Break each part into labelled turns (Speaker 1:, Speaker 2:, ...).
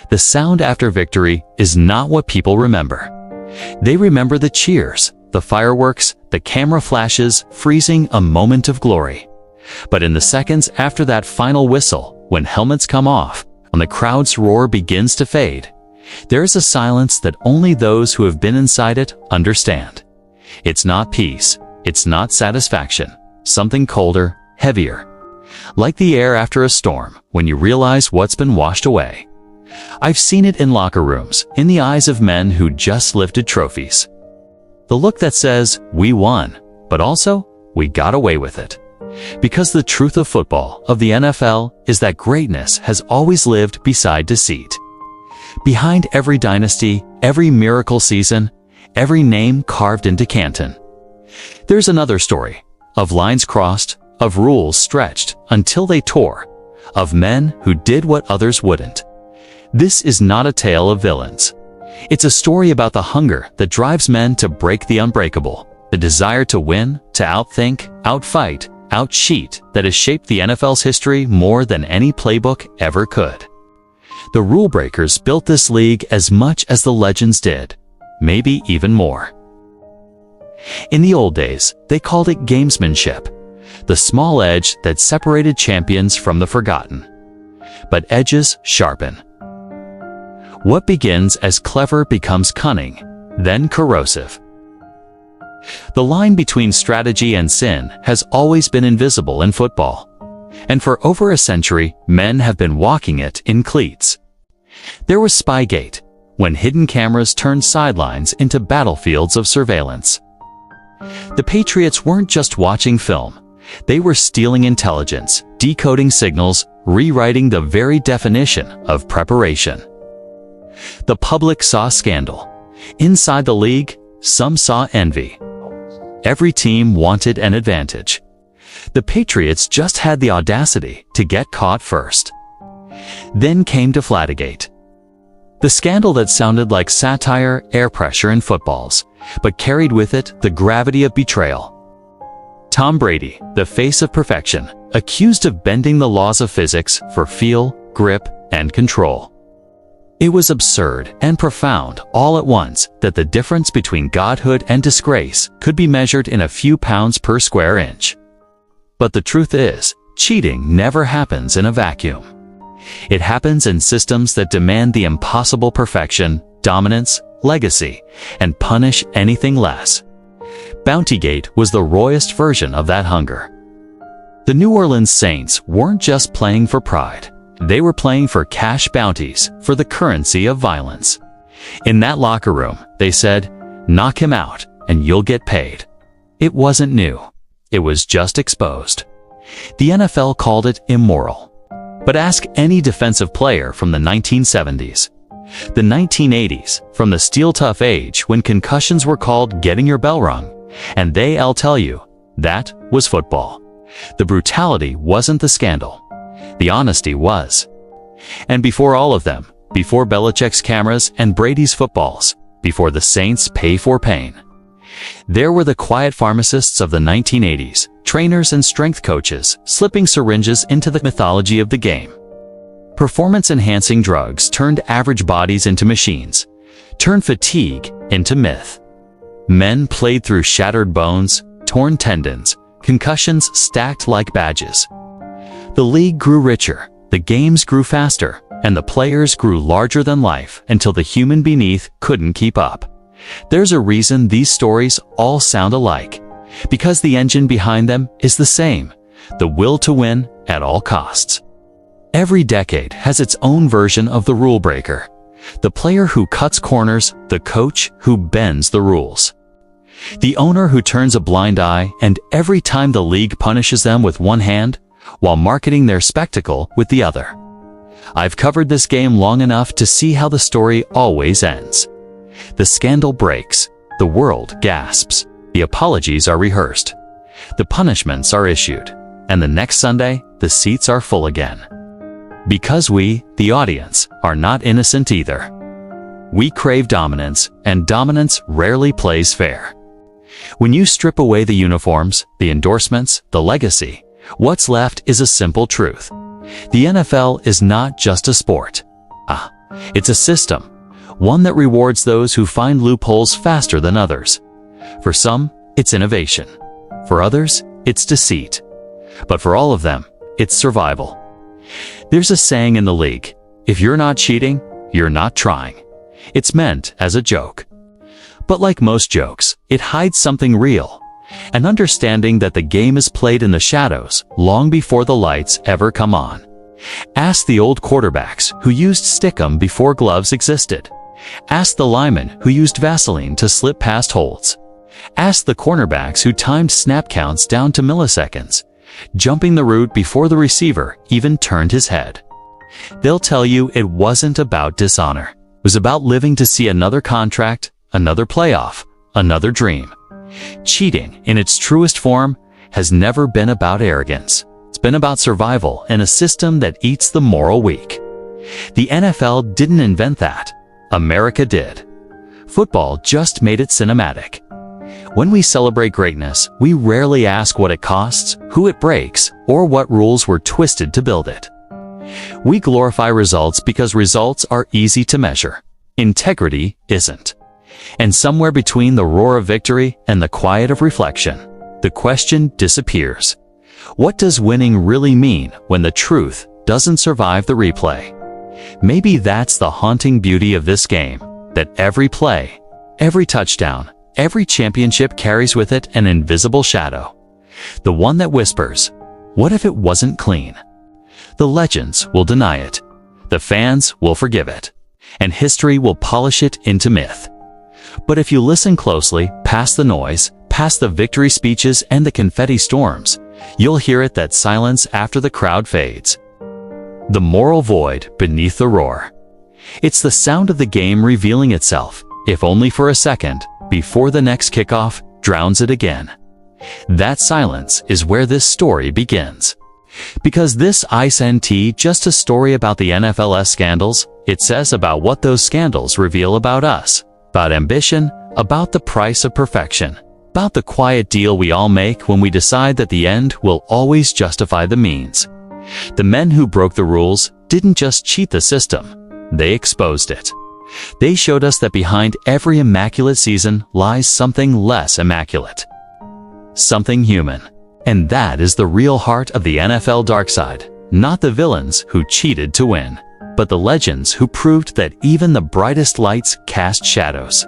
Speaker 1: The sound after victory is not what people remember. They remember the cheers, the fireworks, the camera flashes, freezing a moment of glory. But in the seconds after that final whistle, when helmets come off and the crowd's roar begins to fade, there is a silence that only those who have been inside it understand. It's not peace, it's not satisfaction, something colder, heavier. Like the air after a storm, when you realize what's been washed away. I've seen it in locker rooms, in the eyes of men who just lifted trophies. The look that says, we won, but also, we got away with it. Because the truth of football, of the NFL, is that greatness has always lived beside deceit. Behind every dynasty, every miracle season, every name carved into Canton. There's another story, of lines crossed, of rules stretched until they tore, of men who did what others wouldn't. This is not a tale of villains. It's a story about the hunger that drives men to break the unbreakable, the desire to win, to outthink, outfight, outcheat that has shaped the NFL's history more than any playbook ever could. The rule breakers built this league as much as the legends did, maybe even more. In the old days, they called it gamesmanship, the small edge that separated champions from the forgotten. But edges sharpen. What begins as clever becomes cunning, then corrosive. The line between strategy and sin has always been invisible in football, and for over a century, men have been walking it in cleats. There was Spygate, when hidden cameras turned sidelines into battlefields of surveillance. The Patriots weren't just watching film. They were stealing intelligence, decoding signals, rewriting the very definition of preparation. The public saw scandal. Inside the league, some saw envy. Every team wanted an advantage. The Patriots just had the audacity to get caught first. Then came Deflategate. The scandal that sounded like satire, air pressure, and footballs, but carried with it the gravity of betrayal. Tom Brady, the face of perfection, accused of bending the laws of physics for feel, grip, and control. It was absurd and profound all at once that the difference between godhood and disgrace could be measured in a few pounds per square inch. But the truth is, cheating never happens in a vacuum. It happens in systems that demand the impossible perfection, dominance, legacy, and punish anything less. Bountygate was the rawest version of that hunger. The New Orleans Saints weren't just playing for pride. They were playing for cash bounties, for the currency of violence. In that locker room, they said, knock him out and you'll get paid. It wasn't new. It was just exposed. The NFL called it immoral. But ask any defensive player from the 1970s. The 1980s, from the steel-tough age when concussions were called getting your bell rung, and they'll tell you, that was football. The brutality wasn't the scandal. The honesty was. And before all of them, before Belichick's cameras and Brady's footballs, before the Saints' pay for pain, there were the quiet pharmacists of the 1980s, trainers and strength coaches, slipping syringes into the mythology of the game. Performance-enhancing drugs turned average bodies into machines, turned fatigue into myth. Men played through shattered bones, torn tendons, concussions stacked like badges. The league grew richer, the games grew faster, and the players grew larger than life until the human beneath couldn't keep up. There's a reason these stories all sound alike, because the engine behind them is the same, the will to win at all costs. Every decade has its own version of the rule breaker, the player who cuts corners, the coach who bends the rules, the owner who turns a blind eye, and every time the league punishes them with one hand, while marketing their spectacle with the other. I've covered this game long enough to see how the story always ends. The scandal breaks, the world gasps, the apologies are rehearsed, the punishments are issued, and the next Sunday, the seats are full again. Because we, the audience, are not innocent either. We crave dominance, and dominance rarely plays fair. When you strip away the uniforms, the endorsements, the legacy, what's left is a simple truth. The NFL is not just a sport. It's a system, one that rewards those who find loopholes faster than others. For some, it's innovation. For others, it's deceit. But for all of them, it's survival. There's a saying in the league, if you're not cheating, you're not trying. It's meant as a joke. But like most jokes, it hides something real. An understanding that the game is played in the shadows long before the lights ever come on. Ask the old quarterbacks who used stickum before gloves existed. Ask the linemen who used Vaseline to slip past holds. Ask the cornerbacks who timed snap counts down to milliseconds, jumping the route before the receiver even turned his head. They'll tell you it wasn't about dishonor. It was about living to see another contract, another playoff, another dream. Cheating, in its truest form, has never been about arrogance. It's been about survival in a system that eats the moral weak. The NFL didn't invent that. America did. Football just made it cinematic. When we celebrate greatness, we rarely ask what it costs, who it breaks, or what rules were twisted to build it. We glorify results because results are easy to measure. Integrity isn't. And somewhere between the roar of victory and the quiet of reflection, the question disappears. What does winning really mean when the truth doesn't survive the replay? Maybe that's the haunting beauty of this game, that every play, every touchdown, every championship carries with it an invisible shadow. The one that whispers, what if it wasn't clean? The legends will deny it. The fans will forgive it. And history will polish it into myth. But if you listen closely, past the noise, past the victory speeches and the confetti storms, you'll hear it, that silence after the crowd fades. The moral void beneath the roar. It's the sound of the game revealing itself, if only for a second, before the next kickoff drowns it again. That silence is where this story begins. Because this isn't just a story about the NFL's scandals, it says about what those scandals reveal about us. About ambition, about the price of perfection, about the quiet deal we all make when we decide that the end will always justify the means. The men who broke the rules didn't just cheat the system, they exposed it. They showed us that behind every immaculate season lies something less immaculate. Something human. And that is the real heart of the NFL Darkside, not the villains who cheated to win, but the legends who proved that even the brightest lights cast shadows.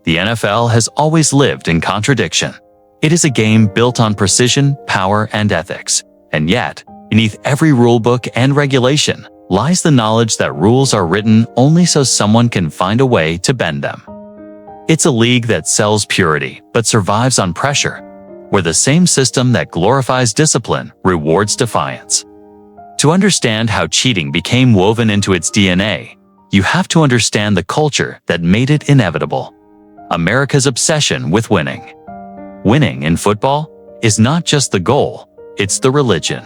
Speaker 1: The NFL has always lived in contradiction. It is a game built on precision, power, and ethics. And yet, beneath every rulebook and regulation lies the knowledge that rules are written only so someone can find a way to bend them. It's a league that sells purity but survives on pressure, where the same system that glorifies discipline rewards defiance. To understand how cheating became woven into its DNA, you have to understand the culture that made it inevitable. America's obsession with winning. Winning in football is not just the goal, it's the religion.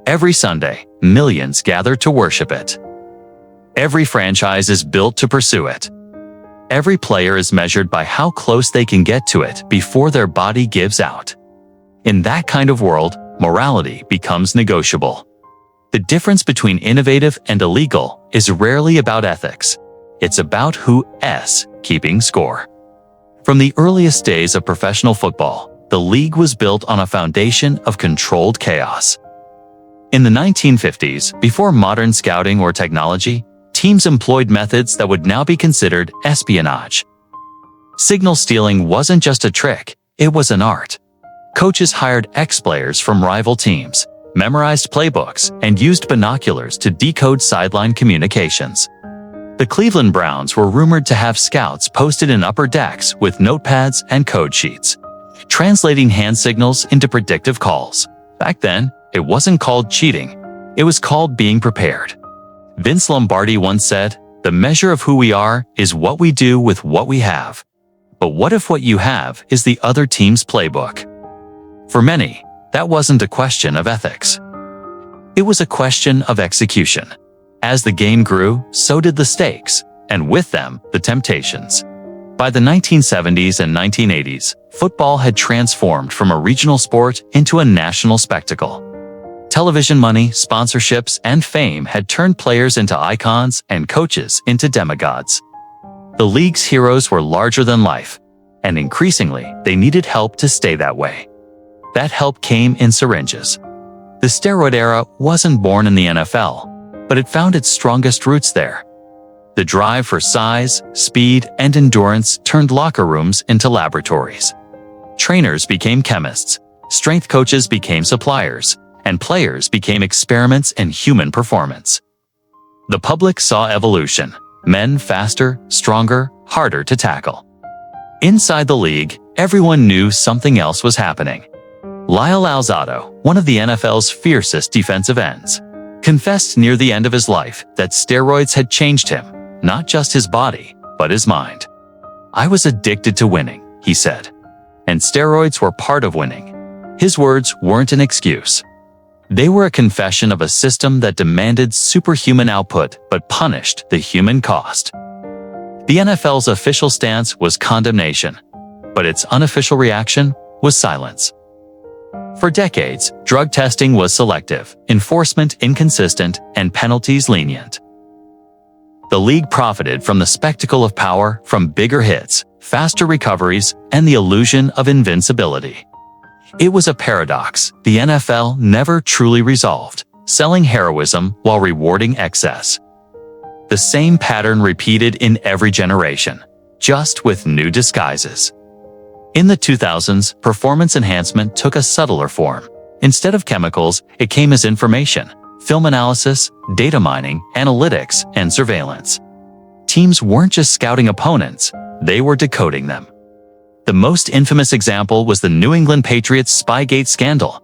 Speaker 1: Every Sunday, millions gather to worship it. Every franchise is built to pursue it. Every player is measured by how close they can get to it before their body gives out. In that kind of world, morality becomes negotiable. The difference between innovative and illegal is rarely about ethics. It's about who's keeping score. From the earliest days of professional football, the league was built on a foundation of controlled chaos. In the 1950s, before modern scouting or technology, teams employed methods that would now be considered espionage. Signal stealing wasn't just a trick, it was an art. Coaches hired ex-players from rival teams, memorized playbooks, and used binoculars to decode sideline communications. The Cleveland Browns were rumored to have scouts posted in upper decks with notepads and code sheets, translating hand signals into predictive calls. Back then, it wasn't called cheating, it was called being prepared. Vince Lombardi once said, "The measure of who we are is what we do with what we have." But what if what you have is the other team's playbook? For many, that wasn't a question of ethics. It was a question of execution. As the game grew, so did the stakes, and with them, the temptations. By the 1970s and 1980s, football had transformed from a regional sport into a national spectacle. Television money, sponsorships, and fame had turned players into icons and coaches into demigods. The league's heroes were larger than life, and increasingly, they needed help to stay that way. That help came in syringes. The steroid era wasn't born in the NFL, but it found its strongest roots there. The drive for size, speed, and endurance turned locker rooms into laboratories. Trainers became chemists, strength coaches became suppliers, and players became experiments in human performance. The public saw evolution, men faster, stronger, harder to tackle. Inside the league, everyone knew something else was happening. Lyle Alzado, one of the NFL's fiercest defensive ends, confessed near the end of his life that steroids had changed him, not just his body, but his mind. "I was addicted to winning," he said. And steroids were part of winning. His words weren't an excuse. They were a confession of a system that demanded superhuman output but punished the human cost. The NFL's official stance was condemnation, but its unofficial reaction was silence. For decades, drug testing was selective, enforcement inconsistent, and penalties lenient. The league profited from the spectacle of power, from bigger hits, faster recoveries, and the illusion of invincibility. It was a paradox the NFL never truly resolved, selling heroism while rewarding excess. The same pattern repeated in every generation, just with new disguises. In the 2000s, performance enhancement took a subtler form. Instead of chemicals, it came as information, film analysis, data mining, analytics, and surveillance. Teams weren't just scouting opponents, they were decoding them. The most infamous example was the New England Patriots' Spygate scandal,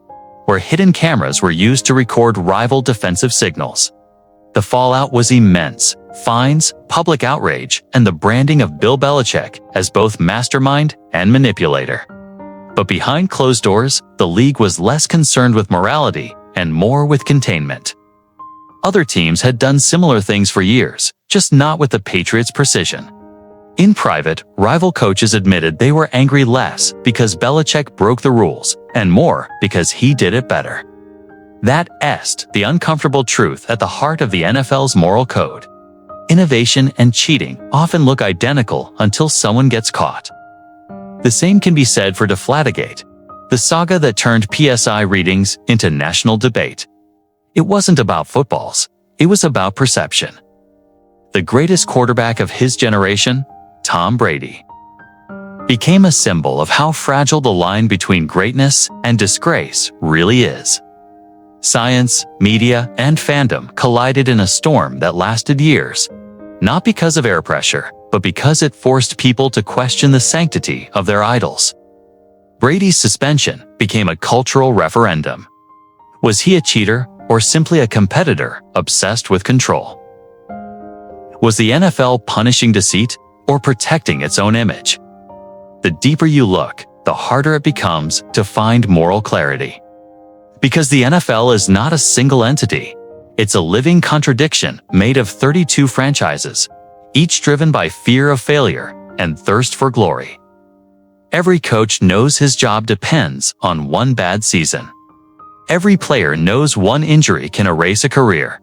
Speaker 1: where hidden cameras were used to record rival defensive signals. The fallout was immense: fines, public outrage, and the branding of Bill Belichick as both mastermind and manipulator. But behind closed doors, the league was less concerned with morality and more with containment. Other teams had done similar things for years, just not with the Patriots' precision. In private, rival coaches admitted they were angry less because Belichick broke the rules, and more because he did it better. That's the uncomfortable truth at the heart of the NFL's moral code. Innovation and cheating often look identical until someone gets caught. The same can be said for Deflategate, the saga that turned PSI readings into national debate. It wasn't about footballs, it was about perception. The greatest quarterback of his generation, Tom Brady, became a symbol of how fragile the line between greatness and disgrace really is. Science, media, and fandom collided in a storm that lasted years, not because of air pressure, but because it forced people to question the sanctity of their idols. Brady's suspension became a cultural referendum. Was he a cheater or simply a competitor obsessed with control? Was the NFL punishing deceit or protecting its own image? The deeper you look, the harder it becomes to find moral clarity. Because the NFL is not a single entity. It's a living contradiction made of 32 franchises, each driven by fear of failure and thirst for glory. Every coach knows his job depends on one bad season. Every player knows one injury can erase a career.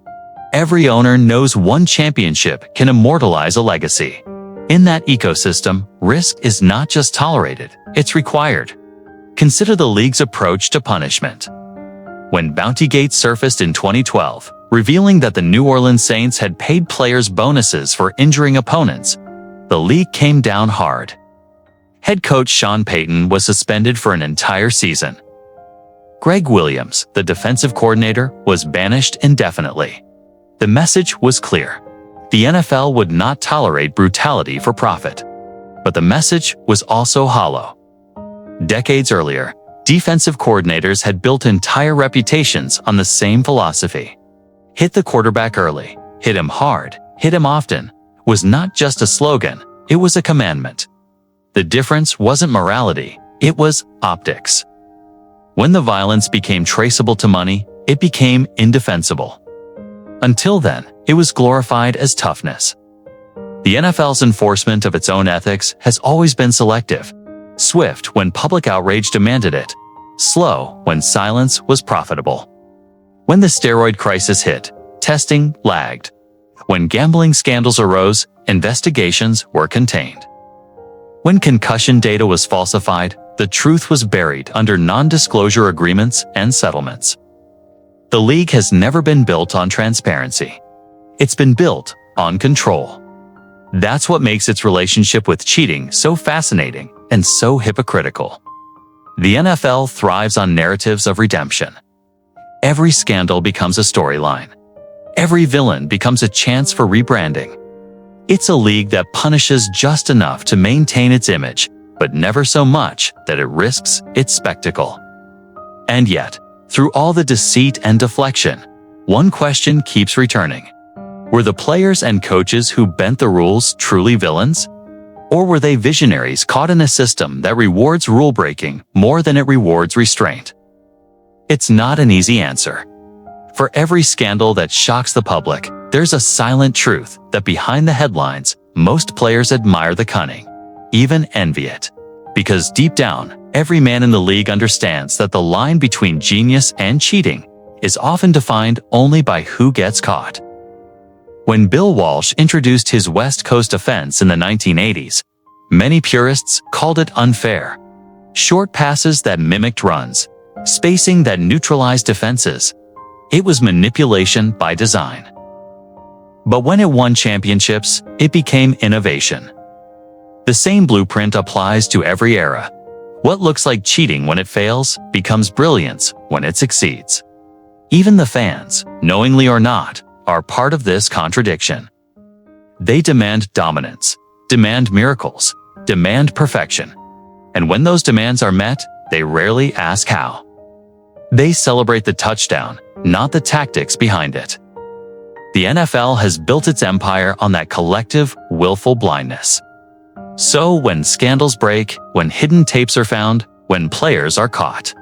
Speaker 1: Every owner knows one championship can immortalize a legacy. In that ecosystem, risk is not just tolerated, it's required. Consider the league's approach to punishment. When Bountygate surfaced in 2012, revealing that the New Orleans Saints had paid players bonuses for injuring opponents, the league came down hard. Head coach Sean Payton was suspended for an entire season. Greg Williams, the defensive coordinator, was banished indefinitely. The message was clear. The NFL would not tolerate brutality for profit. But the message was also hollow. Decades earlier, defensive coordinators had built entire reputations on the same philosophy. Hit the quarterback early, hit him hard, hit him often, was not just a slogan, it was a commandment. The difference wasn't morality, it was optics. When the violence became traceable to money, it became indefensible. Until then, it was glorified as toughness. The NFL's enforcement of its own ethics has always been selective. Swift when public outrage demanded it. Slow when silence was profitable. When the steroid crisis hit, testing lagged. When gambling scandals arose, investigations were contained. When concussion data was falsified, the truth was buried under non-disclosure agreements and settlements. The league has never been built on transparency. It's been built on control. That's what makes its relationship with cheating so fascinating and so hypocritical. The NFL thrives on narratives of redemption. Every scandal becomes a storyline. Every villain becomes a chance for rebranding. It's a league that punishes just enough to maintain its image, but never so much that it risks its spectacle. And yet, through all the deceit and deflection, one question keeps returning. Were the players and coaches who bent the rules truly villains? Or were they visionaries caught in a system that rewards rule-breaking more than it rewards restraint? It's not an easy answer. For every scandal that shocks the public, there's a silent truth that behind the headlines, most players admire the cunning, even envy it. Because deep down, every man in the league understands that the line between genius and cheating is often defined only by who gets caught. When Bill Walsh introduced his West Coast offense in the 1980s, many purists called it unfair. Short passes that mimicked runs, spacing that neutralized defenses. It was manipulation by design. But when it won championships, it became innovation. The same blueprint applies to every era. What looks like cheating when it fails becomes brilliance when it succeeds. Even the fans, knowingly or not, are part of this contradiction. They demand dominance, demand miracles, demand perfection. And when those demands are met, they rarely ask how. They celebrate the touchdown, not the tactics behind it. The NFL has built its empire on that collective, willful blindness. So when scandals break, when hidden tapes are found, when players are caught,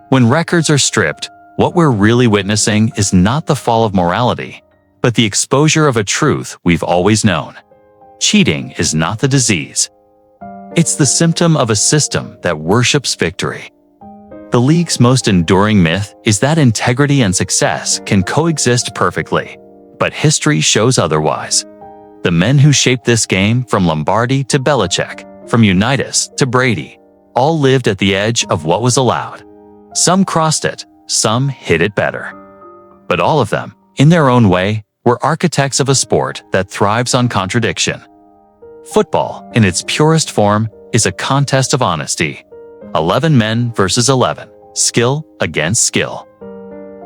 Speaker 1: when records are stripped, what we're really witnessing is not the fall of morality, but the exposure of a truth we've always known. Cheating is not the disease. It's the symptom of a system that worships victory. The league's most enduring myth is that integrity and success can coexist perfectly, but history shows otherwise. The men who shaped this game, from Lombardi to Belichick, from Unitas to Brady, all lived at the edge of what was allowed. Some crossed it, some hid it better. But all of them, in their own way, were architects of a sport that thrives on contradiction. Football, in its purest form, is a contest of honesty. 11 men versus 11, skill against skill.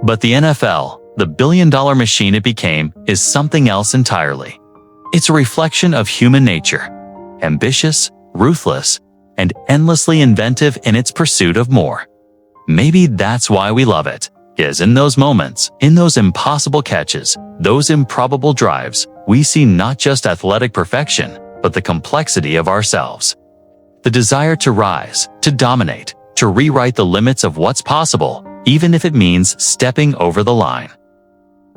Speaker 1: But the NFL, the billion-dollar machine it became, is something else entirely. It's a reflection of human nature, ambitious, ruthless, and endlessly inventive in its pursuit of more. Maybe that's why we love it, is in those moments, in those impossible catches, those improbable drives, we see not just athletic perfection, but the complexity of ourselves. the desire to rise, to dominate, to rewrite the limits of what's possible, even if it means stepping over the line.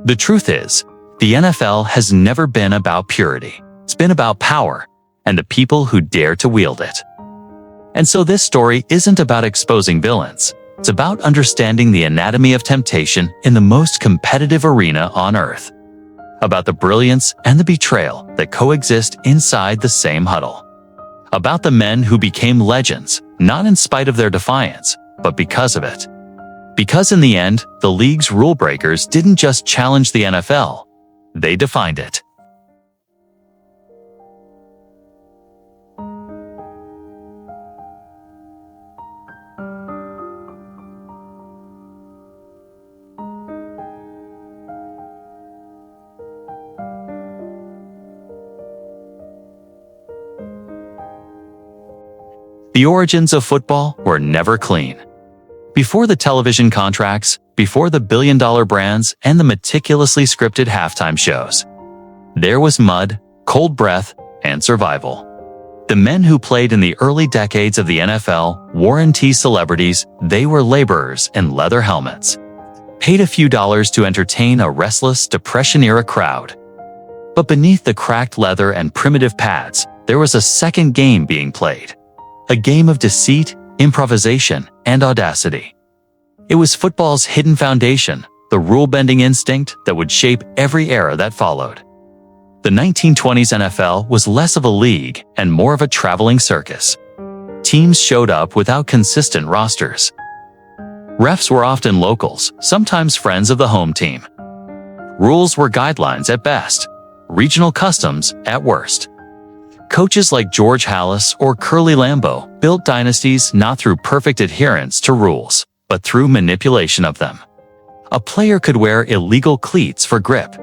Speaker 1: The truth is, the NFL has never been about purity. It's been about power and the people who dare to wield it. And so this story isn't about exposing villains. It's about understanding the anatomy of temptation in the most competitive arena on earth. About the brilliance and the betrayal that coexist inside the same huddle. About the men who became legends, not in spite of their defiance, but because of it. Because in the end, the league's rule breakers didn't just challenge the NFL, they defined it. The origins of football were never clean. Before the television contracts, before the billion-dollar brands and the meticulously scripted halftime shows, there was mud, cold breath, and survival. The men who played in the early decades of the NFL weren't celebrities, they were laborers in leather helmets. Paid a few dollars to entertain a restless, Depression-era crowd. But beneath the cracked leather and primitive pads, there was a second game being played. A game of deceit, improvisation, and audacity. It was football's hidden foundation, the rule-bending instinct that would shape every era that followed. The 1920s NFL was less of a league and more of a traveling circus. Teams showed up without consistent rosters. Refs were often locals, sometimes friends of the home team. Rules were guidelines at best, regional customs at worst. Coaches like George Halas or Curly Lambeau built dynasties not through perfect adherence to rules, but through manipulation of them. A player could wear illegal cleats for grip,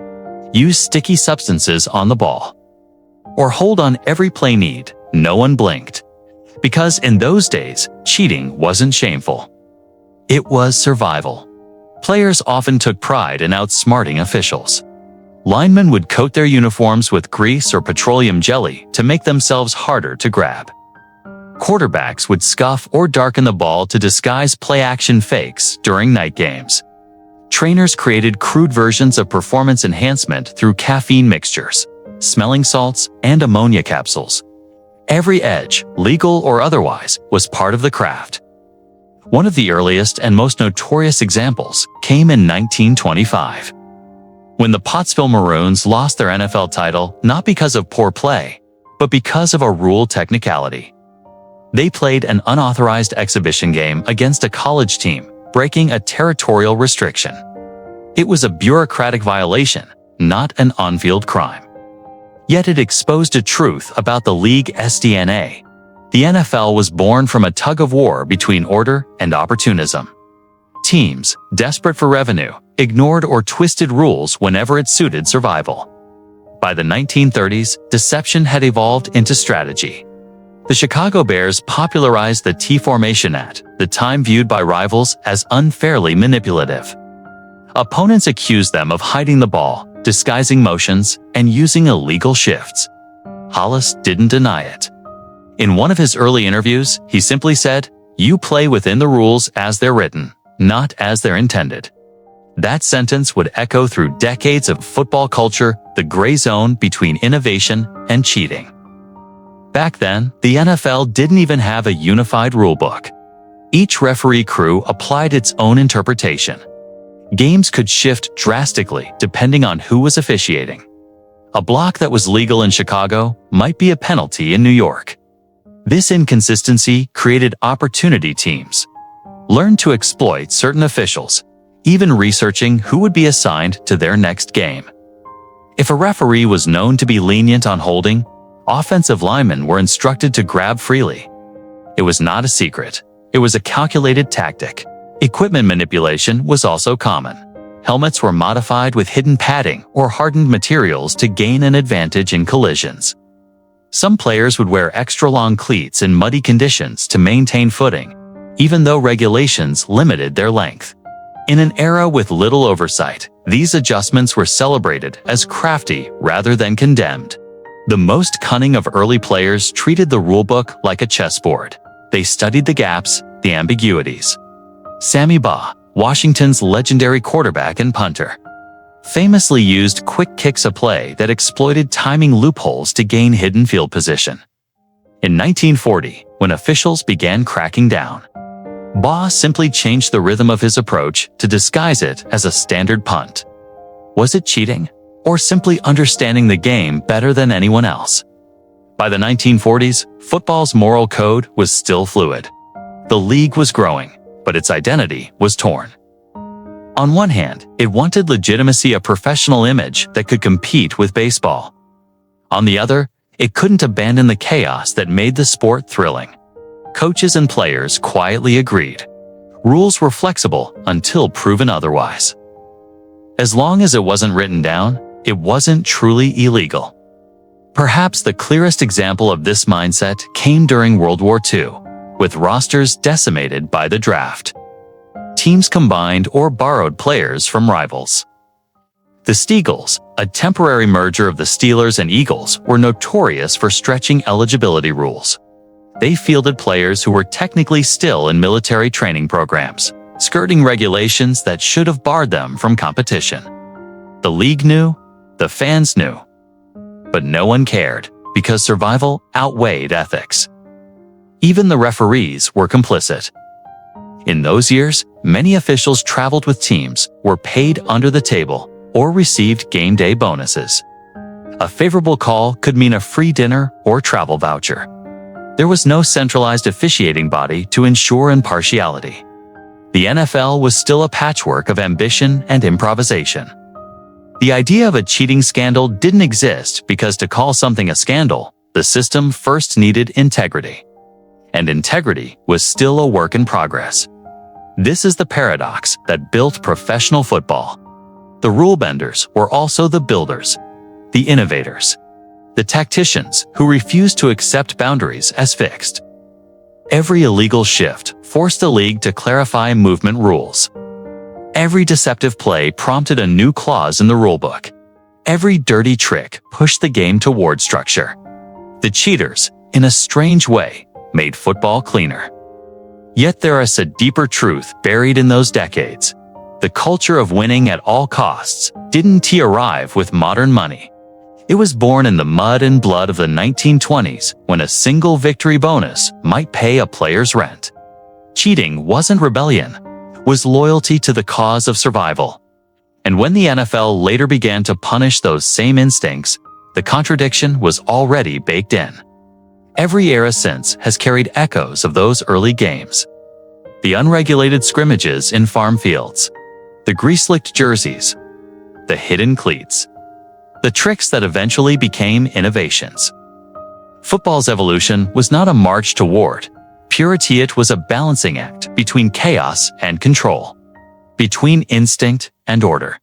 Speaker 1: use sticky substances on the ball, or hold on every play need, no one blinked. Because in those days, cheating wasn't shameful. It was survival. Players often took pride in outsmarting officials. Linemen would coat their uniforms with grease or petroleum jelly to make themselves harder to grab. Quarterbacks would scuff or darken the ball to disguise play-action fakes during night games. Trainers created crude versions of performance enhancement through caffeine mixtures, smelling salts, and ammonia capsules. Every edge, legal or otherwise, was part of the craft. One of the earliest and most notorious examples came in 1925. When the Pottsville Maroons lost their NFL title not because of poor play, but because of a rule technicality. They played an unauthorized exhibition game against a college team, breaking a territorial restriction. It was a bureaucratic violation, not an on-field crime. Yet it exposed a truth about the league's DNA. The NFL was born from a tug-of-war between order and opportunism. Teams, desperate for revenue, ignored or twisted rules whenever it suited survival. By the 1930s, deception had evolved into strategy. The Chicago Bears popularized the T-formation at the time viewed by rivals as unfairly manipulative. Opponents accused them of hiding the ball, disguising motions, and using illegal shifts. Halas didn't deny it. In one of his early interviews, he simply said, "You play within the rules as they're written, not as they're intended." That sentence would echo through decades of football culture, the gray zone between innovation and cheating. Back then, the NFL didn't even have a unified rulebook. Each referee crew applied its own interpretation. Games could shift drastically depending on who was officiating. A block that was legal in Chicago might be a penalty in New York. This inconsistency created opportunity teams. Learned to exploit certain officials, even researching who would be assigned to their next game. If a referee was known to be lenient on holding, offensive linemen were instructed to grab freely. It was not a secret. It was a calculated tactic. Equipment manipulation was also common. Helmets were modified with hidden padding or hardened materials to gain an advantage in collisions. Some players would wear extra-long cleats in muddy conditions to maintain footing, even though regulations limited their length. In an era with little oversight, these adjustments were celebrated as crafty rather than condemned. The most cunning of early players treated the rulebook like a chessboard. They studied the gaps, the ambiguities. Sammy Baugh, Washington's legendary quarterback and punter, famously used quick kicks of play that exploited timing loopholes to gain hidden field position. In 1940, when officials began cracking down, Baugh simply changed the rhythm of his approach to disguise it as a standard punt. Was it cheating, or simply understanding the game better than anyone else? By the 1940s, football's moral code was still fluid. The league was growing, but its identity was torn. On one hand, it wanted legitimacy, a professional image that could compete with baseball. On the other, it couldn't abandon the chaos that made the sport thrilling. Coaches and players quietly agreed. Rules were flexible until proven otherwise. As long as it wasn't written down, it wasn't truly illegal. Perhaps the clearest example of this mindset came during World War II, with rosters decimated by the draft. Teams combined or borrowed players from rivals. The Steagles, a temporary merger of the Steelers and Eagles, were notorious for stretching eligibility rules. They fielded players who were technically still in military training programs, skirting regulations that should have barred them from competition. The league knew, the fans knew. But no one cared, because survival outweighed ethics. Even the referees were complicit. In those years, many officials traveled with teams, were paid under the table, or received game day bonuses. A favorable call could mean a free dinner or travel voucher. There was no centralized officiating body to ensure impartiality. The NFL was still a patchwork of ambition and improvisation. The idea of a cheating scandal didn't exist because to call something a scandal, the system first needed integrity. And integrity was still a work in progress. This is the paradox that built professional football. The rule benders were also the builders, the innovators, the tacticians who refused to accept boundaries as fixed. Every illegal shift forced the league to clarify movement rules. Every deceptive play prompted a new clause in the rulebook. Every dirty trick pushed the game toward structure. The cheaters, in a strange way, made football cleaner. Yet there is a deeper truth buried in those decades. The culture of winning at all costs didn't arrive with modern money. It was born in the mud and blood of the 1920s, when a single victory bonus might pay a player's rent. Cheating wasn't rebellion, was loyalty to the cause of survival. And when the NFL later began to punish those same instincts, the contradiction was already baked in. Every era since has carried echoes of those early games. The unregulated scrimmages in farm fields, the grease-licked jerseys, the hidden cleats, the tricks that eventually became innovations. Football's evolution was not a march toward purity, it was a balancing act between chaos and control, between instinct and order,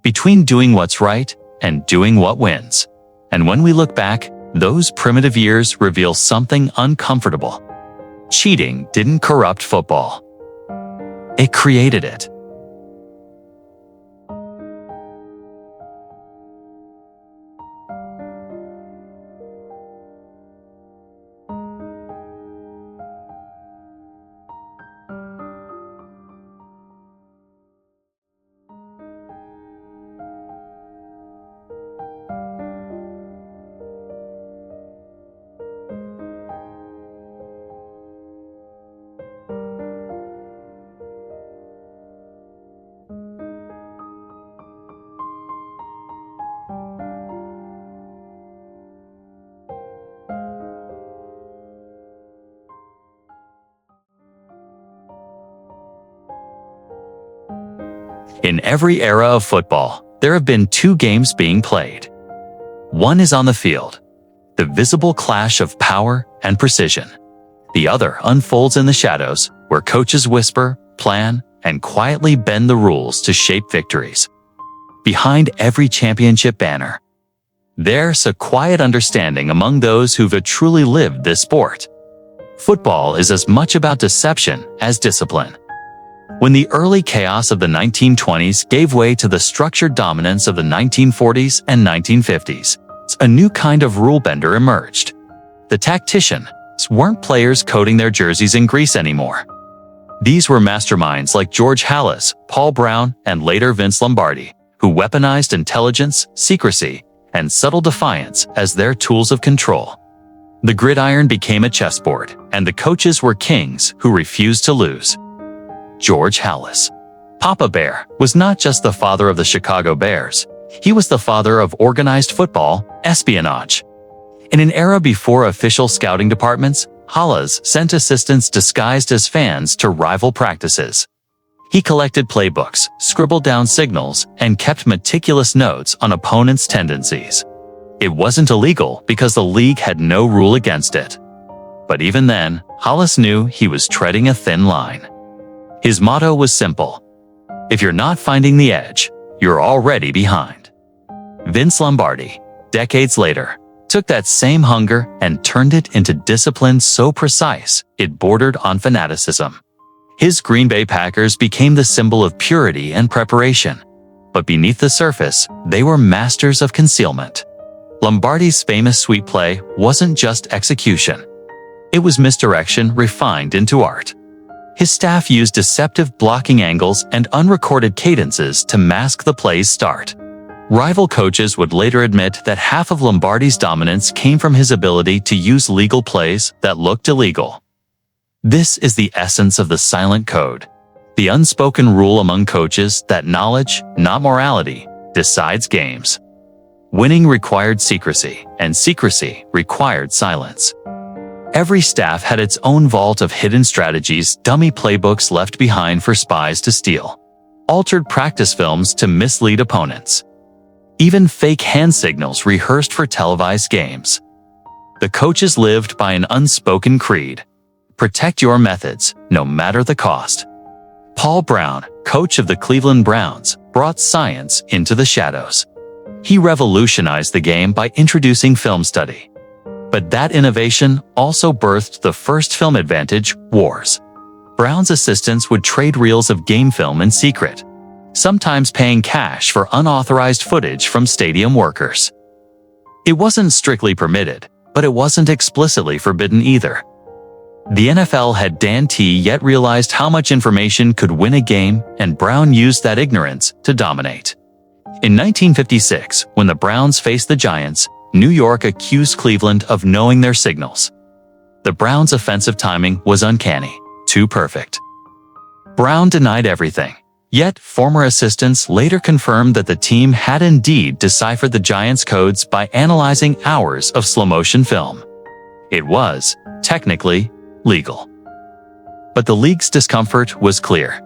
Speaker 1: between doing what's right and doing what wins. And when we look back, those primitive years reveal something uncomfortable. Cheating didn't corrupt football. It created it. In every era of football, there have been two games being played. One is on the field, the visible clash of power and precision. The other unfolds in the shadows, where coaches whisper, plan, and quietly bend the rules to shape victories. Behind every championship banner, there's a quiet understanding among those who've truly lived this sport. Football is as much about deception as discipline. When the early chaos of the 1920s gave way to the structured dominance of the 1940s and 1950s, a new kind of rule bender emerged. The tacticians weren't players coding their jerseys in Greece anymore. These were masterminds like George Halas, Paul Brown, and later Vince Lombardi, who weaponized intelligence, secrecy, and subtle defiance as their tools of control. The gridiron became a chessboard, and the coaches were kings who refused to lose. George Halas, Papa Bear, was not just the father of the Chicago Bears. He was the father of organized football, espionage. In an era before official scouting departments, Halas sent assistants disguised as fans to rival practices. He collected playbooks, scribbled down signals, and kept meticulous notes on opponents' tendencies. It wasn't illegal because the league had no rule against it. But even then, Halas knew he was treading a thin line. His motto was simple: if you're not finding the edge, you're already behind. Vince Lombardi, decades later, took that same hunger and turned it into discipline so precise it bordered on fanaticism. His Green Bay Packers became the symbol of purity and preparation. But beneath the surface, they were masters of concealment. Lombardi's famous sweep play wasn't just execution. It was misdirection refined into art. His staff used deceptive blocking angles and unrecorded cadences to mask the play's start. Rival coaches would later admit that half of Lombardi's dominance came from his ability to use legal plays that looked illegal. This is the essence of the silent code, the unspoken rule among coaches that knowledge, not morality, decides games. Winning required secrecy, and secrecy required silence. Every staff had its own vault of hidden strategies, dummy playbooks left behind for spies to steal, altered practice films to mislead opponents, even fake hand signals rehearsed for televised games. The coaches lived by an unspoken creed: protect your methods, no matter the cost. Paul Brown, coach of the Cleveland Browns, brought science into the shadows. He revolutionized the game by introducing film study. But that innovation also birthed the first film advantage, wars. Brown's assistants would trade reels of game film in secret, sometimes paying cash for unauthorized footage from stadium workers. It wasn't strictly permitted, but it wasn't explicitly forbidden either. The NFL had Dan T yet realized how much information could win a game, and Brown used that ignorance to dominate. In 1956, when the Browns faced the Giants, New York accused Cleveland of knowing their signals. The Browns' offensive timing was uncanny, too perfect. Brown denied everything. Yet, former assistants later confirmed that the team had indeed deciphered the Giants' codes by analyzing hours of slow-motion film. It was, technically, legal. But the league's discomfort was clear.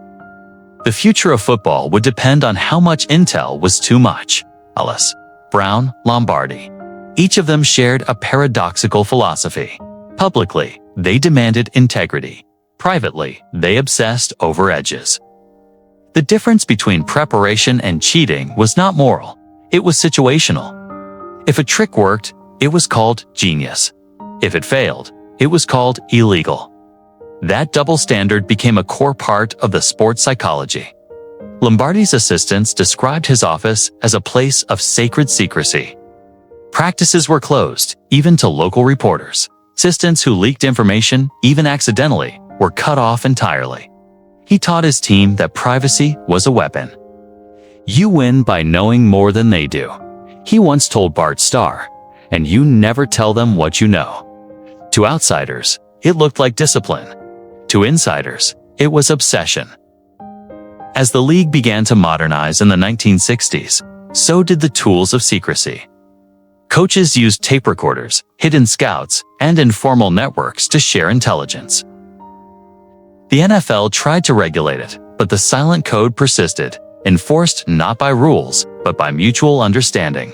Speaker 1: The future of football would depend on how much intel was too much. Halas, Brown, Lombardi. Each of them shared a paradoxical philosophy. Publicly, they demanded integrity. Privately, they obsessed over edges. The difference between preparation and cheating was not moral, it was situational. If a trick worked, it was called genius. If it failed, it was called illegal. That double standard became a core part of the sports psychology. Lombardi's assistants described his office as a place of sacred secrecy. Practices were closed, even to local reporters. Assistants who leaked information, even accidentally, were cut off entirely. He taught his team that privacy was a weapon. You win by knowing more than they do, he once told Bart Starr, and you never tell them what you know. To outsiders, it looked like discipline. To insiders, it was obsession. As the league began to modernize in the 1960s, so did the tools of secrecy. Coaches used tape recorders, hidden scouts, and informal networks to share intelligence. The NFL tried to regulate it, but the silent code persisted, enforced not by rules, but by mutual understanding.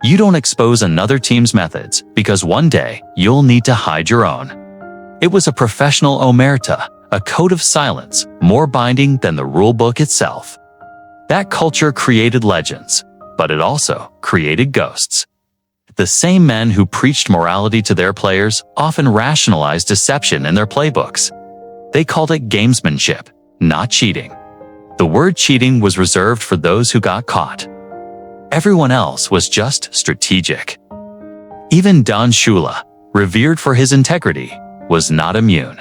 Speaker 1: You don't expose another team's methods, because one day, you'll need to hide your own. It was a professional omerta, a code of silence, more binding than the rulebook itself. That culture created legends, but it also created ghosts. The same men who preached morality to their players often rationalized deception in their playbooks. They called it gamesmanship, not cheating. The word cheating was reserved for those who got caught. everyone else was just strategic. Even Don Shula, revered for his integrity, was not immune.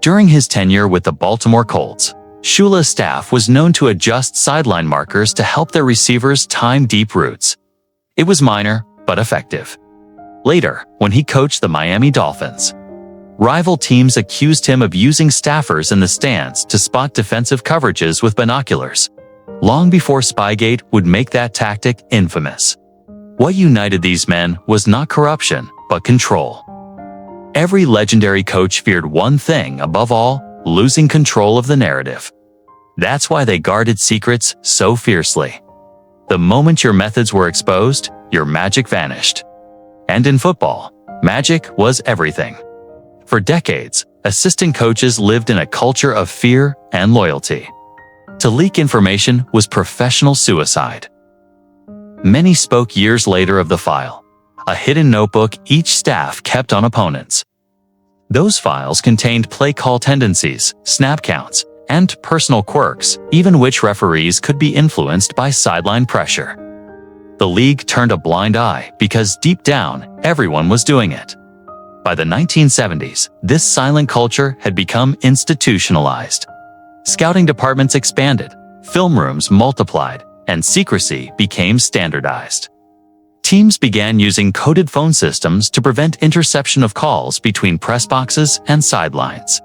Speaker 1: During his tenure with the Baltimore Colts, Shula's staff was known to adjust sideline markers to help their receivers time deep routes. It was minor, but effective. Later, when he coached the Miami Dolphins, rival teams accused him of using staffers in the stands to spot defensive coverages with binoculars, long before Spygate would make that tactic infamous. What united these men was not corruption, but control. Every legendary coach feared one thing above all: losing control of the narrative. That's why they guarded secrets so fiercely. The moment your methods were exposed, your magic vanished. And in football, magic was everything. For decades, assistant coaches lived in a culture of fear and loyalty. To leak information was professional suicide. Many spoke years later of the file, a hidden notebook each staff kept on opponents. Those files contained play call tendencies, snap counts, and personal quirks, even which referees could be influenced by sideline pressure. The league turned a blind eye because deep down, everyone was doing it. By the 1970s, this silent culture had become institutionalized. Scouting departments expanded, film rooms multiplied, and secrecy became standardized. Teams began using coded phone systems to prevent interception of calls between press boxes and sidelines.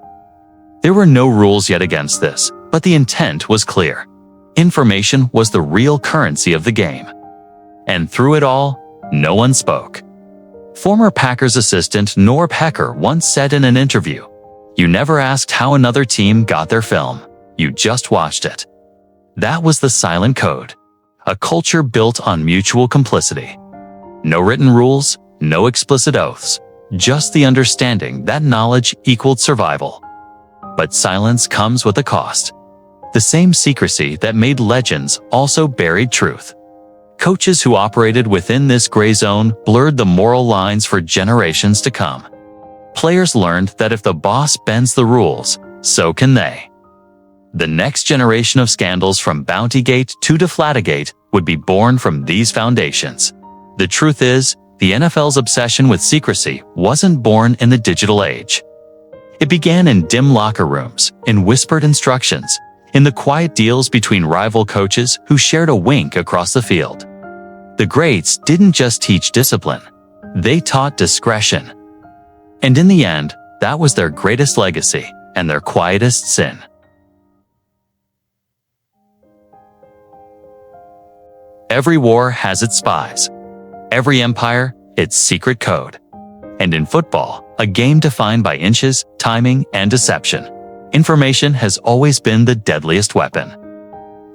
Speaker 1: There were no rules yet against this, but the intent was clear. Information was the real currency of the game. And through it all, no one spoke. Former Packers assistant Norb Hecker once said in an interview, "You never asked how another team got their film. You just watched it." That was the silent code, a culture built on mutual complicity. No written rules, no explicit oaths, just the understanding that knowledge equaled survival. But silence comes with a cost. The same secrecy that made legends also buried truth. Coaches who operated within this gray zone blurred the moral lines for generations to come. Players learned that if the boss bends the rules, so can they. The next generation of scandals from Bountygate to Deflategate would be born from these foundations. The truth is, the NFL's obsession with secrecy wasn't born in the digital age. It began in dim locker rooms, in whispered instructions, in the quiet deals between rival coaches who shared a wink across the field. The greats didn't just teach discipline, they taught discretion. And in the end, that was their greatest legacy and their quietest sin. Every war has its spies. Every empire, its secret code. And in football, a game defined by inches, timing, and deception, information has always been the deadliest weapon.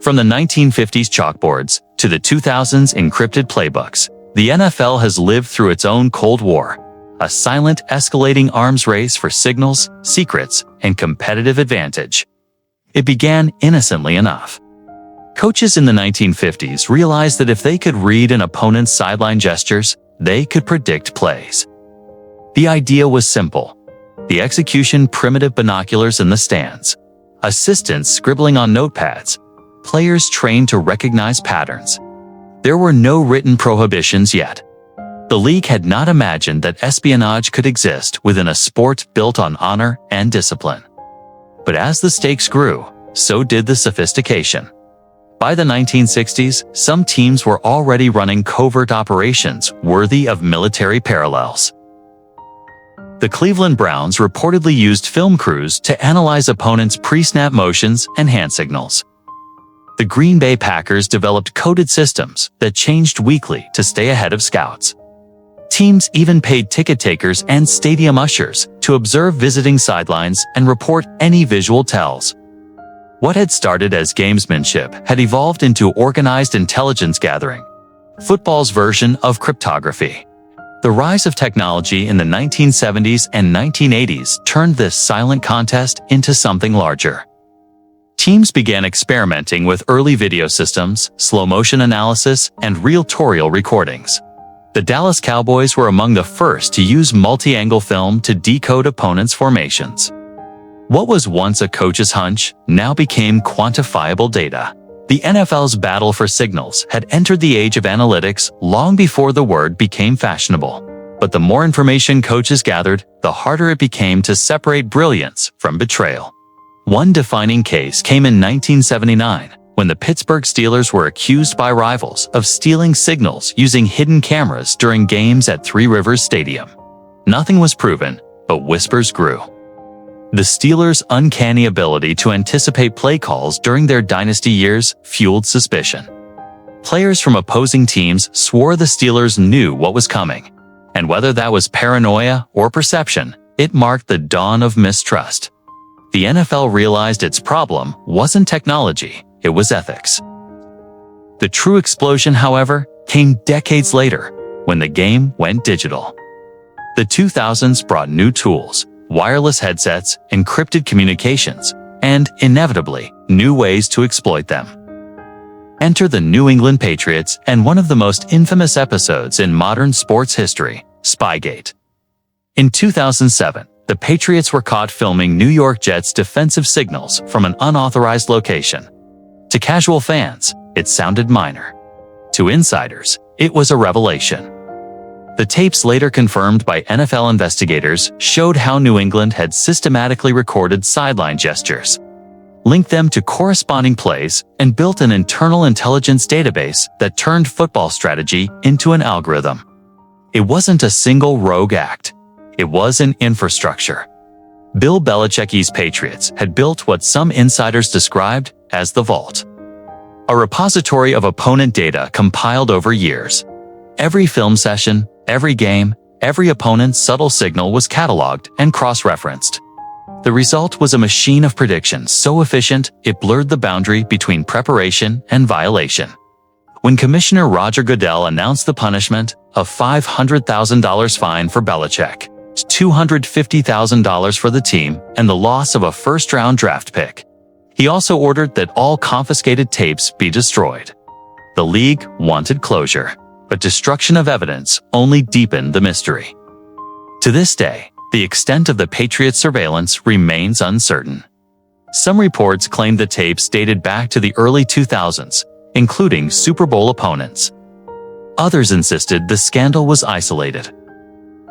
Speaker 1: From the 1950s chalkboards to the 2000s encrypted playbooks, the NFL has lived through its own Cold War, a silent, escalating arms race for signals, secrets, and competitive advantage. It began innocently enough. Coaches in the 1950s realized that if they could read an opponent's sideline gestures, they could predict plays. The idea was simple. The execution: primitive binoculars in the stands, assistants scribbling on notepads, players trained to recognize patterns. There were no written prohibitions yet. The league had not imagined that espionage could exist within a sport built on honor and discipline. But as the stakes grew, so did the sophistication. By the 1960s, some teams were already running covert operations worthy of military parallels. The Cleveland Browns reportedly used film crews to analyze opponents' pre-snap motions and hand signals. The Green Bay Packers developed coded systems that changed weekly to stay ahead of scouts. Teams even paid ticket takers and stadium ushers to observe visiting sidelines and report any visual tells. What had started as gamesmanship had evolved into organized intelligence gathering, football's version of cryptography. The rise of technology in the 1970s and 1980s turned this silent contest into something larger. Teams began experimenting with early video systems, slow-motion analysis, and reel-to-reel recordings. The Dallas Cowboys were among the first to use multi-angle film to decode opponents' formations. What was once a coach's hunch now became quantifiable data. The NFL's battle for signals had entered the age of analytics long before the word became fashionable. But the more information coaches gathered, the harder it became to separate brilliance from betrayal. One defining case came in 1979, when the Pittsburgh Steelers were accused by rivals of stealing signals using hidden cameras during games at Three Rivers Stadium. Nothing was proven, but whispers grew. The Steelers' uncanny ability to anticipate play calls during their dynasty years fueled suspicion. Players from opposing teams swore the Steelers knew what was coming, and whether that was paranoia or perception, it marked the dawn of mistrust. The NFL realized its problem wasn't technology, it was ethics. The true explosion, however, came decades later, when the game went digital. The 2000s brought new tools, wireless headsets, encrypted communications, and, inevitably, new ways to exploit them. Enter the New England Patriots and one of the most infamous episodes in modern sports history, Spygate. In 2007, the Patriots were caught filming New York Jets defensive signals from an unauthorized location. To casual fans, it sounded minor. To insiders, it was a revelation. The tapes, later confirmed by NFL investigators, showed how New England had systematically recorded sideline gestures, linked them to corresponding plays, and built an internal intelligence database that turned football strategy into an algorithm. It wasn't a single rogue act. It was an infrastructure. Bill Belichick's Patriots had built what some insiders described as the vault, a repository of opponent data compiled over years. Every film session, every game, every opponent's subtle signal was cataloged and cross-referenced. The result was a machine of prediction so efficient it blurred the boundary between preparation and violation. When Commissioner Roger Goodell announced the punishment, a $500,000 fine for Belichick, $250,000 for the team, and the loss of a first-round draft pick, he also ordered that all confiscated tapes be destroyed. The league wanted closure, but destruction of evidence only deepened the mystery. To this day, the extent of the Patriots' surveillance remains uncertain. Some reports claim the tapes dated back to the early 2000s, including Super Bowl opponents. Others insisted the scandal was isolated.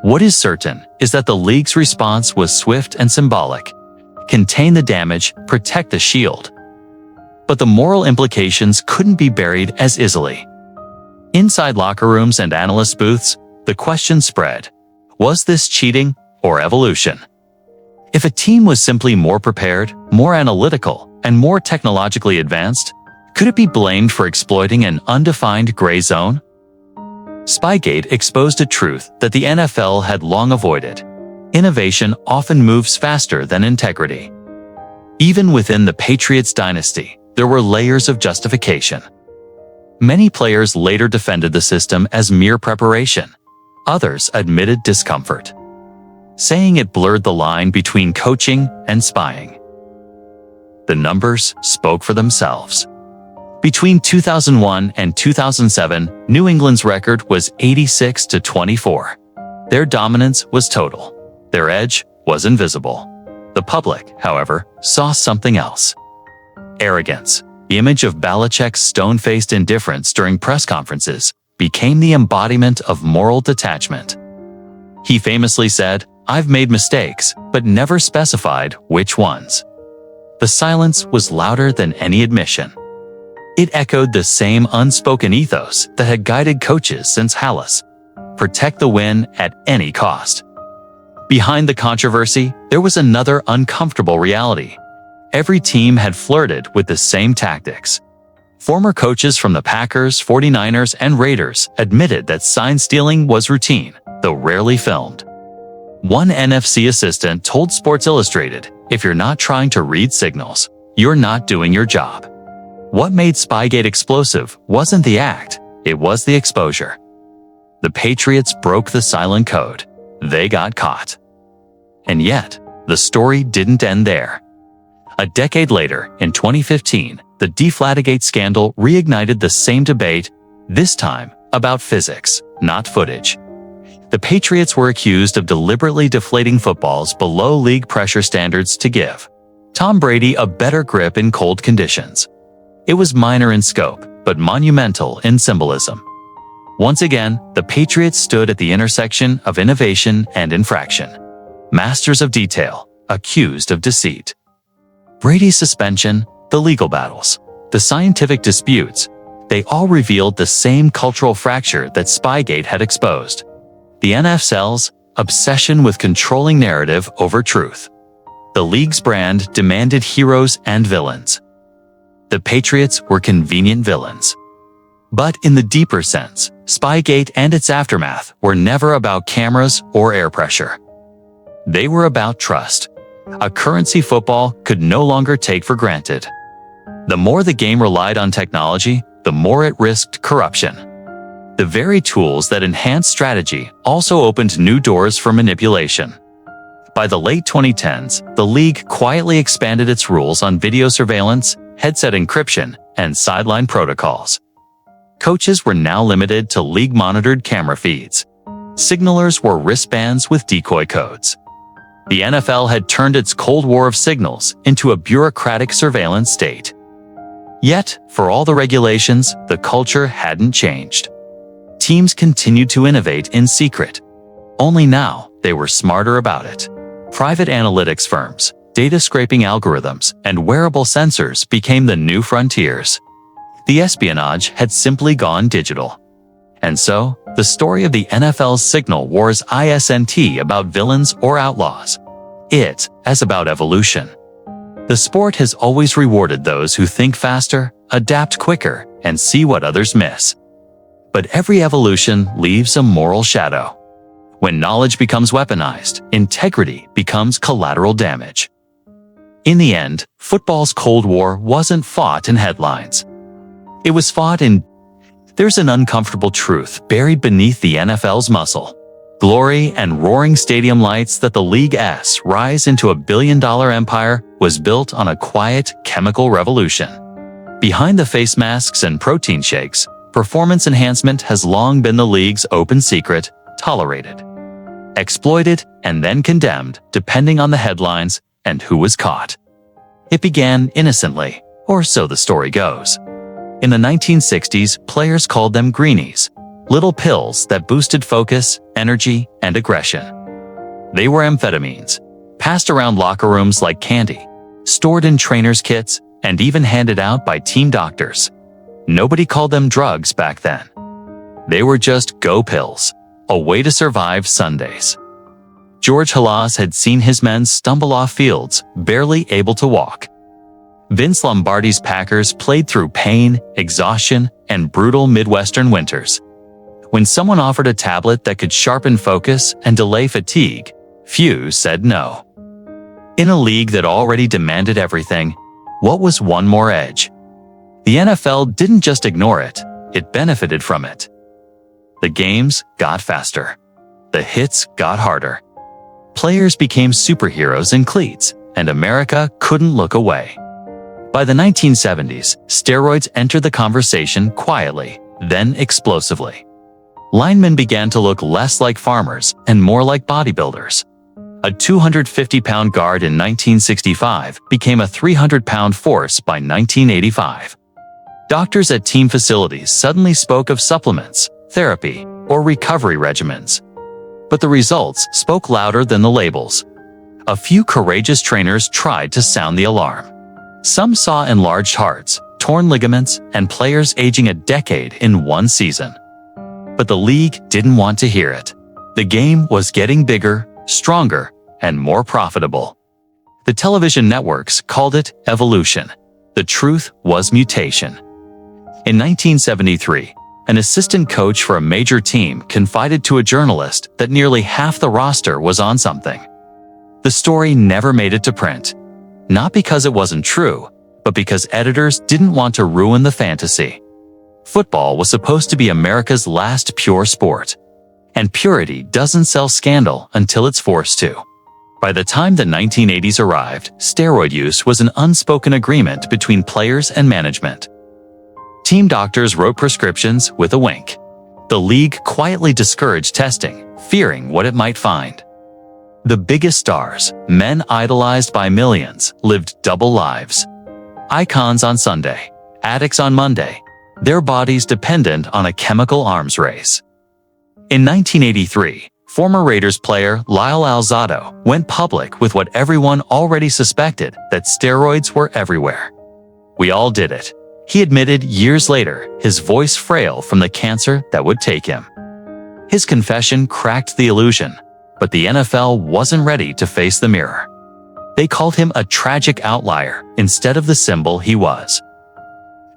Speaker 1: What is certain is that the league's response was swift and symbolic: contain the damage, protect the shield. But the moral implications couldn't be buried as easily. Inside locker rooms and analyst booths, the question spread: was this cheating or evolution? If a team was simply more prepared, more analytical, and more technologically advanced, could it be blamed for exploiting an undefined gray zone? Spygate exposed a truth that the NFL had long avoided: innovation often moves faster than integrity. Even within the Patriots dynasty, there were layers of justification. Many players later defended the system as mere preparation. Others admitted discomfort, saying it blurred the line between coaching and spying. The numbers spoke for themselves. Between 2001 and 2007, New England's record was 86-24. Their dominance was total. Their edge was invisible. The public, however, saw something else: arrogance. The image of Belichick's stone-faced indifference during press conferences became the embodiment of moral detachment. He famously said, "I've made mistakes, but never specified which ones." The silence was louder than any admission. It echoed the same unspoken ethos that had guided coaches since Hallis: protect the win at any cost. Behind the controversy, there was another uncomfortable reality. Every team had flirted with the same tactics. Former coaches from the Packers, 49ers, and Raiders admitted that sign stealing was routine, though rarely filmed. One NFC assistant told Sports Illustrated, "If you're not trying to read signals, you're not doing your job." What made Spygate explosive wasn't the act, it was the exposure. The Patriots broke the silent code. They got caught. And yet, the story didn't end there. A decade later, in 2015, the Deflategate scandal reignited the same debate, this time about physics, not footage. The Patriots were accused of deliberately deflating footballs below league pressure standards to give Tom Brady a better grip in cold conditions. It was minor in scope, but monumental in symbolism. Once again, the Patriots stood at the intersection of innovation and infraction. Masters of detail, accused of deceit. Brady's suspension, the legal battles, the scientific disputes, they all revealed the same cultural fracture that Spygate had exposed. The NFL's obsession with controlling narrative over truth. The league's brand demanded heroes and villains. The Patriots were convenient villains. But in the deeper sense, Spygate and its aftermath were never about cameras or air pressure. They were about trust, a currency football could no longer take for granted. The more the game relied on technology, the more it risked corruption. The very tools that enhanced strategy also opened new doors for manipulation. By the late 2010s, the league quietly expanded its rules on video surveillance, headset encryption, and sideline protocols. Coaches were now limited to league-monitored camera feeds. Signalers wore wristbands with decoy codes. The NFL had turned its Cold War of signals into a bureaucratic surveillance state. Yet, for all the regulations, the culture hadn't changed. Teams continued to innovate in secret. Only now, they were smarter about it. Private analytics firms, data scraping algorithms, and wearable sensors became the new frontiers. The espionage had simply gone digital. And so, the story of the NFL's signal wars isn't about villains or outlaws. It's as about evolution. The sport has always rewarded those who think faster, adapt quicker, and see what others miss. But every evolution leaves a moral shadow. When knowledge becomes weaponized, integrity becomes collateral damage. In the end, football's Cold War wasn't fought in headlines. It was fought in... There's an uncomfortable truth buried beneath the NFL's muscle. Glory and roaring stadium lights that the League's rise into a billion-dollar empire was built on a quiet chemical revolution. Behind the face masks and protein shakes, performance enhancement has long been the league's open secret, tolerated, exploited, and then condemned, depending on the headlines and who was caught. It began innocently, or so the story goes. In the 1960s, players called them greenies, little pills that boosted focus, energy, and aggression. They were amphetamines, passed around locker rooms like candy, stored in trainers' kits, and even handed out by team doctors. Nobody called them drugs back then. They were just go pills, a way to survive Sundays. George Halas had seen his men stumble off fields, barely able to walk. Vince Lombardi's Packers played through pain, exhaustion, and brutal Midwestern winters. When someone offered a tablet that could sharpen focus and delay fatigue, few said no. In a league that already demanded everything, what was one more edge? The NFL didn't just ignore it, it benefited from it. The games got faster. The hits got harder. Players became superheroes in cleats, and America couldn't look away. By the 1970s, steroids entered the conversation quietly, then explosively. Linemen began to look less like farmers and more like bodybuilders. A 250-pound guard in 1965 became a 300-pound force by 1985. Doctors at team facilities suddenly spoke of supplements, therapy, or recovery regimens. But the results spoke louder than the labels. A few courageous trainers tried to sound the alarm. Some saw enlarged hearts, torn ligaments, and players aging a decade in one season. But the league didn't want to hear it. The game was getting bigger, stronger, and more profitable. The television networks called it evolution. The truth was mutation. In 1973, an assistant coach for a major team confided to a journalist that nearly half the roster was on something. The story never made it to print. Not because it wasn't true, but because editors didn't want to ruin the fantasy. Football was supposed to be America's last pure sport. And purity doesn't sell scandal until it's forced to. By the time the 1980s arrived, steroid use was an unspoken agreement between players and management. Team doctors wrote prescriptions with a wink. The league quietly discouraged testing, fearing what it might find. The biggest stars, men idolized by millions, lived double lives. Icons on Sunday, addicts on Monday, their bodies dependent on a chemical arms race. In 1983, former Raiders player Lyle Alzado went public with what everyone already suspected, that steroids were everywhere. "We all did it," he admitted years later, his voice frail from the cancer that would take him. His confession cracked the illusion, but the NFL wasn't ready to face the mirror. They called him a tragic outlier instead of the symbol he was.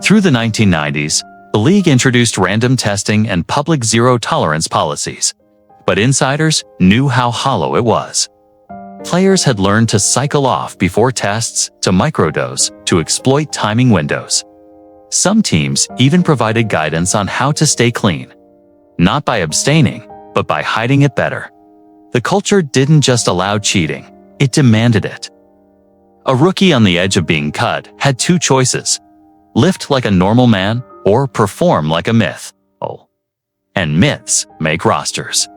Speaker 1: Through the 1990s, the league introduced random testing and public zero-tolerance policies, but insiders knew how hollow it was. Players had learned to cycle off before tests, to microdose, to exploit timing windows. Some teams even provided guidance on how to stay clean, not by abstaining, but by hiding it better. The culture didn't just allow cheating, it demanded it. A rookie on the edge of being cut had two choices: lift like a normal man or perform like a myth. Oh. And myths make rosters.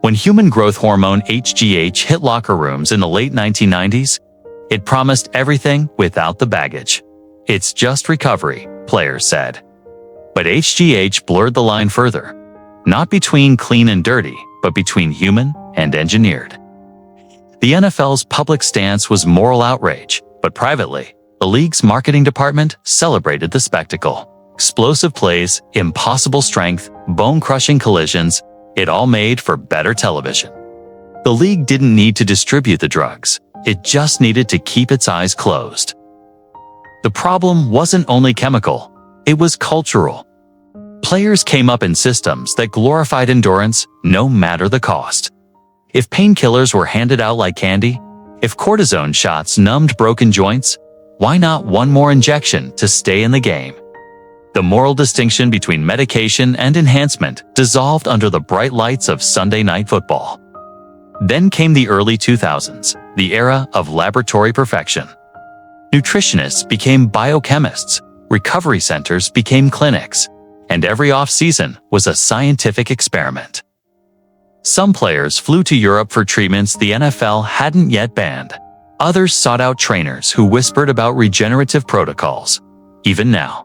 Speaker 1: When human growth hormone HGH hit locker rooms in the late 1990s, it promised everything without the baggage. "It's just recovery," players said. But HGH blurred the line further, not between clean and dirty, but between human and engineered. The NFL's public stance was moral outrage, but privately, the league's marketing department celebrated the spectacle. Explosive plays, impossible strength, bone-crushing collisions, it all made for better television. The league didn't need to distribute the drugs, it just needed to keep its eyes closed. The problem wasn't only chemical, it was cultural. Players came up in systems that glorified endurance no matter the cost. If painkillers were handed out like candy, if cortisone shots numbed broken joints, why not one more injection to stay in the game? The moral distinction between medication and enhancement dissolved under the bright lights of Sunday Night Football. Then came the early 2000s, the era of laboratory perfection. Nutritionists became biochemists, recovery centers became clinics, and every off-season was a scientific experiment. Some players flew to Europe for treatments the NFL hadn't yet banned. Others sought out trainers who whispered about regenerative protocols. Even now,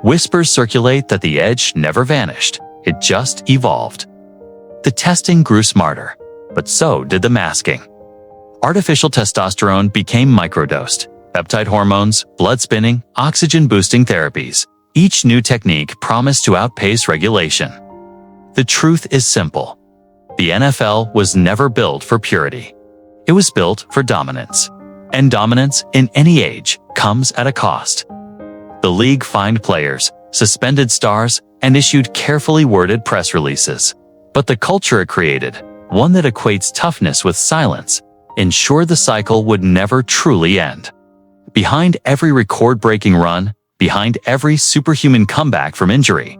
Speaker 1: whispers circulate that the edge never vanished, it just evolved. The testing grew smarter, but so did the masking. Artificial testosterone became microdosed, peptide hormones, blood spinning, oxygen-boosting therapies. Each new technique promised to outpace regulation. The truth is simple. The NFL was never built for purity. It was built for dominance. And dominance, in any age, comes at a cost. The league fined players, suspended stars, and issued carefully worded press releases. But the culture it created, one that equates toughness with silence, ensured the cycle would never truly end. Behind every record-breaking run, behind every superhuman comeback from injury,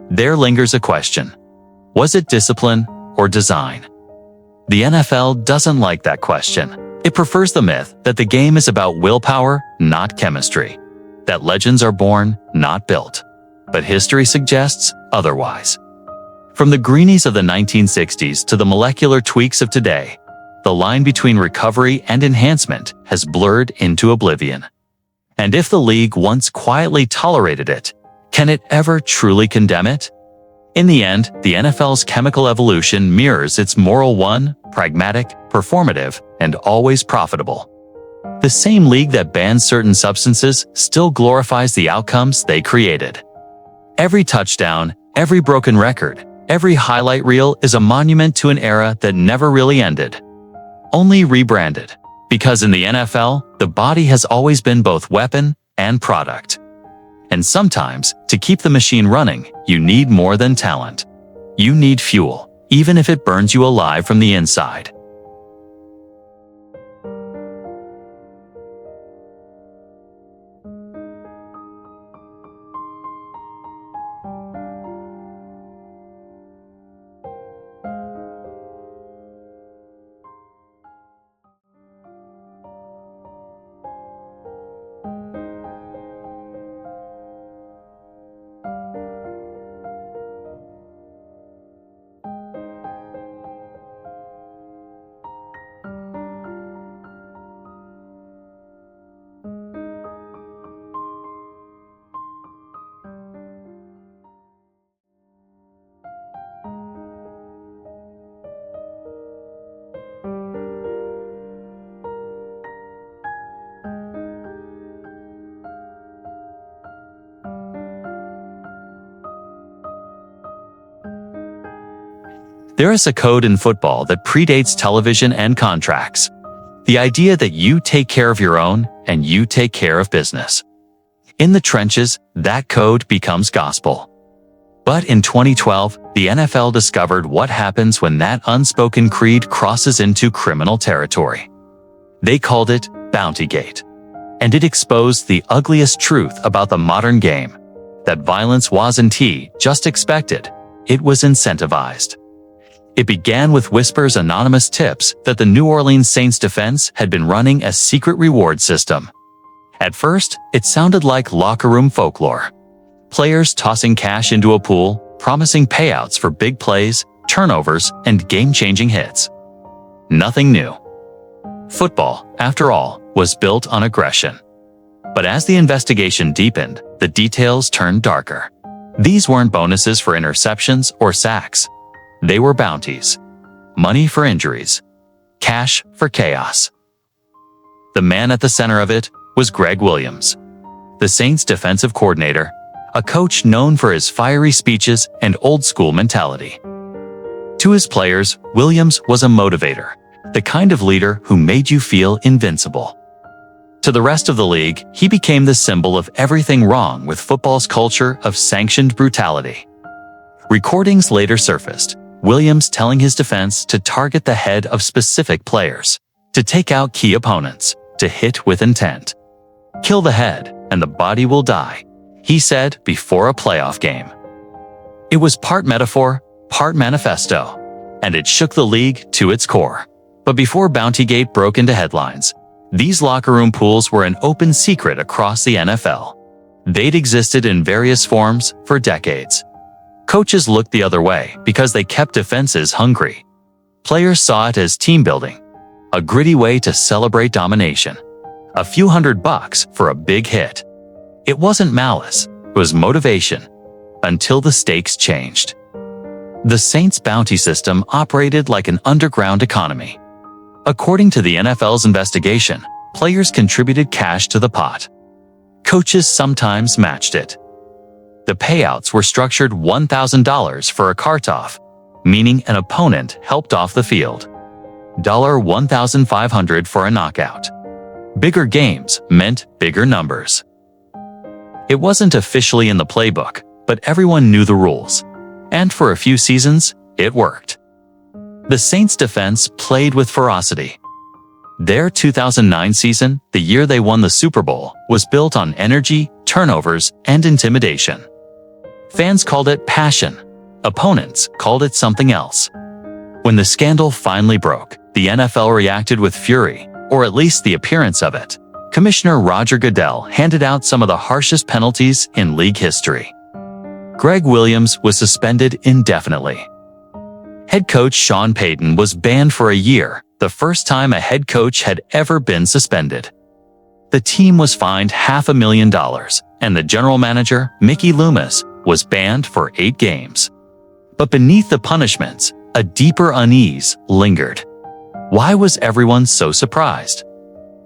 Speaker 1: there lingers a question. Was it discipline or design? The NFL doesn't like that question. It prefers the myth that the game is about willpower, not chemistry. That legends are born, not built. But history suggests otherwise. From the greenies of the 1960s to the molecular tweaks of today, the line between recovery and enhancement has blurred into oblivion. And if the league once quietly tolerated it, can it ever truly condemn it? In the end, the NFL's chemical evolution mirrors its moral one: pragmatic, performative, and always profitable. The same league that bans certain substances still glorifies the outcomes they created. Every touchdown, every broken record, every highlight reel is a monument to an era that never really ended. Only rebranded. Because in the NFL, the body has always been both weapon and product. And sometimes, to keep the machine running, you need more than talent. You need fuel, even if it burns you alive from the inside. There is a code in football that predates television and contracts. The idea that you take care of your own and you take care of business. In the trenches, that code becomes gospel. But in 2012, the NFL discovered what happens when that unspoken creed crosses into criminal territory. They called it Bountygate. And it exposed the ugliest truth about the modern game. That violence wasn't just expected, it was incentivized. It began with whispers, anonymous tips that the New Orleans Saints defense had been running a secret reward system. At first, it sounded like locker room folklore. Players tossing cash into a pool, promising payouts for big plays, turnovers, and game-changing hits. Nothing new. Football, after all, was built on aggression. But as the investigation deepened, the details turned darker. These weren't bonuses for interceptions or sacks. They were bounties. Money for injuries. Cash for chaos. The man at the center of it was Gregg Williams, the Saints' defensive coordinator, a coach known for his fiery speeches and old-school mentality. To his players, Williams was a motivator, the kind of leader who made you feel invincible. To the rest of the league, he became the symbol of everything wrong with football's culture of sanctioned brutality. Recordings later surfaced, Williams telling his defense to target the head of specific players, to take out key opponents, to hit with intent. Kill the head, and the body will die, he said before a playoff game. It was part metaphor, part manifesto, and it shook the league to its core. But before Bountygate broke into headlines, these locker room pools were an open secret across the NFL. They'd existed in various forms for decades. Coaches looked the other way because they kept defenses hungry. Players saw it as team building, a gritty way to celebrate domination. A few $100 for a big hit. It wasn't malice, it was motivation. Until the stakes changed. The Saints' bounty system operated like an underground economy. According to the NFL's investigation, players contributed cash to the pot. Coaches sometimes matched it. The payouts were structured $1,000 for a cart-off, meaning an opponent helped off the field. $1,500 for a knockout. Bigger games meant bigger numbers. It wasn't officially in the playbook, but everyone knew the rules. And for a few seasons, it worked. The Saints' defense played with ferocity. Their 2009 season, the year they won the Super Bowl, was built on energy, turnovers, and intimidation. Fans called it passion. Opponents called it something else. When the scandal finally broke, the NFL reacted with fury, or at least the appearance of it. Commissioner Roger Goodell handed out some of the harshest penalties in league history. Gregg Williams was suspended indefinitely. Head coach Sean Payton was banned for a year, the first time a head coach had ever been suspended. The team was fined $500,000, and the general manager, Mickey Loomis, was banned for 8 games. But beneath the punishments, a deeper unease lingered. Why was everyone so surprised?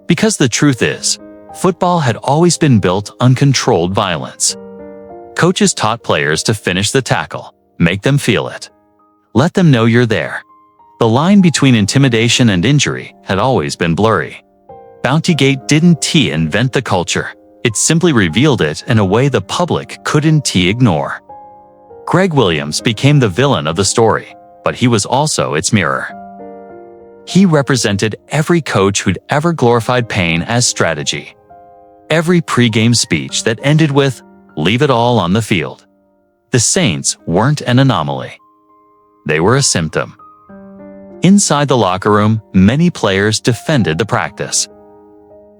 Speaker 1: Because the truth is, football had always been built on controlled violence. Coaches taught players to finish the tackle, make them feel it. Let them know you're there. The line between intimidation and injury had always been blurry. Bountygate didn't invent the culture. It simply revealed it in a way the public couldn't ignore. Gregg Williams became the villain of the story, but he was also its mirror. He represented every coach who'd ever glorified pain as strategy. Every pregame speech that ended with, "Leave it all on the field." The Saints weren't an anomaly. They were a symptom. Inside the locker room, many players defended the practice.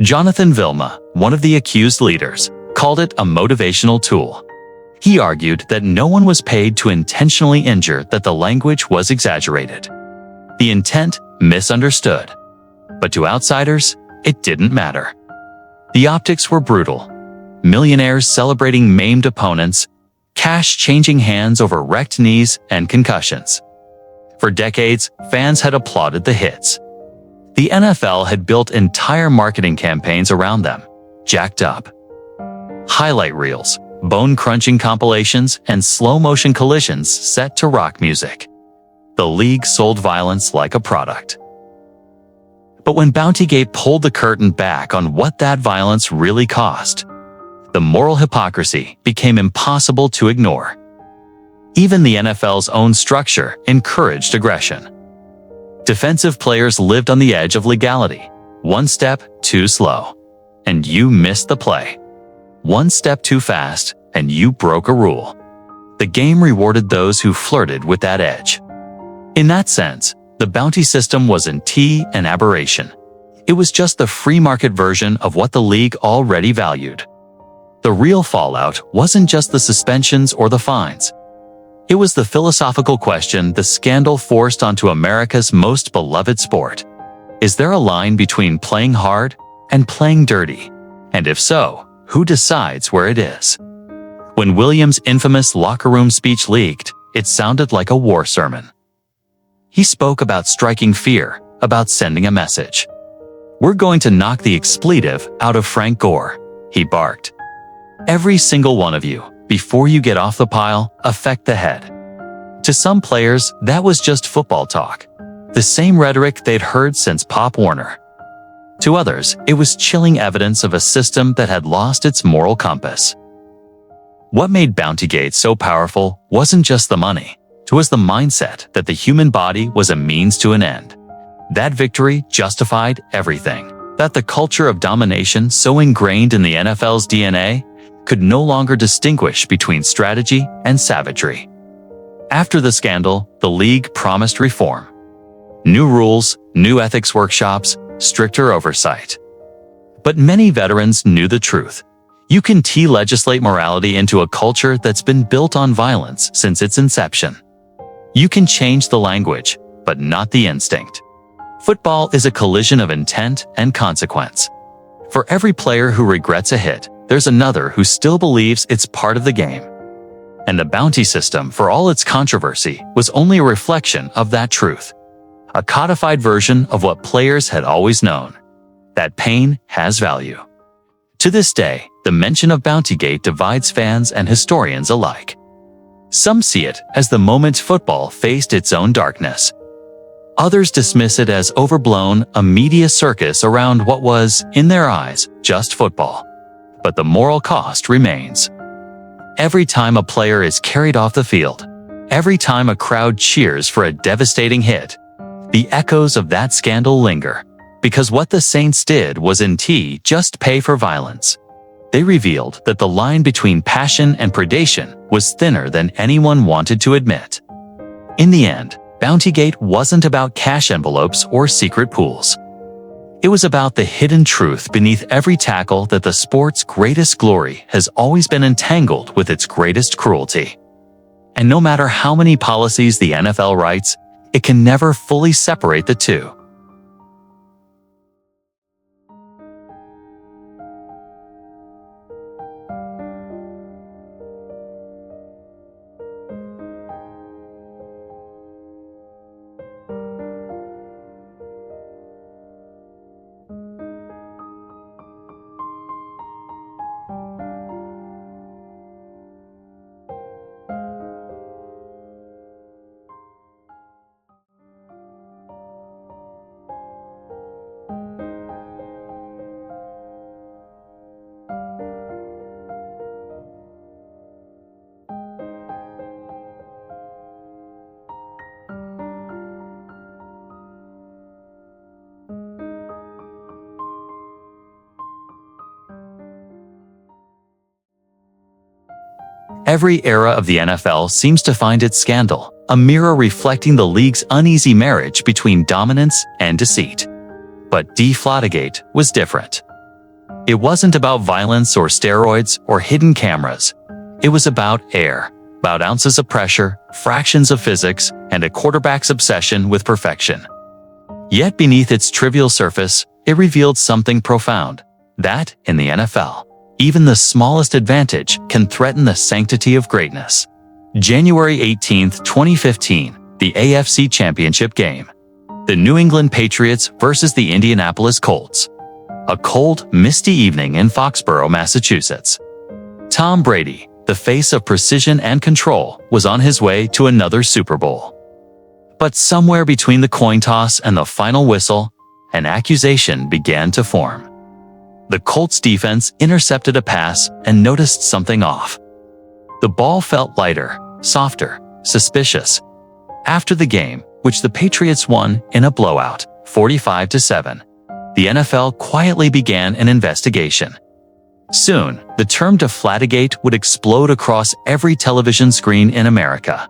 Speaker 1: Jonathan Vilma, one of the accused leaders, called it a motivational tool. He argued that no one was paid to intentionally injure, that the language was exaggerated. The intent misunderstood. But to outsiders, it didn't matter. The optics were brutal. Millionaires celebrating maimed opponents, cash changing hands over wrecked knees and concussions. For decades, fans had applauded the hits. The NFL had built entire marketing campaigns around them, jacked up. Highlight reels, bone-crunching compilations, and slow-motion collisions set to rock music. the league sold violence like a product. But when Bountygate pulled the curtain back on what that violence really cost, the moral hypocrisy became impossible to ignore. Even the NFL's own structure encouraged aggression. Defensive players lived on the edge of legality. One step too slow, and you missed the play. One step too fast, and you broke a rule. The game rewarded those who flirted with that edge. In that sense, the bounty system wasn't an aberration. It was just the free market version of what the league already valued. The real fallout wasn't just the suspensions or the fines. It was the philosophical question the scandal forced onto America's most beloved sport. Is there a line between playing hard and playing dirty? And if so, who decides where it is? When Williams' infamous locker room speech leaked, it sounded like a war sermon. He spoke about striking fear, about sending a message. "We're going to knock the expletive out of Frank Gore," he barked. "Every single one of you, before you get off the pile, affect the head." To some players, that was just football talk, the same rhetoric they'd heard since Pop Warner. To others, it was chilling evidence of a system that had lost its moral compass. What made Bountygate so powerful wasn't just the money. It was the mindset that the human body was a means to an end. That victory justified everything. That the culture of domination so ingrained in the NFL's DNA could no longer distinguish between strategy and savagery. After the scandal, the league promised reform. New rules, new ethics workshops, stricter oversight. But many veterans knew the truth. You can legislate morality into a culture that's been built on violence since its inception. You can change the language, but not the instinct. Football is a collision of intent and consequence. For every player who regrets a hit, there's another who still believes it's part of the game. And the bounty system, for all its controversy, was only a reflection of that truth. A codified version of what players had always known: that pain has value. To this day, the mention of Bountygate divides fans and historians alike. Some see it as the moment football faced its own darkness. Others dismiss it as overblown, a media circus around what was, in their eyes, just football. But the moral cost remains. Every time a player is carried off the field, every time a crowd cheers for a devastating hit, the echoes of that scandal linger. Because what the Saints did wasn't just pay for violence. They revealed that the line between passion and predation was thinner than anyone wanted to admit. In the end, Bountygate wasn't about cash envelopes or secret pools. It was about the hidden truth beneath every tackle that the sport's greatest glory has always been entangled with its greatest cruelty. And no matter how many policies the NFL writes, it can never fully separate the two. Every era of the NFL seems to find its scandal a mirror reflecting the league's uneasy marriage between dominance and deceit. But Deflategate was different. It wasn't about violence or steroids or hidden cameras. It was about air, about ounces of pressure, fractions of physics, and a quarterback's obsession with perfection. Yet beneath its trivial surface, it revealed something profound, that, in the NFL, even the smallest advantage can threaten the sanctity of greatness. January 18, 2015, the AFC Championship game. The New England Patriots versus the Indianapolis Colts. A cold, misty evening in Foxborough, Massachusetts. Tom Brady, the face of precision and control, was on his way to another Super Bowl. But somewhere between the coin toss and the final whistle, an accusation began to form. The Colts defense intercepted a pass and noticed something off. The ball felt lighter, softer, suspicious. After the game, which the Patriots won in a blowout, 45-7, the NFL quietly began an investigation. Soon, the term Deflategate would explode across every television screen in America.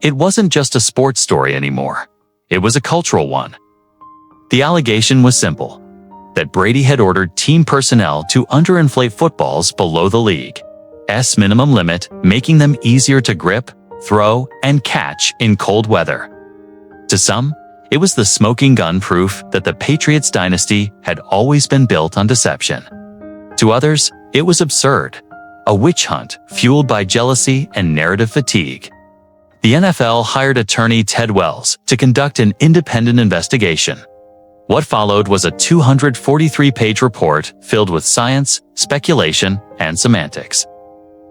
Speaker 1: It wasn't just a sports story anymore. It was a cultural one. The allegation was simple: that Brady had ordered team personnel to underinflate footballs below the league's minimum limit, making them easier to grip, throw, and catch in cold weather. To some, it was the smoking gun proof that the Patriots dynasty had always been built on deception. To others, it was absurd, a witch hunt fueled by jealousy and narrative fatigue. The NFL hired attorney Ted Wells to conduct an independent investigation. What followed was a 243-page report filled with science, speculation, and semantics.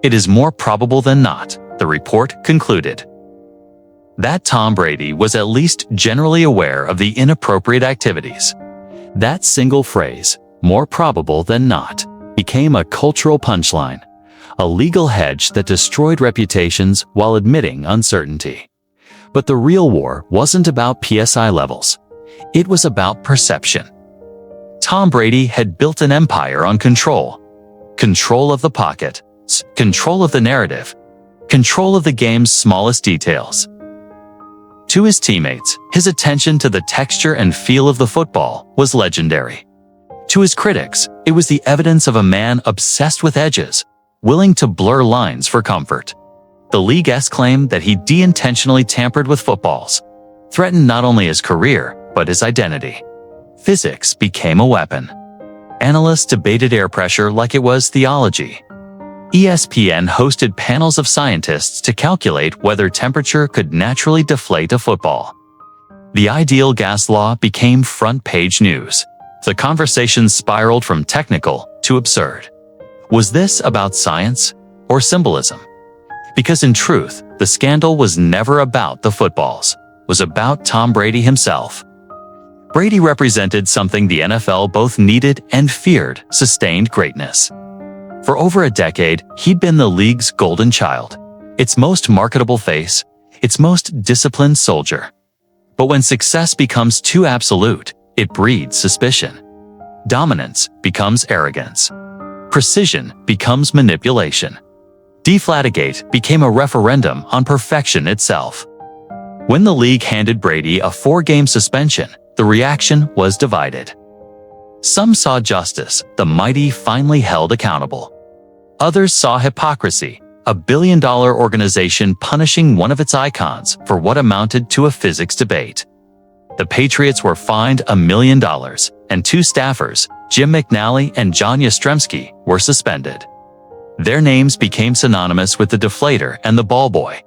Speaker 1: It is more probable than not, the report concluded, that Tom Brady was at least generally aware of the inappropriate activities. That single phrase, more probable than not, became a cultural punchline, a legal hedge that destroyed reputations while admitting uncertainty. But the real war wasn't about PSI levels. It was about perception. Tom Brady had built an empire on control. Control of the pocket, control of the narrative, control of the game's smallest details. To his teammates, his attention to the texture and feel of the football was legendary. To his critics, it was the evidence of a man obsessed with edges, willing to blur lines for comfort. The league's claim that he intentionally tampered with footballs threatened not only his career, but his identity. Physics became a weapon. Analysts debated air pressure like it was theology. ESPN hosted panels of scientists to calculate whether temperature could naturally deflate a football. The ideal gas law became front-page news. The conversation spiraled from technical to absurd. Was this about science or symbolism? Because in truth, the scandal was never about the footballs. It was about Tom Brady himself. Brady represented something the NFL both needed and feared: sustained greatness. For over a decade, he'd been the league's golden child, its most marketable face, its most disciplined soldier. But when success becomes too absolute, it breeds suspicion. Dominance becomes arrogance. Precision becomes manipulation. Deflategate became a referendum on perfection itself. When the league handed Brady a 4-game suspension, the reaction was divided. Some saw justice, the mighty finally held accountable. Others saw hypocrisy, a billion-dollar organization punishing one of its icons for what amounted to a physics debate. The Patriots were fined $1 million, and 2 staffers, Jim McNally and John Yastrzemski, were suspended. Their names became synonymous with the deflator and the ball boy,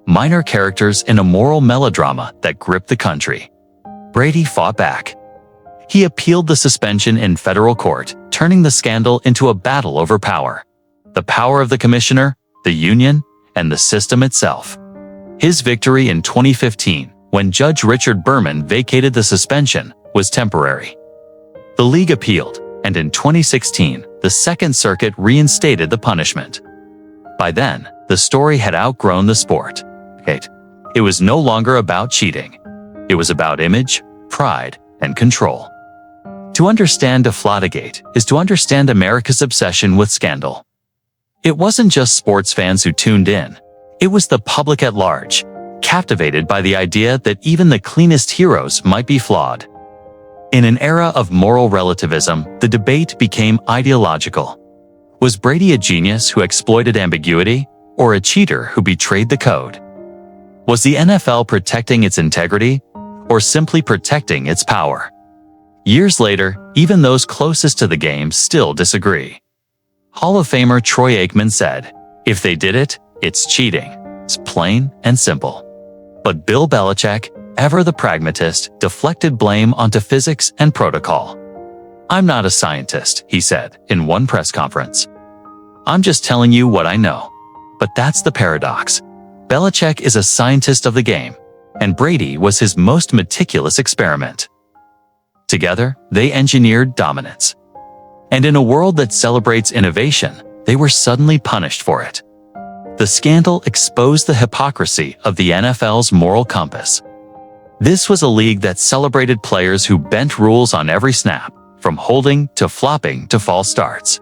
Speaker 1: minor characters in a moral melodrama that gripped the country. Brady fought back. He appealed the suspension in federal court, turning the scandal into a battle over power. The power of the commissioner, the union, and the system itself. His victory in 2015, when Judge Richard Berman vacated the suspension, was temporary. The league appealed, and in 2016, the Second Circuit reinstated the punishment. By then, the story had outgrown the sport. It was no longer about cheating. It was about image, pride, and control. To understand Deflategate is to understand America's obsession with scandal. It wasn't just sports fans who tuned in. It was the public at large, captivated by the idea that even the cleanest heroes might be flawed. In an era of moral relativism, the debate became ideological. Was Brady a genius who exploited ambiguity, or a cheater who betrayed the code? Was the NFL protecting its integrity, or simply protecting its power? Years later, even those closest to the game still disagree. Hall of Famer Troy Aikman said, "If they did it, it's cheating. It's plain and simple." But Bill Belichick, ever the pragmatist, deflected blame onto physics and protocol. "I'm not a scientist," he said in one press conference. "I'm just telling you what I know." But that's the paradox. Belichick is a scientist of the game, and Brady was his most meticulous experiment. Together, they engineered dominance. And in a world that celebrates innovation, they were suddenly punished for it. The scandal exposed the hypocrisy of the NFL's moral compass. This was a league that celebrated players who bent rules on every snap, from holding to flopping to false starts.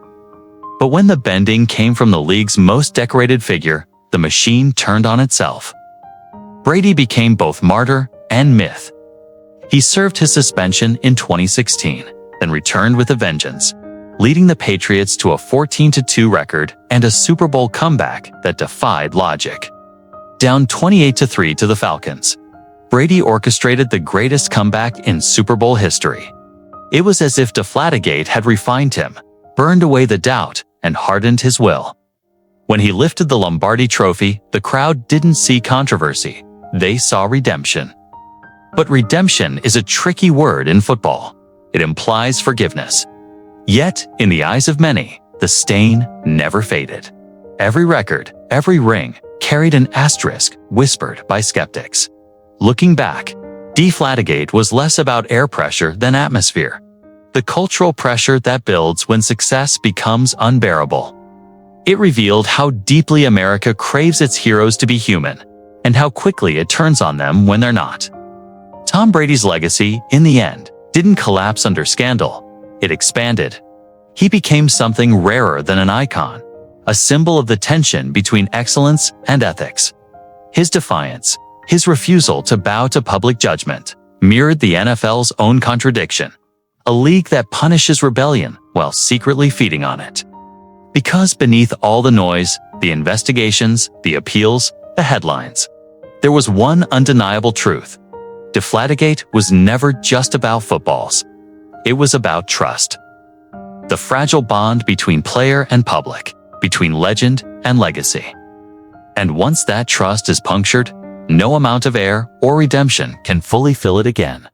Speaker 1: But when the bending came from the league's most decorated figure, the machine turned on itself. Brady became both martyr and myth. He served his suspension in 2016, then returned with a vengeance, leading the Patriots to a 14-2 record and a Super Bowl comeback that defied logic. Down 28-3 to the Falcons, Brady orchestrated the greatest comeback in Super Bowl history. It was as if Deflategate had refined him, burned away the doubt, and hardened his will. When he lifted the Lombardi Trophy, the crowd didn't see controversy. They saw redemption. But redemption is a tricky word in football. It implies forgiveness. Yet, in the eyes of many, the stain never faded. Every record, every ring, carried an asterisk whispered by skeptics. Looking back, Deflategate was less about air pressure than atmosphere. The cultural pressure that builds when success becomes unbearable. It revealed how deeply America craves its heroes to be human, and how quickly it turns on them when they're not. Tom Brady's legacy, in the end, didn't collapse under scandal. It expanded. He became something rarer than an icon, a symbol of the tension between excellence and ethics. His defiance, his refusal to bow to public judgment, mirrored the NFL's own contradiction, a league that punishes rebellion while secretly feeding on it. Because beneath all the noise, the investigations, the appeals, the headlines, there was one undeniable truth. Deflategate was never just about footballs. It was about trust. The fragile bond between player and public, between legend and legacy. And once that trust is punctured, no amount of air or redemption can fully fill it again.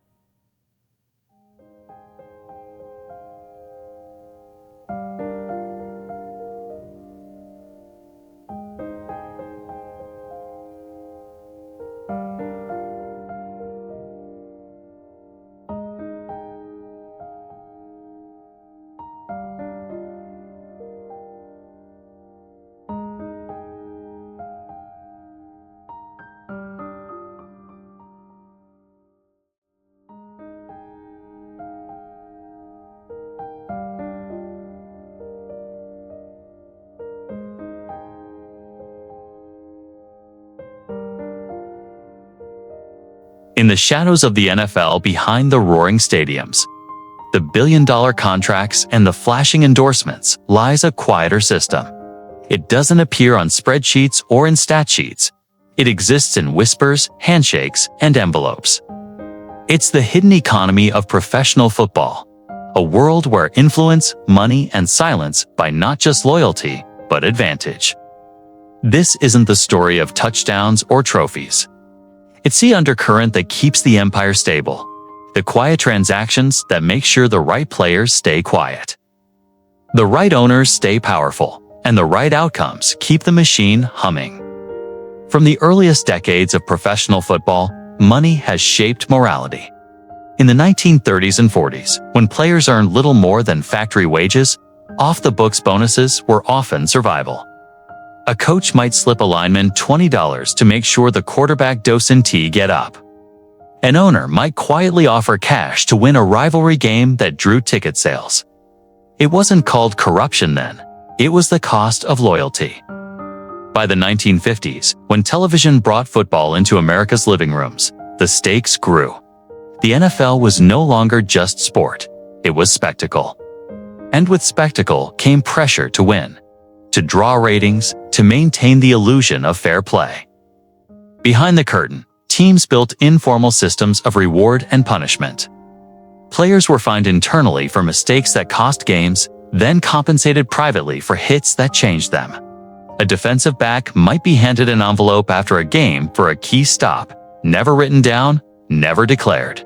Speaker 1: In the shadows of the NFL behind the roaring stadiums, the billion-dollar contracts and the flashing endorsements, lies a quieter system. It doesn't appear on spreadsheets or in stat sheets. It exists in whispers, handshakes, and envelopes. It's the hidden economy of professional football, a world where influence, money, and silence buy not just loyalty, but advantage. This isn't the story of touchdowns or trophies. It's the undercurrent that keeps the empire stable, the quiet transactions that make sure the right players stay quiet. The right owners stay powerful, and the right outcomes keep the machine humming. From the earliest decades of professional football, money has shaped morality. In the 1930s and 40s, when players earned little more than factory wages, off-the-books bonuses were often survival. A coach might slip a lineman $20 to make sure the quarterback docent get up. An owner might quietly offer cash to win a rivalry game that drew ticket sales. It wasn't called corruption then. It was the cost of loyalty. By the 1950s, when television brought football into America's living rooms, the stakes grew. The NFL was no longer just sport. It was spectacle. And with spectacle came pressure to win, to draw ratings, to maintain the illusion of fair play. Behind the curtain, teams built informal systems of reward and punishment. Players were fined internally for mistakes that cost games, then compensated privately for hits that changed them. A defensive back might be handed an envelope after a game for a key stop, never written down, never declared.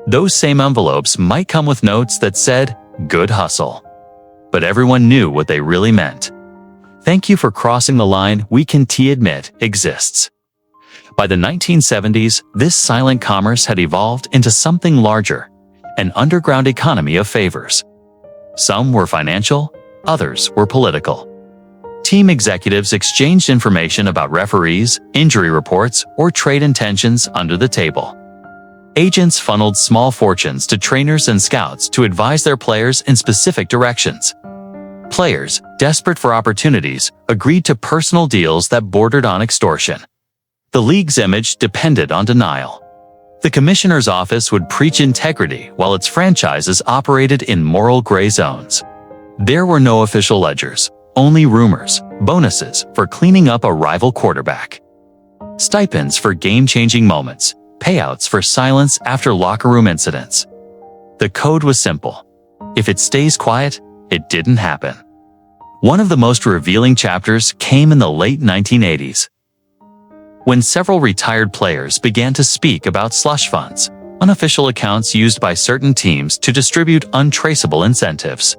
Speaker 1: Those same envelopes might come with notes that said, "Good hustle." But everyone knew what they really meant. Thank you for crossing the line we can admit exists. By the 1970s, this silent commerce had evolved into something larger, an underground economy of favors. Some were financial, others were political. Team executives exchanged information about referees, injury reports, or trade intentions under the table. Agents funneled small fortunes to trainers and scouts to advise their players in specific directions. Players, desperate for opportunities, agreed to personal deals that bordered on extortion. The league's image depended on denial. The commissioner's office would preach integrity while its franchises operated in moral gray zones. There were no official ledgers, only rumors, bonuses for cleaning up a rival quarterback, stipends for game-changing moments, payouts for silence after locker room incidents. The code was simple. If it stays quiet, it didn't happen. One of the most revealing chapters came in the late 1980s, when several retired players began to speak about slush funds, unofficial accounts used by certain teams to distribute untraceable incentives.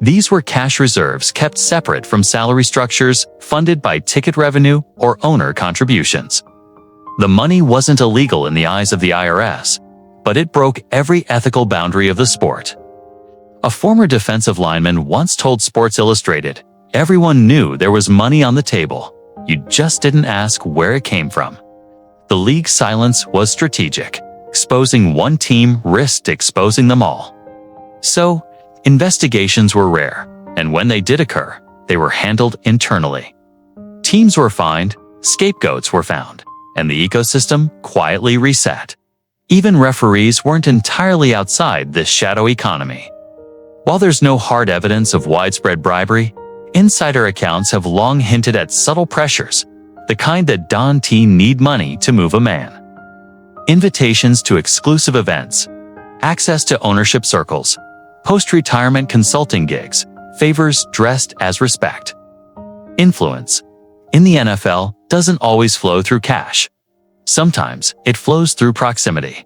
Speaker 1: These were cash reserves kept separate from salary structures funded by ticket revenue or owner contributions. The money wasn't illegal in the eyes of the IRS, but it broke every ethical boundary of the sport. A former defensive lineman once told Sports Illustrated, "Everyone knew there was money on the table. You just didn't ask where it came from." The league's silence was strategic. Exposing one team risked exposing them all. So, investigations were rare, and when they did occur, they were handled internally. Teams were fined, scapegoats were found, and the ecosystem quietly reset. Even referees weren't entirely outside this shadow economy. While there's no hard evidence of widespread bribery, insider accounts have long hinted at subtle pressures, the kind that need money to move a man. Invitations to exclusive events, access to ownership circles, post-retirement consulting gigs, favors dressed as respect. Influence, in the NFL, doesn't always flow through cash. Sometimes it flows through proximity.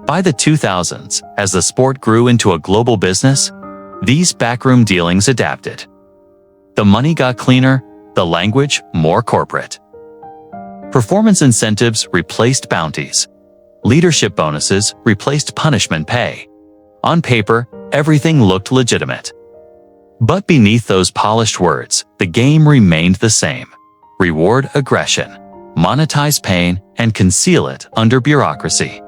Speaker 1: By the 2000s, as the sport grew into a global business, these backroom dealings adapted. The money got cleaner, the language more corporate. Performance incentives replaced bounties. Leadership bonuses replaced punishment pay. On paper, everything looked legitimate. But beneath those polished words, the game remained the same. Reward aggression, monetize pain, and conceal it under bureaucracy.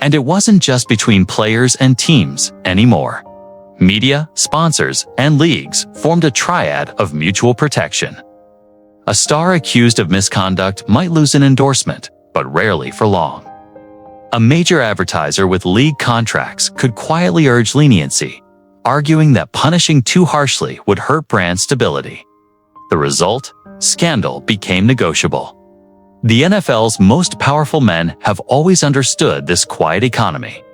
Speaker 1: And it wasn't just between players and teams anymore. Media, sponsors, and leagues formed a triad of mutual protection. A star accused of misconduct might lose an endorsement, but rarely for long. A major advertiser with league contracts could quietly urge leniency, arguing that punishing too harshly would hurt brand stability. The result? Scandal became negotiable. The NFL's most powerful men have always understood this quiet economy.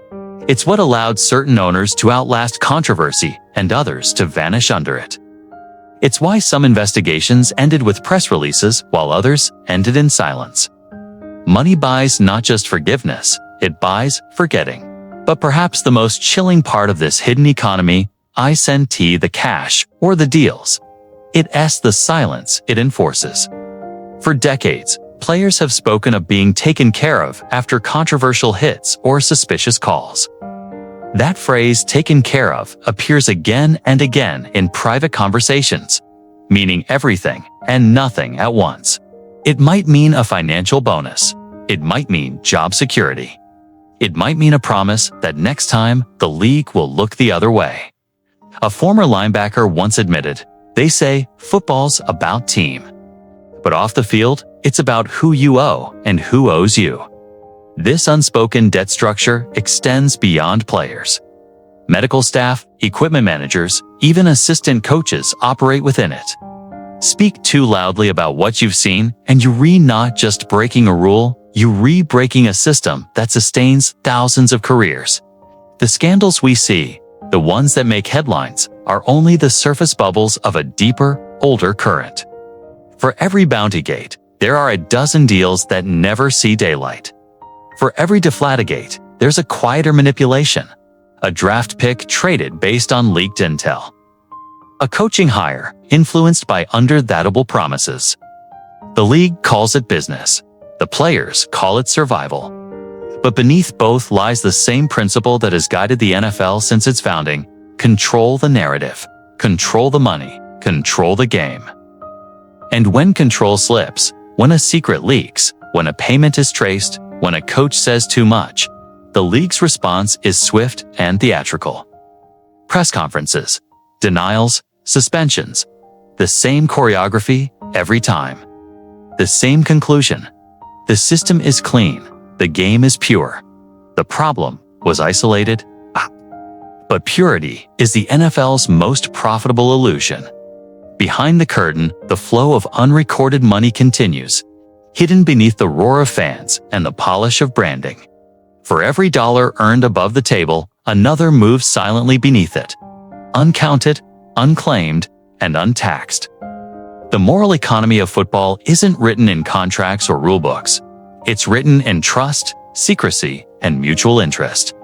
Speaker 1: It's what allowed certain owners to outlast controversy and others to vanish under it. It's why some investigations ended with press releases while others ended in silence. Money buys not just forgiveness, it buys forgetting. But perhaps the most chilling part of this hidden economy isn't the cash or the deals. It's the silence it enforces. For decades, players have spoken of being taken care of after controversial hits or suspicious calls. That phrase, taken care of, appears again and again in private conversations, meaning everything and nothing at once. It might mean a financial bonus. It might mean job security. It might mean a promise that next time the league will look the other way. A former linebacker once admitted, "They say football's about team. But off the field, it's about who you owe and who owes you." This unspoken debt structure extends beyond players. Medical staff, equipment managers, even assistant coaches operate within it. Speak too loudly about what you've seen, and you not just breaking a rule, you breaking a system that sustains thousands of careers. The scandals we see, the ones that make headlines, are only the surface bubbles of a deeper, older current. For every Bountygate, there are a dozen deals that never see daylight. For every Deflategate, there's a quieter manipulation. A draft pick traded based on leaked intel. A coaching hire influenced by underthatable promises. The league calls it business, The players call it survival. But beneath both lies the same principle that has guided the NFL since its founding: control the narrative, control the money, control the game. And when control slips, when a secret leaks, when a payment is traced, when a coach says too much, the league's response is swift and theatrical. Press conferences, denials, suspensions. The same choreography every time. The same conclusion. The system is clean. The game is pure. The problem was isolated. But purity is the NFL's most profitable illusion. Behind the curtain, the flow of unrecorded money continues, hidden beneath the roar of fans and the polish of branding. For every dollar earned above the table, another moves silently beneath it. Uncounted, unclaimed, and untaxed. The moral economy of football isn't written in contracts or rulebooks. It's written in trust, secrecy, and mutual interest.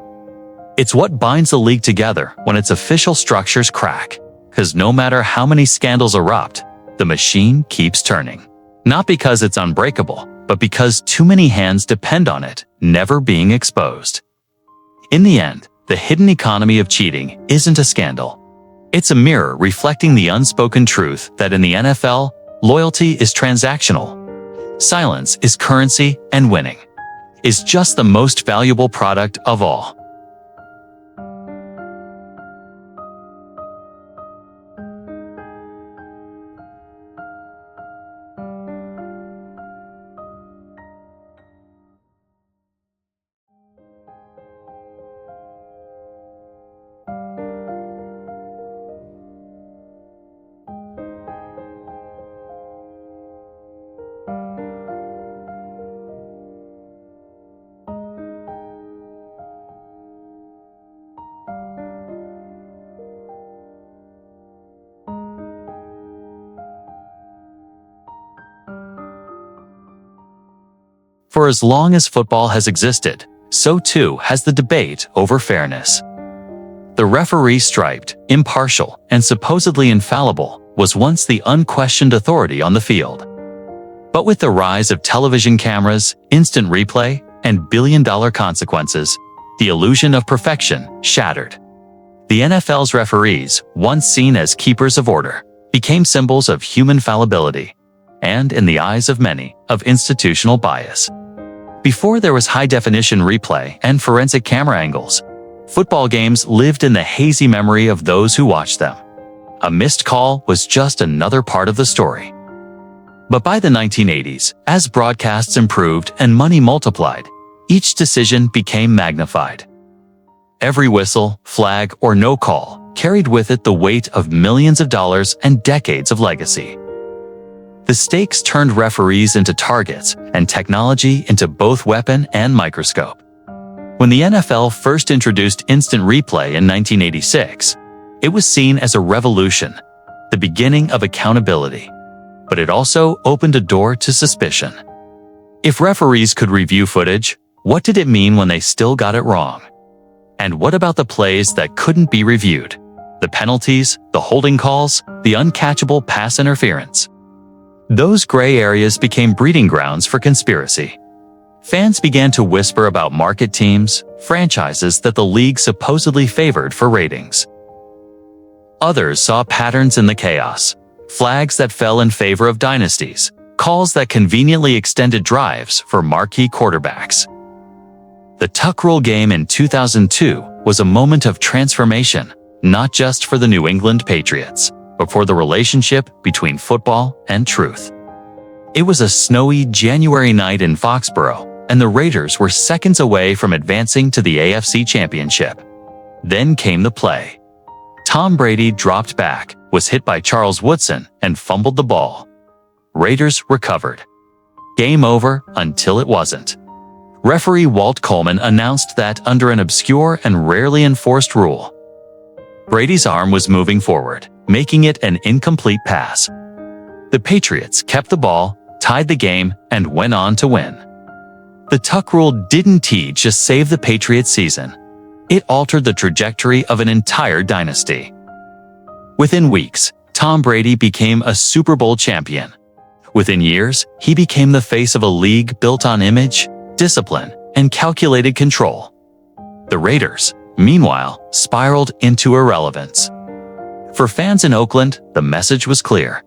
Speaker 1: It's what binds the league together when its official structures crack, because no matter how many scandals erupt, the machine keeps turning. Not because it's unbreakable, but because too many hands depend on it never being exposed. In the end, the hidden economy of cheating isn't a scandal. It's a mirror reflecting the unspoken truth that in the NFL, loyalty is transactional. Silence is currency, and winning is just the most valuable product of all. For as long as football has existed, so too has the debate over fairness. The referee, striped, impartial, and supposedly infallible, was once the unquestioned authority on the field. But with the rise of television cameras, instant replay, and billion-dollar consequences, the illusion of perfection shattered. The NFL's referees, once seen as keepers of order, became symbols of human fallibility, and, in the eyes of many, of institutional bias. Before there was high-definition replay and forensic camera angles, football games lived in the hazy memory of those who watched them. A missed call was just another part of the story. But by the 1980s, as broadcasts improved and money multiplied, each decision became magnified. Every whistle, flag, or no call carried with it the weight of millions of dollars and decades of legacy. The stakes turned referees into targets and technology into both weapon and microscope. When the NFL first introduced instant replay in 1986, it was seen as a revolution, the beginning of accountability. But it also opened a door to suspicion. If referees could review footage, what did it mean when they still got it wrong? And what about the plays that couldn't be reviewed? The penalties, the holding calls, the uncatchable pass interference. Those gray areas became breeding grounds for conspiracy. Fans began to whisper about market teams, franchises that the league supposedly favored for ratings. Others saw patterns in the chaos, flags that fell in favor of dynasties, calls that conveniently extended drives for marquee quarterbacks. The tuck rule game in 2002 was a moment of transformation, not just for the New England Patriots, but for the relationship between football and truth. It was a snowy January night in Foxborough, and the Raiders were seconds away from advancing to the AFC Championship. Then came the play. Tom Brady dropped back, was hit by Charles Woodson, and fumbled the ball. Raiders recovered. Game over until it wasn't. Referee Walt Coleman announced that under an obscure and rarely enforced rule, Brady's arm was moving forward, making it an incomplete pass. The Patriots kept the ball, tied the game, and went on to win. The tuck rule didn't just save the Patriots' season. It altered the trajectory of an entire dynasty. Within weeks, Tom Brady became a Super Bowl champion. Within years, he became the face of a league built on image, discipline, and calculated control. The Raiders, meanwhile, spiraled into irrelevance. For fans in Oakland, the message was clear.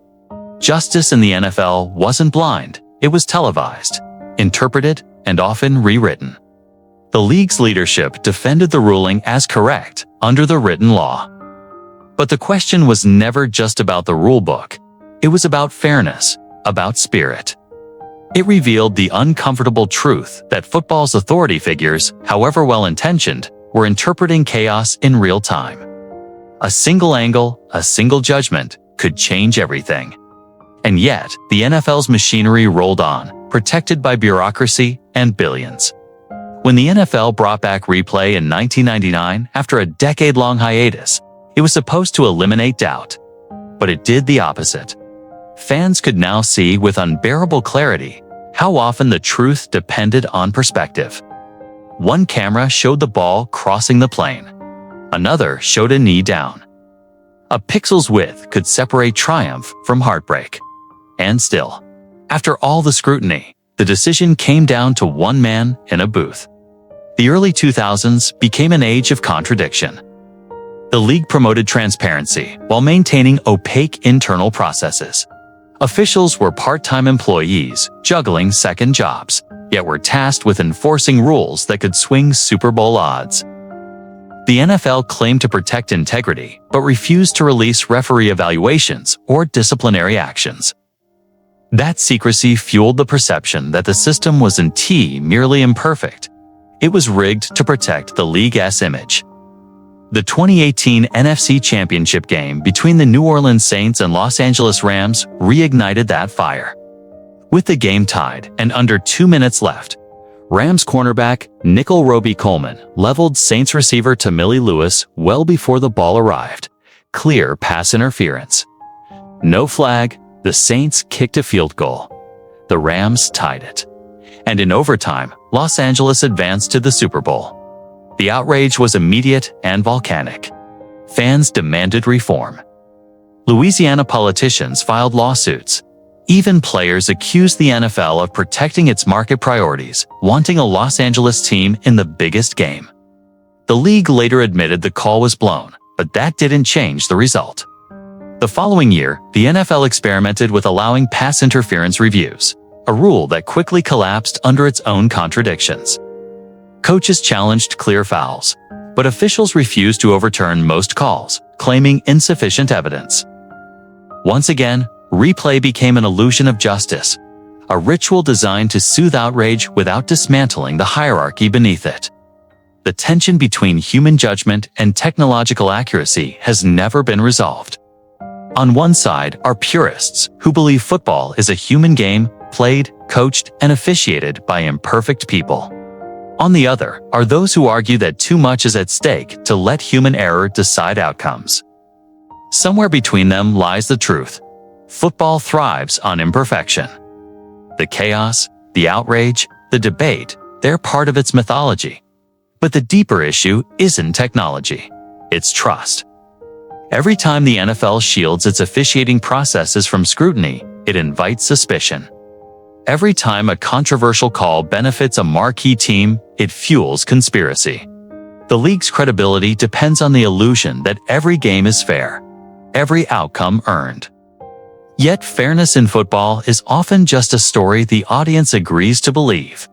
Speaker 1: Justice in the NFL wasn't blind, it was televised, interpreted, and often rewritten. The league's leadership defended the ruling as correct under the written law. But the question was never just about the rulebook. It was about fairness, about spirit. It revealed the uncomfortable truth that football's authority figures, however well-intentioned, were interpreting chaos in real time. A single angle, a single judgment, could change everything. And yet, the NFL's machinery rolled on, protected by bureaucracy and billions. When the NFL brought back replay in 1999 after a decade-long hiatus, it was supposed to eliminate doubt. But it did the opposite. Fans could now see with unbearable clarity how often the truth depended on perspective. One camera showed the ball crossing the plane. Another showed a knee down. A pixel's width could separate triumph from heartbreak. And still, after all the scrutiny, the decision came down to one man in a booth. The early 2000s became an age of contradiction. The league promoted transparency while maintaining opaque internal processes. Officials were part-time employees juggling second jobs, yet were tasked with enforcing rules that could swing Super Bowl odds. The NFL claimed to protect integrity, but refused to release referee evaluations or disciplinary actions. That secrecy fueled the perception that the system wasn't merely imperfect. It was rigged to protect the league's image. The 2018 NFC Championship game between the New Orleans Saints and Los Angeles Rams reignited that fire. With the game tied and under 2 minutes left, Rams cornerback Nickel Roby-Coleman leveled Saints receiver Tamili Lewis well before the ball arrived. Clear pass interference. No flag, the Saints kicked a field goal. The Rams tied it. And in overtime, Los Angeles advanced to the Super Bowl. The outrage was immediate and volcanic. Fans demanded reform. Louisiana politicians filed lawsuits. Even players accused the NFL of protecting its market priorities, wanting a Los Angeles team in the biggest game. The league later admitted the call was blown, but that didn't change the result. The following year, the NFL experimented with allowing pass interference reviews, a rule that quickly collapsed under its own contradictions. Coaches challenged clear fouls, but officials refused to overturn most calls, claiming insufficient evidence. Once again, replay became an illusion of justice, a ritual designed to soothe outrage without dismantling the hierarchy beneath it. The tension between human judgment and technological accuracy has never been resolved. On one side are purists who believe football is a human game, played, coached, and officiated by imperfect people. On the other are those who argue that too much is at stake to let human error decide outcomes. Somewhere between them lies the truth. Football thrives on imperfection. The chaos, the outrage, the debate, they're part of its mythology. But the deeper issue isn't technology. It's trust. Every time the NFL shields its officiating processes from scrutiny, it invites suspicion. Every time a controversial call benefits a marquee team, it fuels conspiracy. The league's credibility depends on the illusion that every game is fair, every outcome earned. Yet fairness in football is often just a story the audience agrees to believe.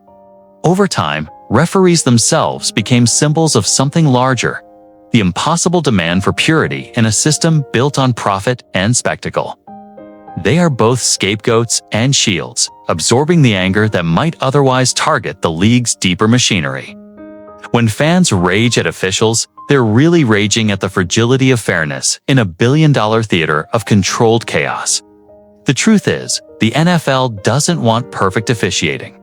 Speaker 1: Over time, referees themselves became symbols of something larger, the impossible demand for purity in a system built on profit and spectacle. They are both scapegoats and shields, absorbing the anger that might otherwise target the league's deeper machinery. When fans rage at officials, they're really raging at the fragility of fairness in a billion-dollar theater of controlled chaos. The truth is, the NFL doesn't want perfect officiating.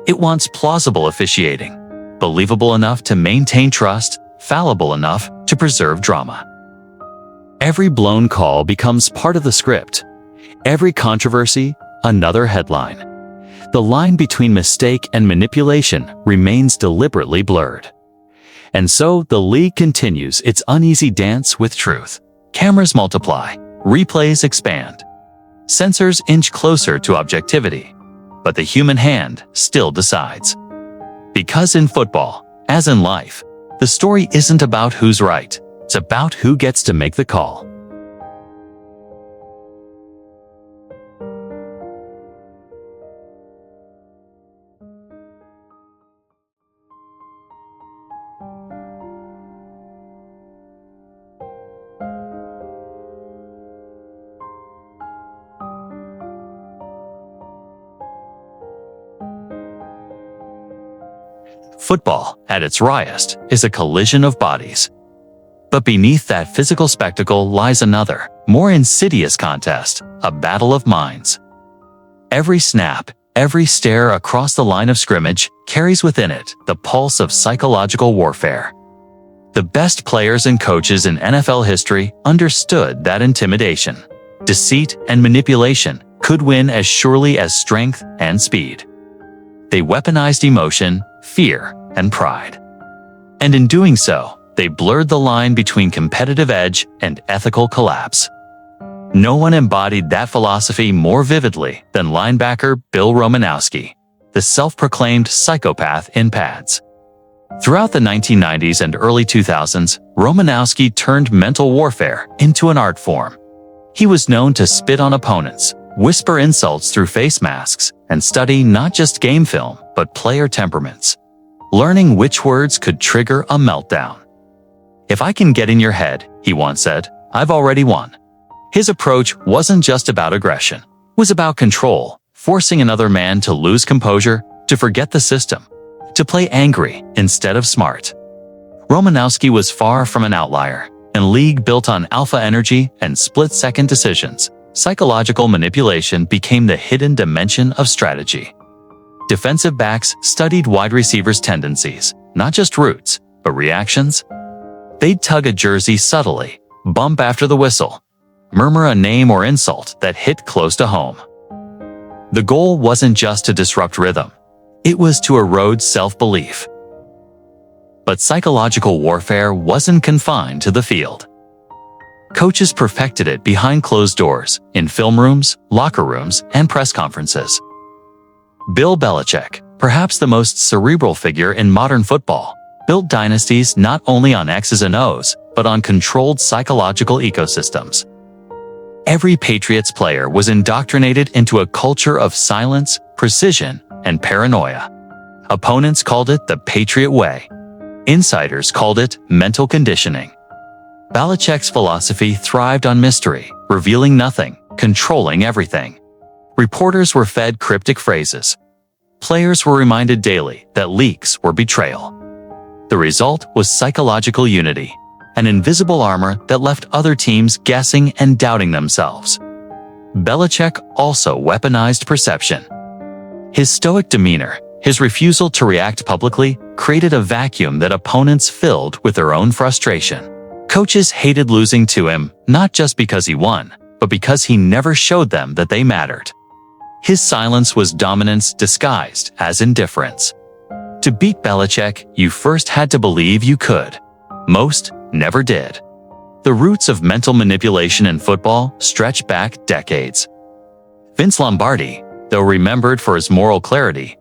Speaker 1: It wants plausible officiating, believable enough to maintain trust, fallible enough to preserve drama. Every blown call becomes part of the script. Every controversy, another headline. The line between mistake and manipulation remains deliberately blurred. And so the league continues its uneasy dance with truth. Cameras multiply, replays expand. Sensors inch closer to objectivity, but the human hand still decides. Because in football, as in life, the story isn't about who's right, it's about who gets to make the call. Football, at its rawest, is a collision of bodies. But beneath that physical spectacle lies another, more insidious contest, a battle of minds. Every snap, every stare across the line of scrimmage carries within it the pulse of psychological warfare. The best players and coaches in NFL history understood that intimidation, deceit, and manipulation could win as surely as strength and speed. They weaponized emotion, fear, and pride. And in doing so, they blurred the line between competitive edge and ethical collapse. No one embodied that philosophy more vividly than linebacker Bill Romanowski, the self-proclaimed psychopath in pads. Throughout the 1990s and early 2000s, Romanowski turned mental warfare into an art form. He was known to spit on opponents, whisper insults through face masks, and study not just game film, but player temperaments, learning which words could trigger a meltdown. "If I can get in your head," he once said, "I've already won." His approach wasn't just about aggression. It was about control, forcing another man to lose composure, to forget the system, to play angry instead of smart. Romanowski was far from an outlier. In a league built on alpha energy and split-second decisions, psychological manipulation became the hidden dimension of strategy. Defensive backs studied wide receivers' tendencies, not just routes, but reactions. They'd tug a jersey subtly, bump after the whistle, murmur a name or insult that hit close to home. The goal wasn't just to disrupt rhythm. It was to erode self-belief. But psychological warfare wasn't confined to the field. Coaches perfected it behind closed doors, in film rooms, locker rooms, and press conferences. Bill Belichick, perhaps the most cerebral figure in modern football, built dynasties not only on X's and O's, but on controlled psychological ecosystems. Every Patriots player was indoctrinated into a culture of silence, precision, and paranoia. Opponents called it the Patriot Way. Insiders called it mental conditioning. Belichick's philosophy thrived on mystery, revealing nothing, controlling everything. Reporters were fed cryptic phrases. Players were reminded daily that leaks were betrayal. The result was psychological unity, an invisible armor that left other teams guessing and doubting themselves. Belichick also weaponized perception. His stoic demeanor, his refusal to react publicly, created a vacuum that opponents filled with their own frustration. Coaches hated losing to him, not just because he won, but because he never showed them that they mattered. His silence was dominance disguised as indifference. To beat Belichick, you first had to believe you could. Most never did. The roots of mental manipulation in football stretch back decades. Vince Lombardi, though remembered for his moral clarity,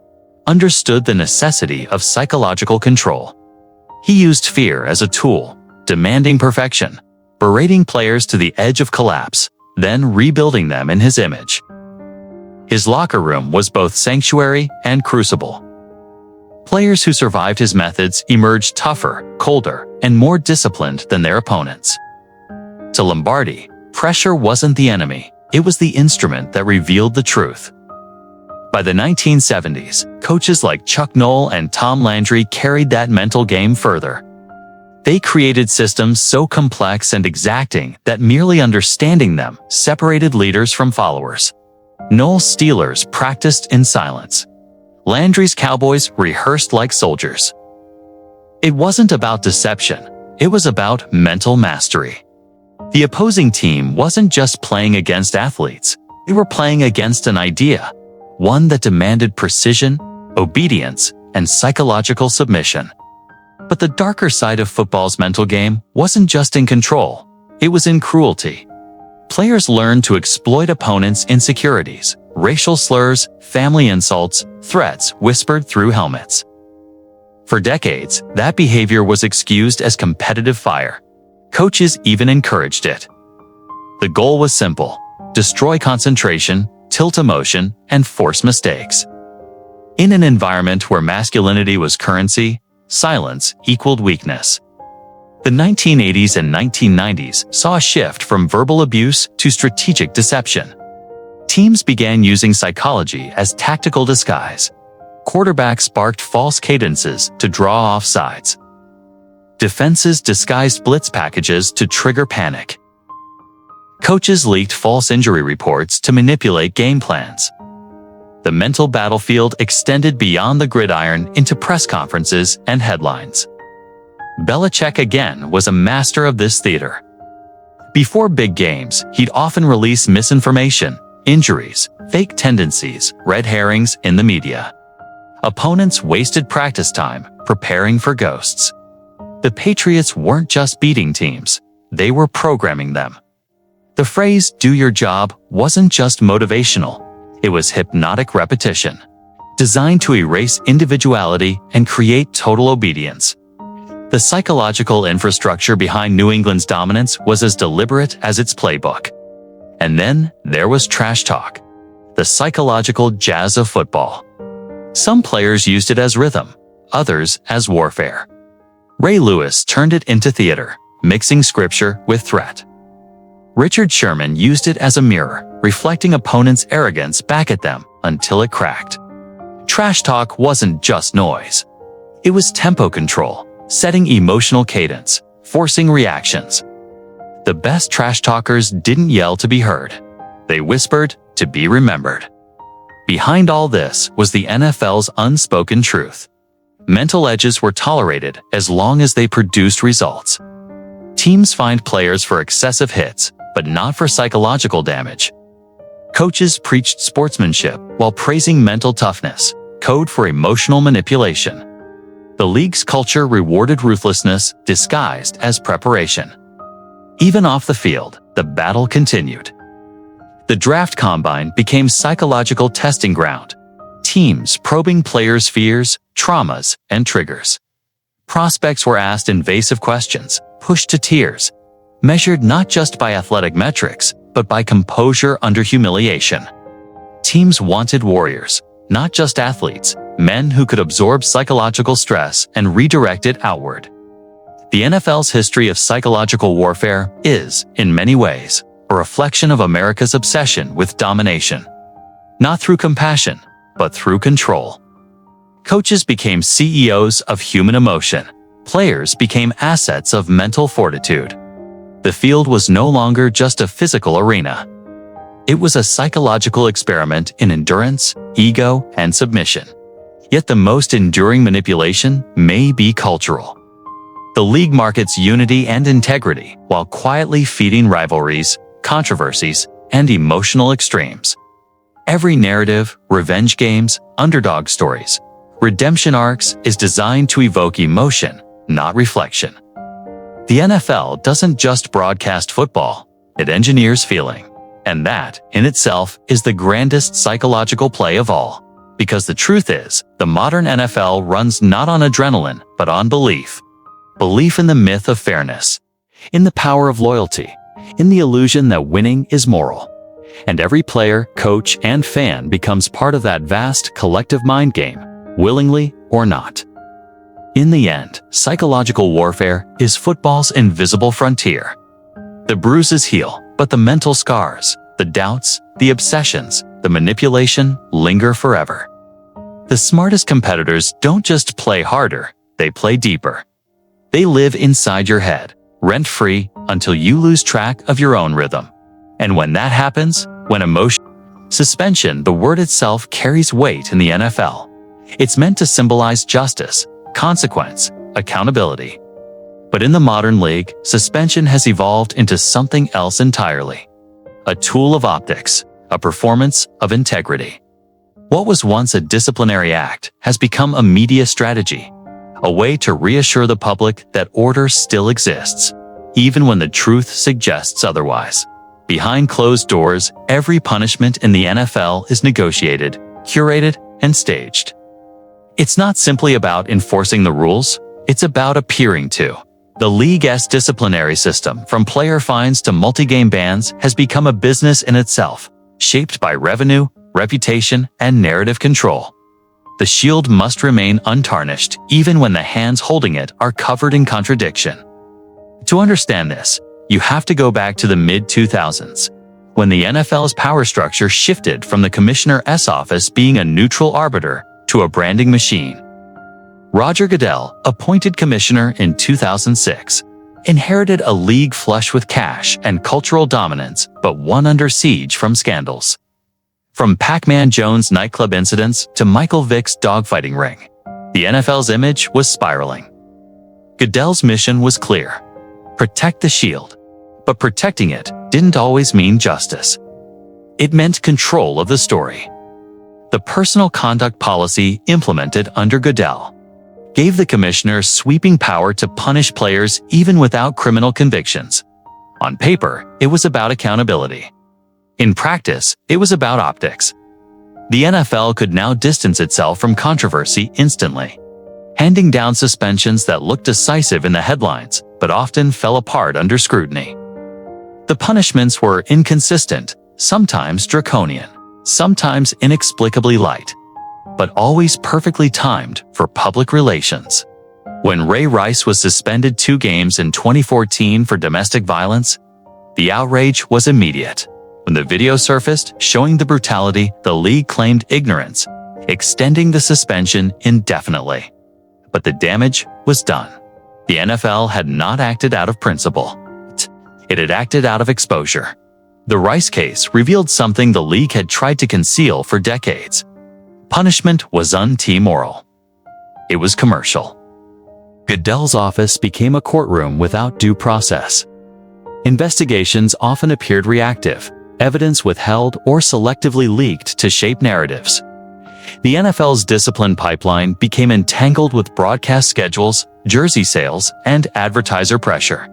Speaker 1: understood the necessity of psychological control. He used fear as a tool, demanding perfection, berating players to the edge of collapse, then rebuilding them in his image. His locker room was both sanctuary and crucible. Players who survived his methods emerged tougher, colder, and more disciplined than their opponents. To Lombardi, pressure wasn't the enemy, it was the instrument that revealed the truth. By the 1970s, coaches like Chuck Noll and Tom Landry carried that mental game further. They created systems so complex and exacting that merely understanding them separated leaders from followers. Noll's Steelers practiced in silence. Landry's Cowboys rehearsed like soldiers. It wasn't about deception, it was about mental mastery. The opposing team wasn't just playing against athletes, they were playing against an idea, one that demanded precision, obedience, and psychological submission. But the darker side of football's mental game wasn't just in control, it was in cruelty. Players learned to exploit opponents' insecurities, racial slurs, family insults, threats whispered through helmets. For decades, that behavior was excused as competitive fire. Coaches even encouraged it. The goal was simple: destroy concentration, tilt emotion, and force mistakes. In an environment where masculinity was currency, silence equaled weakness. The 1980s and 1990s saw a shift from verbal abuse to strategic deception. Teams began using psychology as tactical disguise. Quarterbacks sparked false cadences to draw offsides. Defenses disguised blitz packages to trigger panic. Coaches leaked false injury reports to manipulate game plans. The mental battlefield extended beyond the gridiron into press conferences and headlines. Belichick again was a master of this theater. Before big games, he'd often release misinformation, injuries, fake tendencies, red herrings in the media. Opponents wasted practice time preparing for ghosts. The Patriots weren't just beating teams, they were programming them. The phrase "do your job" wasn't just motivational, it was hypnotic repetition, designed to erase individuality and create total obedience. The psychological infrastructure behind New England's dominance was as deliberate as its playbook. And then there was trash talk, the psychological jazz of football. Some players used it as rhythm, others as warfare. Ray Lewis turned it into theater, mixing scripture with threat. Richard Sherman used it as a mirror, reflecting opponents' arrogance back at them until it cracked. Trash talk wasn't just noise. It was tempo control, setting emotional cadence, forcing reactions. The best trash talkers didn't yell to be heard. They whispered to be remembered. Behind all this was the NFL's unspoken truth. Mental edges were tolerated as long as they produced results. Teams fined players for excessive hits, but not for psychological damage. Coaches preached sportsmanship while praising mental toughness, code for emotional manipulation. The league's culture rewarded ruthlessness disguised as preparation. Even off the field, the battle continued. The draft combine became psychological testing ground. Teams probing players' fears, traumas, and triggers. Prospects were asked invasive questions, pushed to tears, measured not just by athletic metrics, but by composure under humiliation. Teams wanted warriors, not just athletes, men who could absorb psychological stress and redirect it outward. The NFL's history of psychological warfare is, in many ways, a reflection of America's obsession with domination. Not through compassion, but through control. Coaches became CEOs of human emotion. Players became assets of mental fortitude. The field was no longer just a physical arena. It was a psychological experiment in endurance, ego, and submission. Yet the most enduring manipulation may be cultural. The league markets unity and integrity while quietly feeding rivalries, controversies, and emotional extremes. Every narrative, revenge games, underdog stories, redemption arcs is designed to evoke emotion, not reflection. The NFL doesn't just broadcast football, it engineers feeling. And that, in itself, is the grandest psychological play of all. Because the truth is, the modern NFL runs not on adrenaline, but on belief. Belief in the myth of fairness, in the power of loyalty, in the illusion that winning is moral. And every player, coach, and fan becomes part of that vast collective mind game, willingly or not. In the end, psychological warfare is football's invisible frontier. The bruises heal, but the mental scars, the doubts, the obsessions, the manipulation linger forever. The smartest competitors don't just play harder, they play deeper. They live inside your head, rent-free, until you lose track of your own rhythm. And when that happens, when suspension, the word itself carries weight in the NFL. It's meant to symbolize justice, consequence, accountability. But in the modern league, suspension has evolved into something else entirely. A tool of optics, a performance of integrity. What was once a disciplinary act has become a media strategy, a way to reassure the public that order still exists, even when the truth suggests otherwise. Behind closed doors, every punishment in the NFL is negotiated, curated, and staged. It's not simply about enforcing the rules, it's about appearing to. The league's disciplinary system, from player fines to multi-game bans, has become a business in itself, shaped by revenue, reputation, and narrative control. The shield must remain untarnished, even when the hands holding it are covered in contradiction. To understand this, you have to go back to the mid-2000s, when the NFL's power structure shifted from the commissioner's office being a neutral arbiter to a branding machine. Roger Goodell, appointed commissioner in 2006, inherited a league flush with cash and cultural dominance, but one under siege from scandals. From Pac-Man Jones' nightclub incidents to Michael Vick's dogfighting ring, the NFL's image was spiraling. Goodell's mission was clear: protect the shield. But protecting it didn't always mean justice. It meant control of the story. The personal conduct policy implemented under Goodell gave the commissioner sweeping power to punish players even without criminal convictions. On paper, it was about accountability. In practice, it was about optics. The NFL could now distance itself from controversy instantly, handing down suspensions that looked decisive in the headlines, but often fell apart under scrutiny. The punishments were inconsistent, sometimes draconian, sometimes inexplicably light, but always perfectly timed for public relations. When Ray Rice was suspended 2 games in 2014 for domestic violence, the outrage was immediate. When the video surfaced showing the brutality, the league claimed ignorance, extending the suspension indefinitely. But the damage was done. The NFL had not acted out of principle. It had acted out of exposure. The Rice case revealed something the league had tried to conceal for decades. Punishment was unmoral. It was commercial. Goodell's office became a courtroom without due process. Investigations often appeared reactive, evidence withheld or selectively leaked to shape narratives. The NFL's discipline pipeline became entangled with broadcast schedules, jersey sales, and advertiser pressure.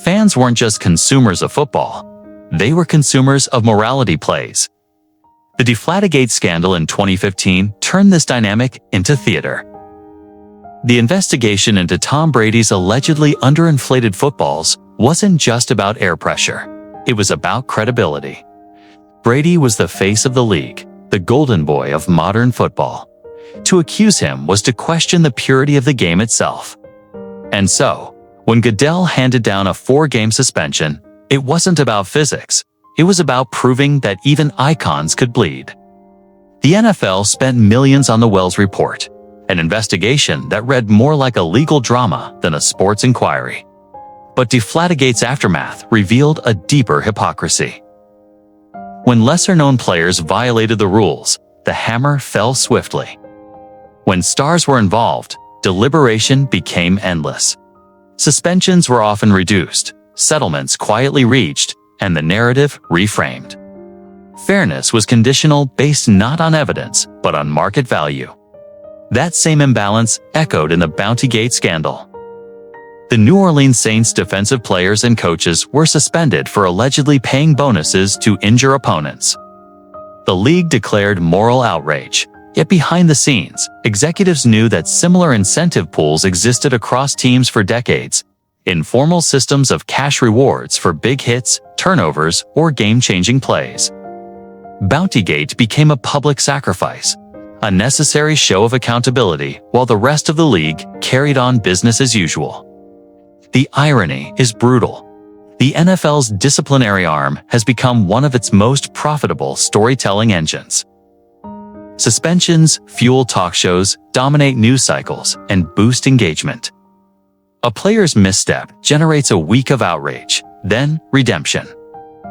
Speaker 1: Fans weren't just consumers of football, they were consumers of morality plays. The Deflategate scandal in 2015 turned this dynamic into theater. The investigation into Tom Brady's allegedly underinflated footballs wasn't just about air pressure. It was about credibility. Brady was the face of the league, the golden boy of modern football. To accuse him was to question the purity of the game itself. And so, when Goodell handed down a 4-game suspension, it wasn't about physics. It was about proving that even icons could bleed. The NFL spent millions on the Wells Report, an investigation that read more like a legal drama than a sports inquiry. But Deflategate's aftermath revealed a deeper hypocrisy. When lesser-known players violated the rules, the hammer fell swiftly. When stars were involved, deliberation became endless. Suspensions were often reduced, settlements quietly reached, and the narrative reframed. Fairness was conditional based not on evidence, but on market value. That same imbalance echoed in the Bountygate scandal. The New Orleans Saints defensive players and coaches were suspended for allegedly paying bonuses to injure opponents. The league declared moral outrage, yet behind the scenes, executives knew that similar incentive pools existed across teams for decades, informal systems of cash rewards for big hits, turnovers, or game-changing plays. Bountygate became a public sacrifice, a necessary show of accountability while the rest of the league carried on business as usual. The irony is brutal. The NFL's disciplinary arm has become one of its most profitable storytelling engines. Suspensions fuel talk shows, dominate news cycles, and boost engagement. A player's misstep generates a week of outrage, then redemption.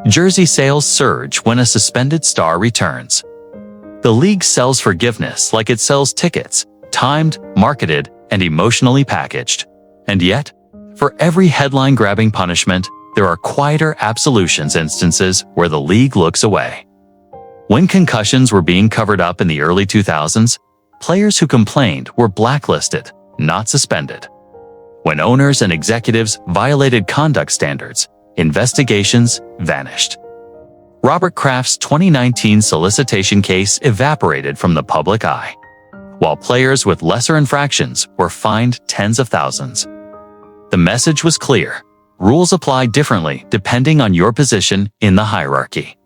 Speaker 1: Jersey sales surge when a suspended star returns. The league sells forgiveness like it sells tickets, timed, marketed, and emotionally packaged. And yet, for every headline-grabbing punishment, there are quieter absolutions instances where the league looks away. When concussions were being covered up in the early 2000s, players who complained were blacklisted, not suspended. When owners and executives violated conduct standards, investigations vanished. Robert Kraft's 2019 solicitation case evaporated from the public eye, while players with lesser infractions were fined tens of thousands. The message was clear: rules apply differently depending on your position in the hierarchy.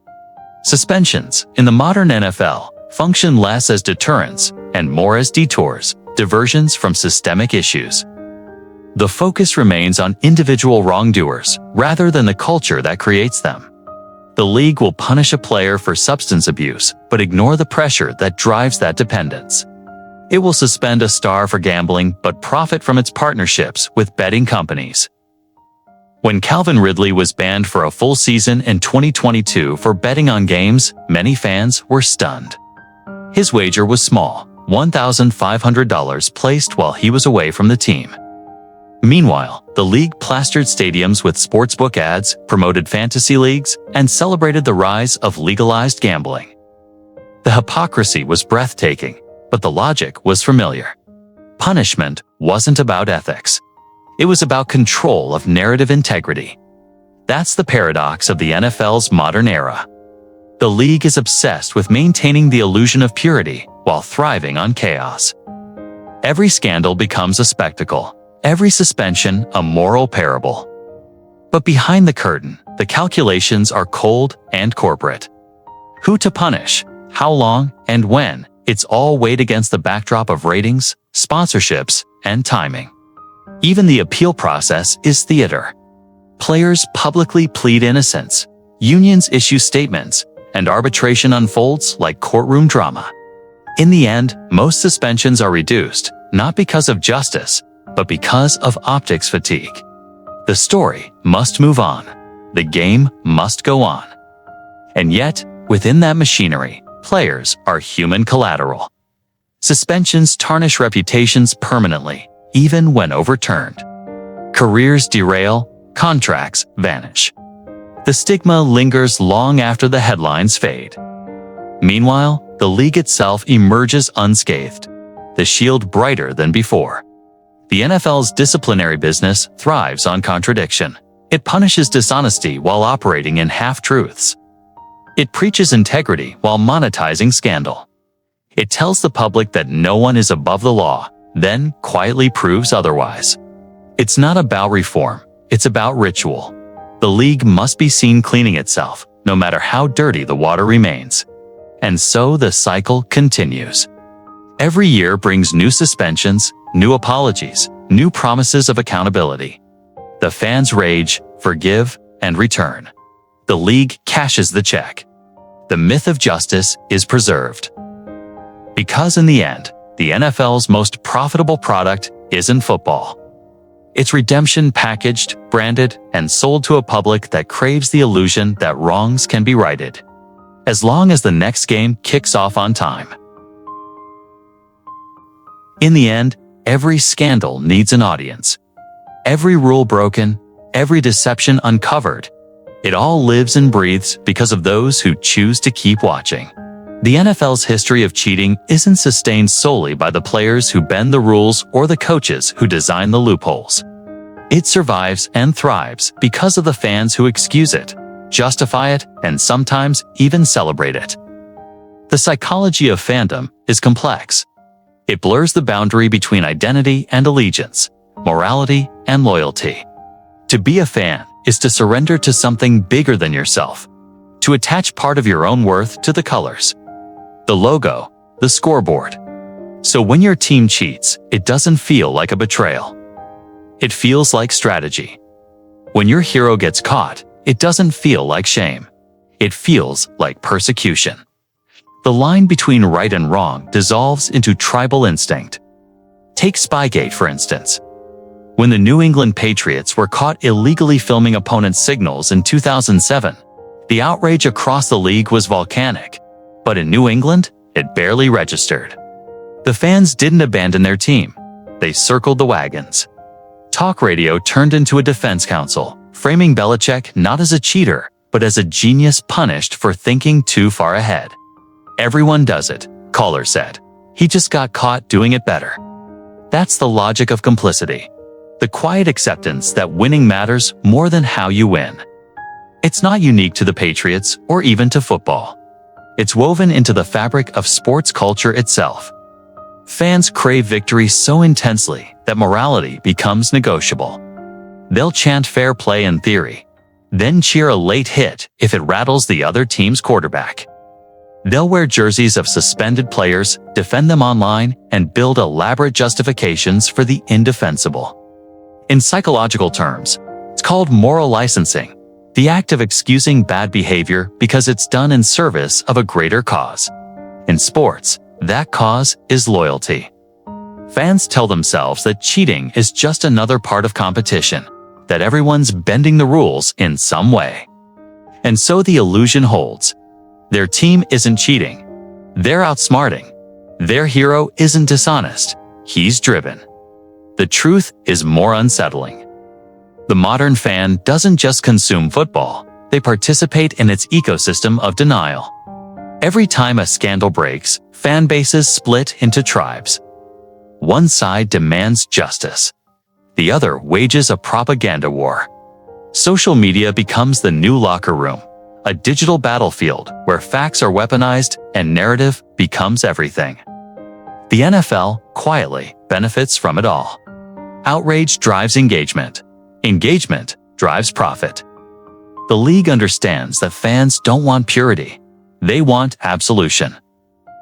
Speaker 1: Suspensions in the modern NFL function less as deterrents and more as detours, diversions from systemic issues. The focus remains on individual wrongdoers rather than the culture that creates them. The league will punish a player for substance abuse, but ignore the pressure that drives that dependence. It will suspend a star for gambling, but profit from its partnerships with betting companies. When Calvin Ridley was banned for a full season in 2022 for betting on games, many fans were stunned. His wager was small, $1,500 placed while he was away from the team. Meanwhile, the league plastered stadiums with sportsbook ads, promoted fantasy leagues, and celebrated the rise of legalized gambling. The hypocrisy was breathtaking, but the logic was familiar. Punishment wasn't about ethics. It was about control of narrative integrity. That's the paradox of the NFL's modern era. The league is obsessed with maintaining the illusion of purity while thriving on chaos. Every scandal becomes a spectacle, every suspension a moral parable. But behind the curtain, the calculations are cold and corporate. Who to punish, how long, and when, it's all weighed against the backdrop of ratings, sponsorships, and timing. Even the appeal process is theater. Players publicly plead innocence, unions issue statements, and arbitration unfolds like courtroom drama. In the end, most suspensions are reduced, not because of justice, but because of optics fatigue. The story must move on. The game must go on. And yet, within that machinery, players are human collateral. Suspensions tarnish reputations permanently, even when overturned. Careers derail, contracts vanish. The stigma lingers long after the headlines fade. Meanwhile, the league itself emerges unscathed, the shield brighter than before. The NFL's disciplinary business thrives on contradiction. It punishes dishonesty while operating in half-truths. It preaches integrity while monetizing scandal. It tells the public that no one is above the law, then quietly proves otherwise. It's not about reform, it's about ritual. The league must be seen cleaning itself, no matter how dirty the water remains. And so the cycle continues. Every year brings new suspensions, new apologies, new promises of accountability. The fans rage, forgive, and return. The league cashes the check. The myth of justice is preserved. Because in the end, the NFL's most profitable product isn't football. It's redemption packaged, branded, and sold to a public that craves the illusion that wrongs can be righted, as long as the next game kicks off on time. In the end, every scandal needs an audience. Every rule broken, every deception uncovered, it all lives and breathes because of those who choose to keep watching. The NFL's history of cheating isn't sustained solely by the players who bend the rules or the coaches who design the loopholes. It survives and thrives because of the fans who excuse it, justify it, and sometimes even celebrate it. The psychology of fandom is complex. It blurs the boundary between identity and allegiance, morality and loyalty. To be a fan is to surrender to something bigger than yourself, to attach part of your own worth to the colors, the logo, the scoreboard. So when your team cheats, it doesn't feel like a betrayal. It feels like strategy. When your hero gets caught, it doesn't feel like shame. It feels like persecution. The line between right and wrong dissolves into tribal instinct. Take Spygate, for instance. When the New England Patriots were caught illegally filming opponents' signals in 2007, the outrage across the league was volcanic. But in New England, it barely registered. The fans didn't abandon their team. They circled the wagons. Talk radio turned into a defense council, framing Belichick not as a cheater, but as a genius punished for thinking too far ahead. Everyone does it, caller said. He just got caught doing it better. That's the logic of complicity. The quiet acceptance that winning matters more than how you win. It's not unique to the Patriots or even to football. It's woven into the fabric of sports culture itself. Fans crave victory so intensely that morality becomes negotiable. They'll chant fair play in theory, then cheer a late hit if it rattles the other team's quarterback. They'll wear jerseys of suspended players, defend them online, and build elaborate justifications for the indefensible. In psychological terms, it's called moral licensing, the act of excusing bad behavior because it's done in service of a greater cause. In sports, that cause is loyalty. Fans tell themselves that cheating is just another part of competition, that everyone's bending the rules in some way. And so the illusion holds. Their team isn't cheating. They're outsmarting. Their hero isn't dishonest. He's driven. The truth is more unsettling. The modern fan doesn't just consume football, they participate in its ecosystem of denial. Every time a scandal breaks, fan bases split into tribes. One side demands justice. The other wages a propaganda war. Social media becomes the new locker room, a digital battlefield where facts are weaponized and narrative becomes everything. The NFL, quietly, benefits from it all. Outrage drives engagement. Engagement drives profit. The league understands that fans don't want purity. They want absolution.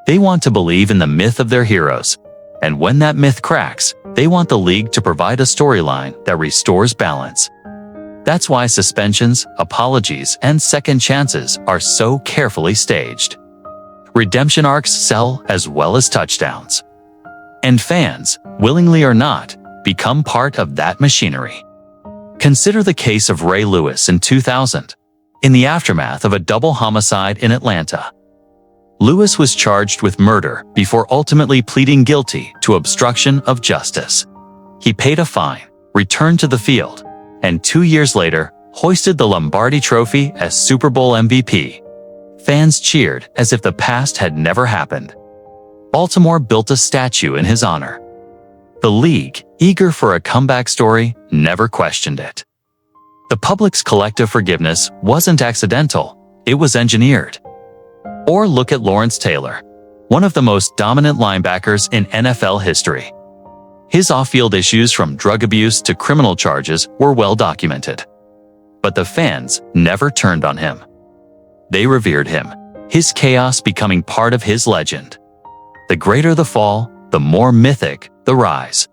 Speaker 1: They want to believe in the myth of their heroes. And when that myth cracks, they want the league to provide a storyline that restores balance. That's why suspensions, apologies, and second chances are so carefully staged. Redemption arcs sell as well as touchdowns. And fans, willingly or not, become part of that machinery. Consider the case of Ray Lewis in 2000, in the aftermath of a double homicide in Atlanta. Lewis was charged with murder before ultimately pleading guilty to obstruction of justice. He paid a fine, returned to the field, and 2 years later, hoisted the Lombardi Trophy as Super Bowl MVP. Fans cheered as if the past had never happened. Baltimore built a statue in his honor. The league, eager for a comeback story, never questioned it. The public's collective forgiveness wasn't accidental, it was engineered. Or look at Lawrence Taylor, one of the most dominant linebackers in NFL history. His off-field issues from drug abuse to criminal charges were well documented. But the fans never turned on him. They revered him, his chaos becoming part of his legend. The greater the fall, the more mythic the rise.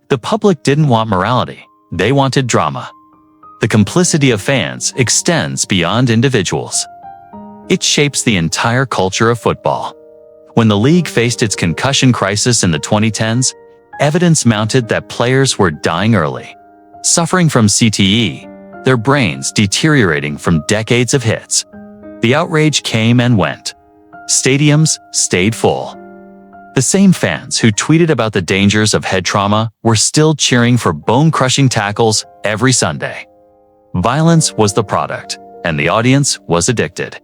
Speaker 1: The public didn't want morality, they wanted drama. The complicity of fans extends beyond individuals. It shapes the entire culture of football. When the league faced its concussion crisis in the 2010s, evidence mounted that players were dying early, suffering from CTE, their brains deteriorating from decades of hits. The outrage came and went. Stadiums stayed full. The same fans who tweeted about the dangers of head trauma were still cheering for bone-crushing tackles every Sunday. Violence was the product, and the audience was addicted.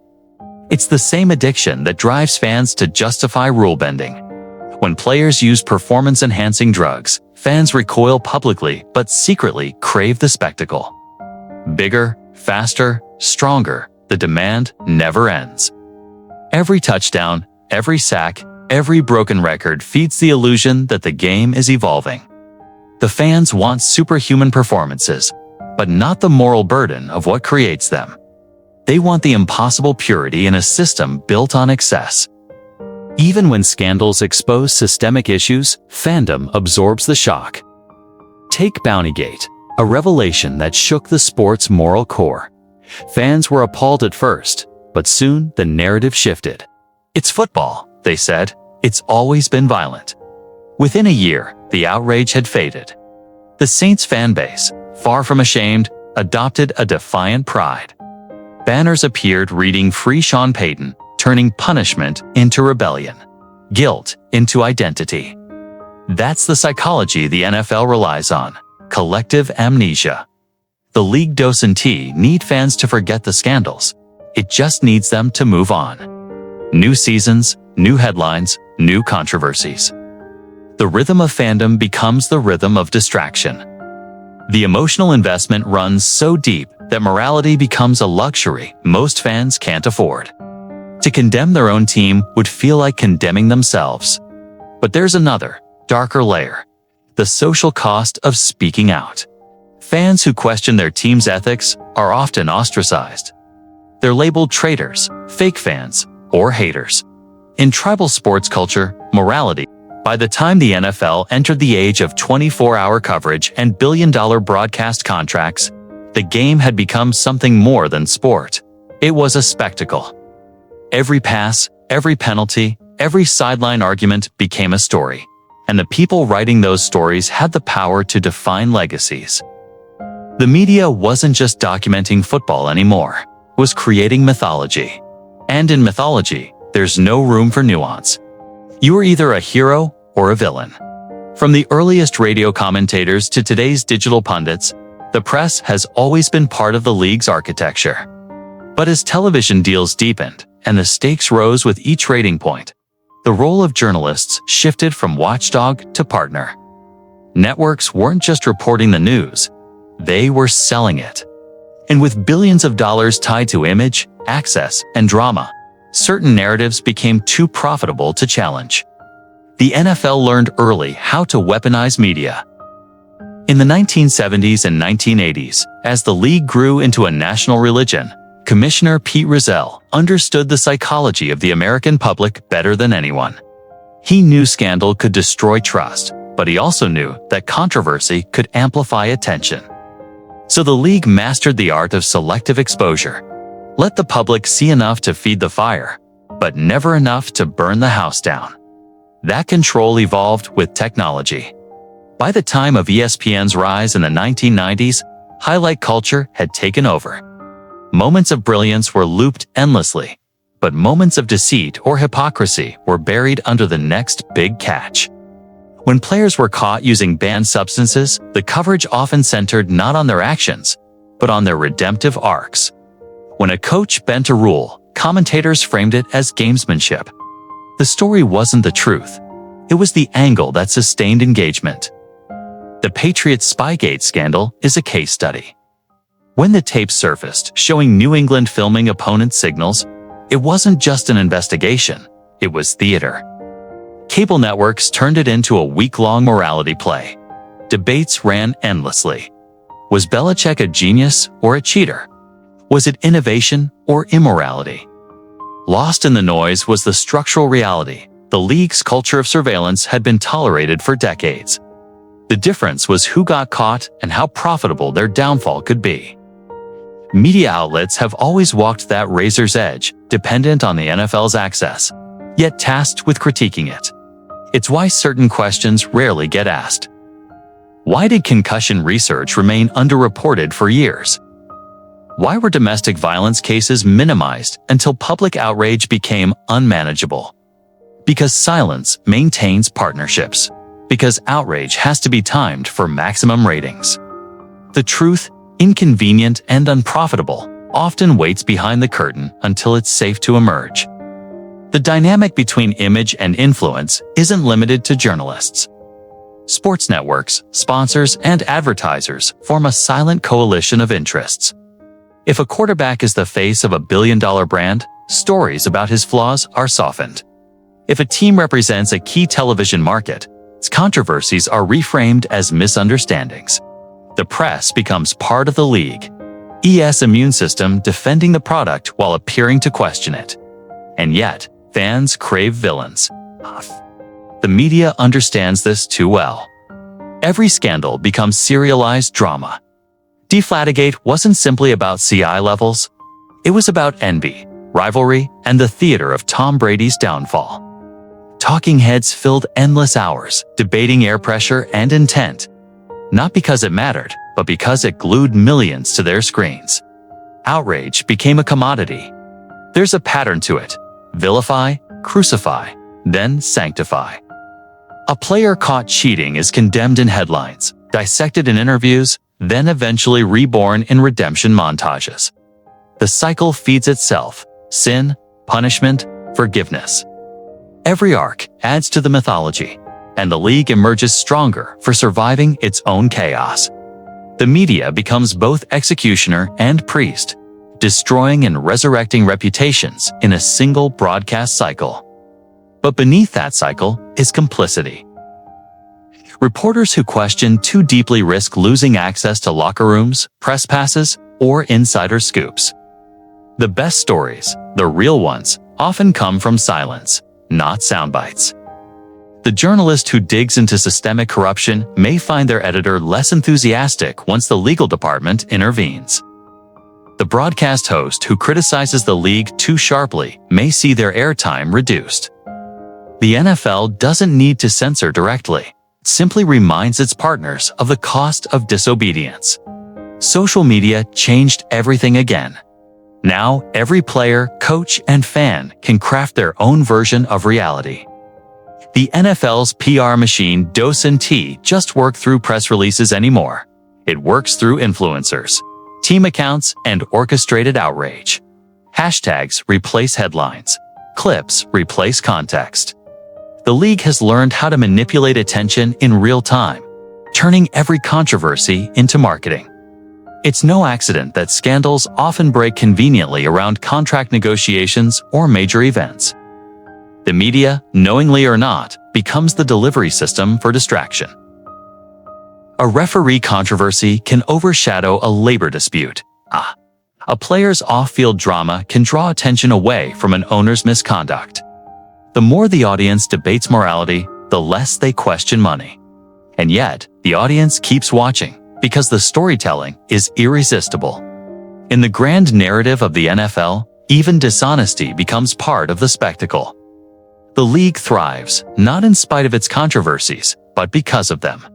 Speaker 1: It's the same addiction that drives fans to justify rule-bending. When players use performance-enhancing drugs, fans recoil publicly but secretly crave the spectacle. Bigger, faster, stronger, the demand never ends. Every touchdown, every sack, every broken record feeds the illusion that the game is evolving. The fans want superhuman performances, but not the moral burden of what creates them. They want the impossible purity in a system built on excess. Even when scandals expose systemic issues, fandom absorbs the shock. Take Bountygate, a revelation that shook the sport's moral core. Fans were appalled at first, but soon the narrative shifted. It's football, they said. It's always been violent. Within a year, the outrage had faded. The Saints fan base, far from ashamed, adopted a defiant pride. Banners appeared reading "Free Sean Payton," turning punishment into rebellion, guilt into identity. That's the psychology the NFL relies on, collective amnesia. The league doesn't need fans to forget the scandals. It just needs them to move on. New seasons, new headlines, new controversies. The rhythm of fandom becomes the rhythm of distraction. The emotional investment runs so deep that morality becomes a luxury most fans can't afford. To condemn their own team would feel like condemning themselves. But there's another, darker layer: the social cost of speaking out. Fans who question their team's ethics are often ostracized. They're labeled traitors, fake fans, or haters. In tribal sports culture, morality, by the time the NFL entered the age of 24-hour coverage and billion-dollar broadcast contracts, the game had become something more than sport. It was a spectacle. Every pass, every penalty, every sideline argument became a story, and the people writing those stories had the power to define legacies. The media wasn't just documenting football anymore, it was creating mythology. And in mythology, there's no room for nuance. You are either a hero or a villain. From the earliest radio commentators to today's digital pundits, the press has always been part of the league's architecture. But as television deals deepened and the stakes rose with each rating point, the role of journalists shifted from watchdog to partner. Networks weren't just reporting the news, they were selling it. And with billions of dollars tied to image, access, and drama, certain narratives became too profitable to challenge. The NFL learned early how to weaponize media. In the 1970s and 1980s, as the league grew into a national religion, Commissioner Pete Rozelle understood the psychology of the American public better than anyone. He knew scandal could destroy trust, but he also knew that controversy could amplify attention. So the league mastered the art of selective exposure. Let the public see enough to feed the fire, but never enough to burn the house down. That control evolved with technology. By the time of ESPN's rise in the 1990s, highlight culture had taken over. Moments of brilliance were looped endlessly, but moments of deceit or hypocrisy were buried under the next big catch. When players were caught using banned substances, the coverage often centered not on their actions, but on their redemptive arcs. When a coach bent a rule, commentators framed it as gamesmanship. The story wasn't the truth. It was the angle that sustained engagement. The Patriots' Spygate scandal is a case study. When the tape surfaced showing New England filming opponent signals, it wasn't just an investigation, it was theater. Cable networks turned it into a week-long morality play. Debates ran endlessly. Was Belichick a genius or a cheater? Was it innovation or immorality? Lost in the noise was the structural reality. The league's culture of surveillance had been tolerated for decades. The difference was who got caught and how profitable their downfall could be. Media outlets have always walked that razor's edge, dependent on the NFL's access, yet tasked with critiquing it. It's why certain questions rarely get asked. Why did concussion research remain underreported for years? Why were domestic violence cases minimized until public outrage became unmanageable? Because silence maintains partnerships. Because outrage has to be timed for maximum ratings. The truth, inconvenient and unprofitable, often waits behind the curtain until it's safe to emerge. The dynamic between image and influence isn't limited to journalists. Sports networks, sponsors, and advertisers form a silent coalition of interests. If a quarterback is the face of a billion-dollar brand, stories about his flaws are softened. If a team represents a key television market, its controversies are reframed as misunderstandings. The press becomes part of the league. ES immune system defending the product while appearing to question it. And yet, fans crave villains. The media understands this too well. Every scandal becomes serialized drama. Deflategate wasn't simply about CI levels. It was about envy, rivalry, and the theater of Tom Brady's downfall. Talking heads filled endless hours, debating air pressure and intent. Not because it mattered, but because it glued millions to their screens. Outrage became a commodity. There's a pattern to it. Vilify, crucify, then sanctify. A player caught cheating is condemned in headlines, dissected in interviews, then eventually reborn in redemption montages. The cycle feeds itself: sin, punishment, forgiveness. Every arc adds to the mythology, and the league emerges stronger for surviving its own chaos. The media becomes both executioner and priest, destroying and resurrecting reputations in a single broadcast cycle. But beneath that cycle is complicity. Reporters who question too deeply risk losing access to locker rooms, press passes, or insider scoops. The best stories, the real ones, often come from silence, not soundbites. The journalist who digs into systemic corruption may find their editor less enthusiastic once the legal department intervenes. The broadcast host who criticizes the league too sharply may see their airtime reduced. The NFL doesn't need to censor directly. It simply reminds its partners of the cost of disobedience. Social media changed everything again. Now, every player, coach, and fan can craft their own version of reality. The NFL's PR machine doesn't just work through press releases anymore. It works through influencers, team accounts, and orchestrated outrage. Hashtags replace headlines. Clips replace context. The league has learned how to manipulate attention in real time, turning every controversy into marketing. It's no accident that scandals often break conveniently around contract negotiations or major events. The media, knowingly or not, becomes the delivery system for distraction. A referee controversy can overshadow a labor dispute. A player's off-field drama can draw attention away from an owner's misconduct. The more the audience debates morality, the less they question money. And yet, the audience keeps watching because the storytelling is irresistible. In the grand narrative of the NFL, even dishonesty becomes part of the spectacle. The league thrives, not in spite of its controversies, but because of them.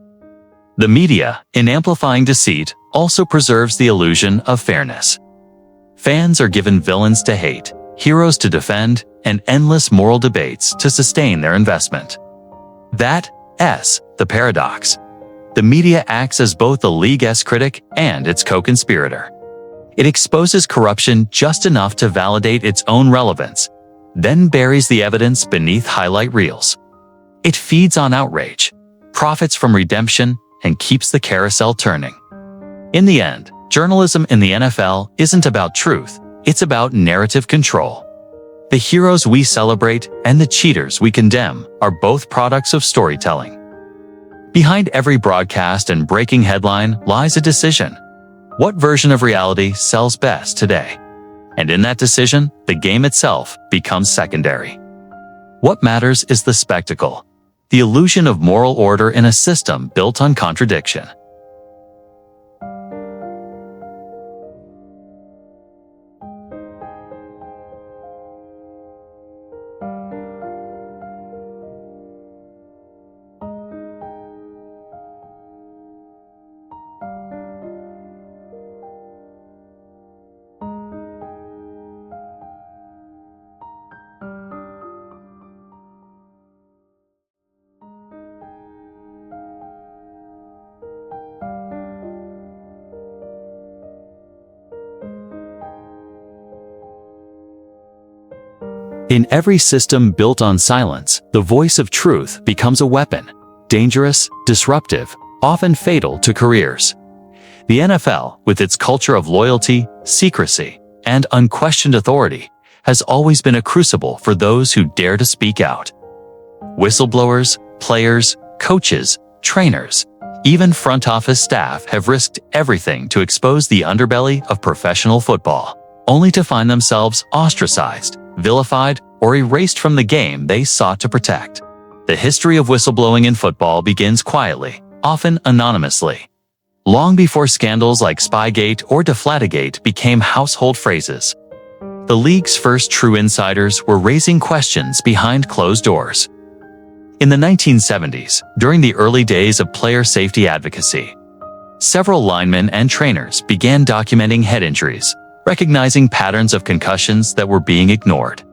Speaker 1: The media, in amplifying deceit, also preserves the illusion of fairness. Fans are given villains to hate, heroes to defend, and endless moral debates to sustain their investment. That's the paradox. The media acts as both the league's critic and its co-conspirator. It exposes corruption just enough to validate its own relevance, then buries the evidence beneath highlight reels. It feeds on outrage, profits from redemption, and keeps the carousel turning. In the end, journalism in the NFL isn't about truth, it's about narrative control. The heroes we celebrate and the cheaters we condemn are both products of storytelling. Behind every broadcast and breaking headline lies a decision. What version of reality sells best today? And in that decision, the game itself becomes secondary. What matters is the spectacle, the illusion of moral order in a system built on contradiction. In every system built on silence, the voice of truth becomes a weapon, dangerous, disruptive, often fatal to careers. The NFL, with its culture of loyalty, secrecy, and unquestioned authority, has always been a crucible for those who dare to speak out. Whistleblowers, players, coaches, trainers, even front office staff have risked everything to expose the underbelly of professional football, only to find themselves ostracized, vilified, or erased from the game they sought to protect. The history of whistleblowing in football begins quietly, often anonymously. Long before scandals like Spygate or Deflategate became household phrases, the league's first true insiders were raising questions behind closed doors. In the 1970s, during the early days of player safety advocacy, several linemen and trainers began documenting head injuries, recognizing patterns of concussions that were being ignored.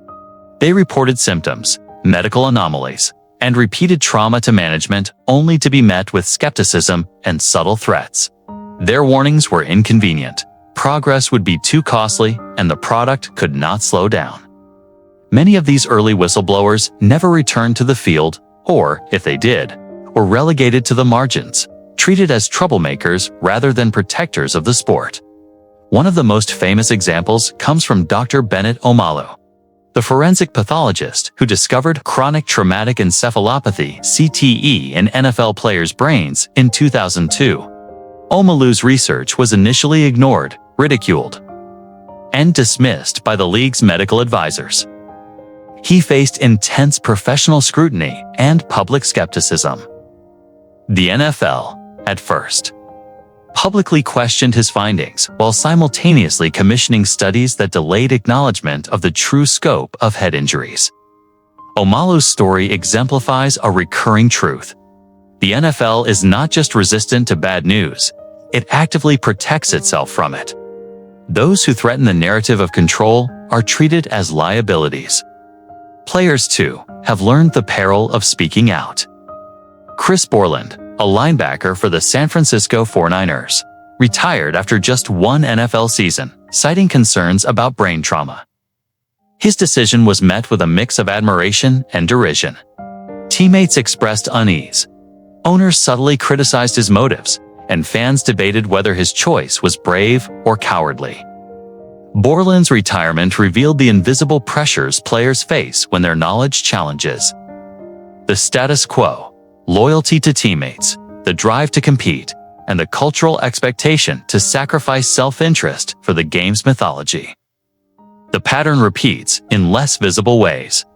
Speaker 1: They reported symptoms, medical anomalies, and repeated trauma to management only to be met with skepticism and subtle threats. Their warnings were inconvenient. Progress would be too costly, and the product could not slow down. Many of these early whistleblowers never returned to the field, or, if they did, were relegated to the margins, treated as troublemakers rather than protectors of the sport. One of the most famous examples comes from Dr. Bennett Omalu, the forensic pathologist who discovered chronic traumatic encephalopathy (CTE) in NFL players' brains in 2002. Omalu's research was initially ignored, ridiculed, and dismissed by the league's medical advisors. He faced intense professional scrutiny and public skepticism. The NFL, at first, publicly questioned his findings while simultaneously commissioning studies that delayed acknowledgement of the true scope of head injuries. Omalu's story exemplifies a recurring truth. The NFL is not just resistant to bad news, it actively protects itself from it. Those who threaten the narrative of control are treated as liabilities. Players, too, have learned the peril of speaking out. Chris Borland, a linebacker for the San Francisco 49ers, retired after just one NFL season, citing concerns about brain trauma. His decision was met with a mix of admiration and derision. Teammates expressed unease. Owners subtly criticized his motives, and fans debated whether his choice was brave or cowardly. Borland's retirement revealed the invisible pressures players face when their knowledge challenges the status quo, loyalty to teammates, the drive to compete, and the cultural expectation to sacrifice self-interest for the game's mythology. The pattern repeats in less visible ways.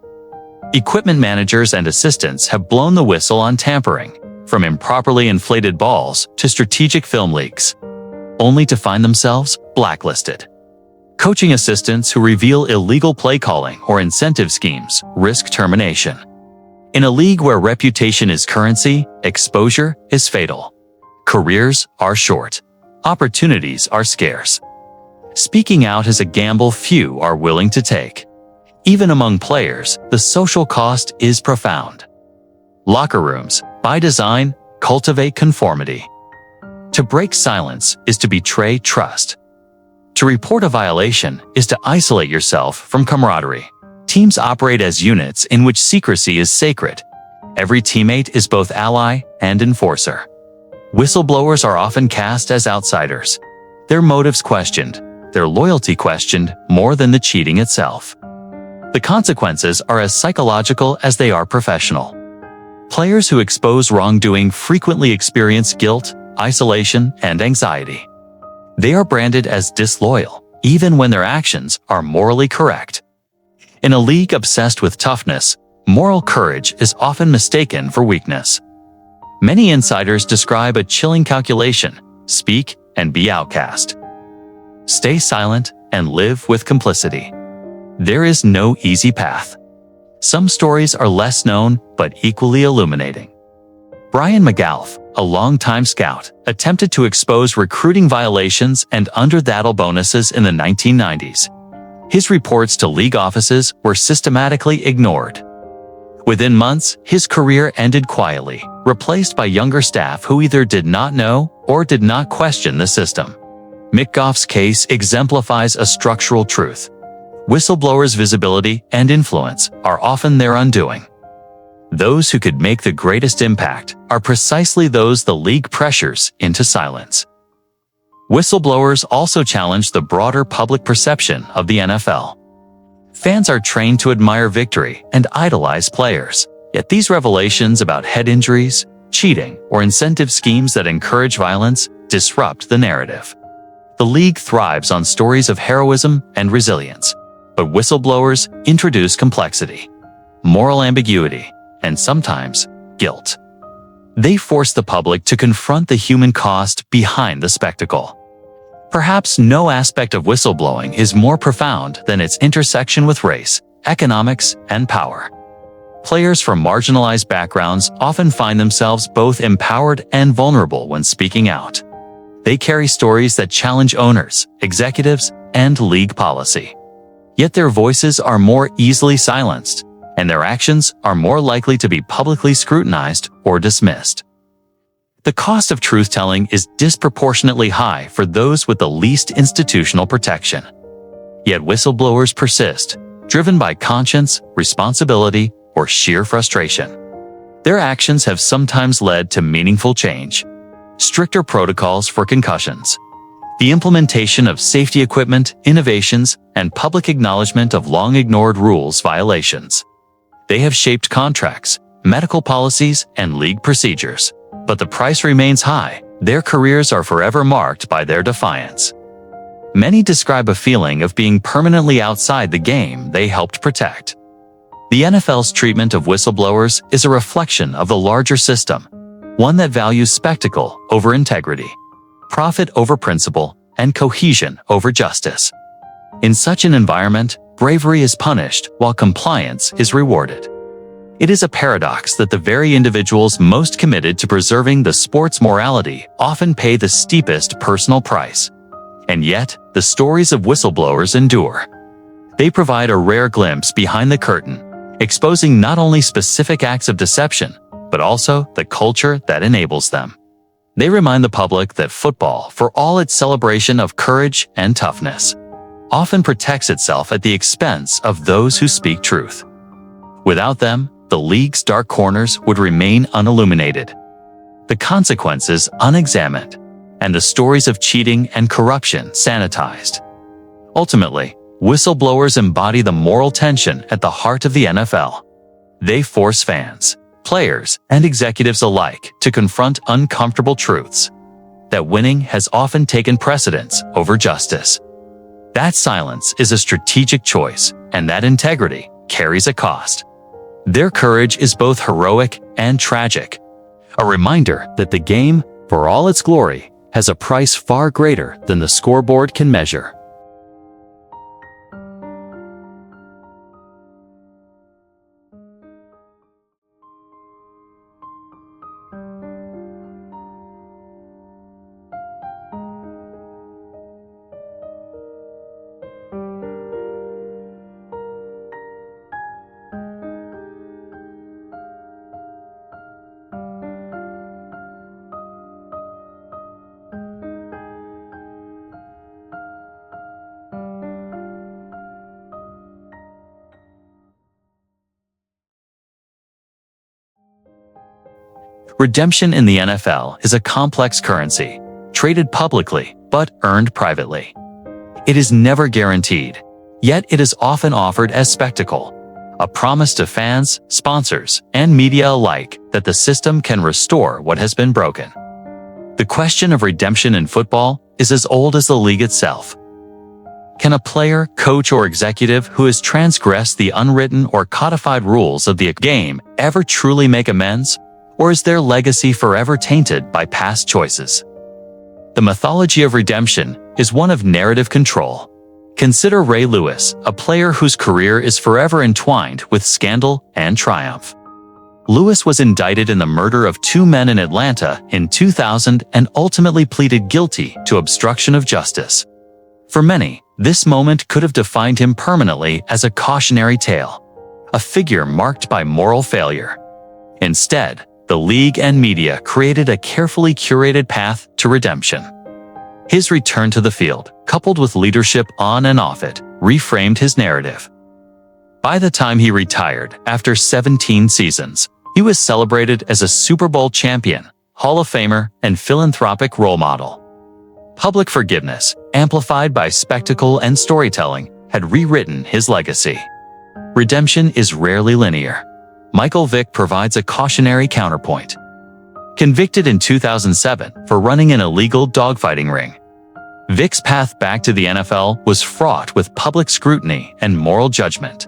Speaker 1: Equipment managers and assistants have blown the whistle on tampering, from improperly inflated balls to strategic film leaks, only to find themselves blacklisted. Coaching assistants who reveal illegal play calling or incentive schemes risk termination. In a league where reputation is currency, exposure is fatal. Careers are short. Opportunities are scarce. Speaking out is a gamble few are willing to take. Even among players, the social cost is profound. Locker rooms, by design, cultivate conformity. To break silence is to betray trust. To report a violation is to isolate yourself from camaraderie. Teams operate as units in which secrecy is sacred. Every teammate is both ally and enforcer. Whistleblowers are often cast as outsiders. Their motives questioned, their loyalty questioned more than the cheating itself. The consequences are as psychological as they are professional. Players who expose wrongdoing frequently experience guilt, isolation, and anxiety. They are branded as disloyal, even when their actions are morally correct. In a league obsessed with toughness, moral courage is often mistaken for weakness. Many insiders describe a chilling calculation: speak and be outcast. Stay silent and live with complicity. There is no easy path. Some stories are less known but equally illuminating. Brian McGalf, a longtime scout, attempted to expose recruiting violations and underdatal bonuses in the 1990s. His reports to league offices were systematically ignored. Within months, his career ended quietly, replaced by younger staff who either did not know or did not question the system. McGoff's case exemplifies a structural truth. Whistleblowers' visibility and influence are often their undoing. Those who could make the greatest impact are precisely those the league pressures into silence. Whistleblowers also challenge the broader public perception of the NFL. Fans are trained to admire victory and idolize players, yet these revelations about head injuries, cheating, or incentive schemes that encourage violence disrupt the narrative. The league thrives on stories of heroism and resilience, but whistleblowers introduce complexity, moral ambiguity, and sometimes guilt. They force the public to confront the human cost behind the spectacle. Perhaps no aspect of whistleblowing is more profound than its intersection with race, economics, and power. Players from marginalized backgrounds often find themselves both empowered and vulnerable when speaking out. They carry stories that challenge owners, executives, and league policy. Yet their voices are more easily silenced, and their actions are more likely to be publicly scrutinized or dismissed. The cost of truth-telling is disproportionately high for those with the least institutional protection. Yet whistleblowers persist, driven by conscience, responsibility, or sheer frustration. Their actions have sometimes led to meaningful change. stricter protocols for concussions, the implementation of safety equipment, innovations, and public acknowledgement of long-ignored rules violations. They have shaped contracts, medical policies, and league procedures. But the price remains high. Their careers are forever marked by their defiance. Many describe a feeling of being permanently outside the game they helped protect. The NFL's treatment of whistleblowers is a reflection of the larger system, one that values spectacle over integrity, profit over principle, and cohesion over justice. In such an environment, bravery is punished while compliance is rewarded. It is a paradox that the very individuals most committed to preserving the sport's morality often pay the steepest personal price. And yet, the stories of whistleblowers endure. They provide a rare glimpse behind the curtain, exposing not only specific acts of deception, but also the culture that enables them. They remind the public that football, for all its celebration of courage and toughness, often protects itself at the expense of those who speak truth. Without them, the league's dark corners would remain unilluminated, the consequences unexamined, and the stories of cheating and corruption sanitized. Ultimately, whistleblowers embody the moral tension at the heart of the NFL. They force fans, players, and executives alike to confront uncomfortable truths, that winning has often taken precedence over justice. That silence is a strategic choice, and that integrity carries a cost. Their courage is both heroic and tragic, a reminder that the game, for all its glory, has a price far greater than the scoreboard can measure. Redemption in the NFL is a complex currency, traded publicly but earned privately. It is never guaranteed, yet it is often offered as spectacle, a promise to fans, sponsors, and media alike that the system can restore what has been broken. The question of redemption in football is as old as the league itself. Can a player, coach, or executive who has transgressed the unwritten or codified rules of the game ever truly make amends? Or is their legacy forever tainted by past choices? The mythology of redemption is one of narrative control. Consider Ray Lewis, a player whose career is forever entwined with scandal and triumph. Lewis was indicted in the murder of 2 men in Atlanta in 2000 and ultimately pleaded guilty to obstruction of justice. For many, this moment could have defined him permanently as a cautionary tale, a figure marked by moral failure. Instead, the league and media created a carefully curated path to redemption. His return to the field, coupled with leadership on and off it, reframed his narrative. By the time he retired, after 17 seasons, he was celebrated as a Super Bowl champion, Hall of Famer, and philanthropic role model. Public forgiveness, amplified by spectacle and storytelling, had rewritten his legacy. Redemption is rarely linear. Michael Vick provides a cautionary counterpoint. Convicted in 2007 for running an illegal dogfighting ring, Vick's path back to the NFL was fraught with public scrutiny and moral judgment.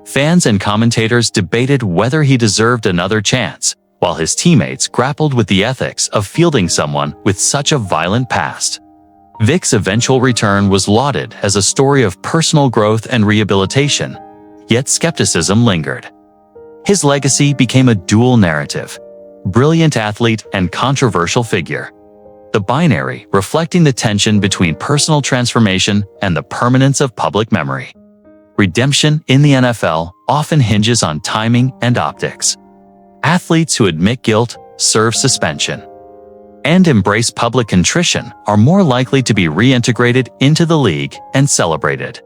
Speaker 1: Fans and commentators debated whether he deserved another chance, while his teammates grappled with the ethics of fielding someone with such a violent past. Vick's eventual return was lauded as a story of personal growth and rehabilitation, yet skepticism lingered. His legacy became a dual narrative: brilliant athlete and controversial figure. The binary reflecting the tension between personal transformation and the permanence of public memory. Redemption in the NFL often hinges on timing and optics. Athletes who admit guilt, serve suspension, and embrace public contrition are more likely to be reintegrated into the league and celebrated.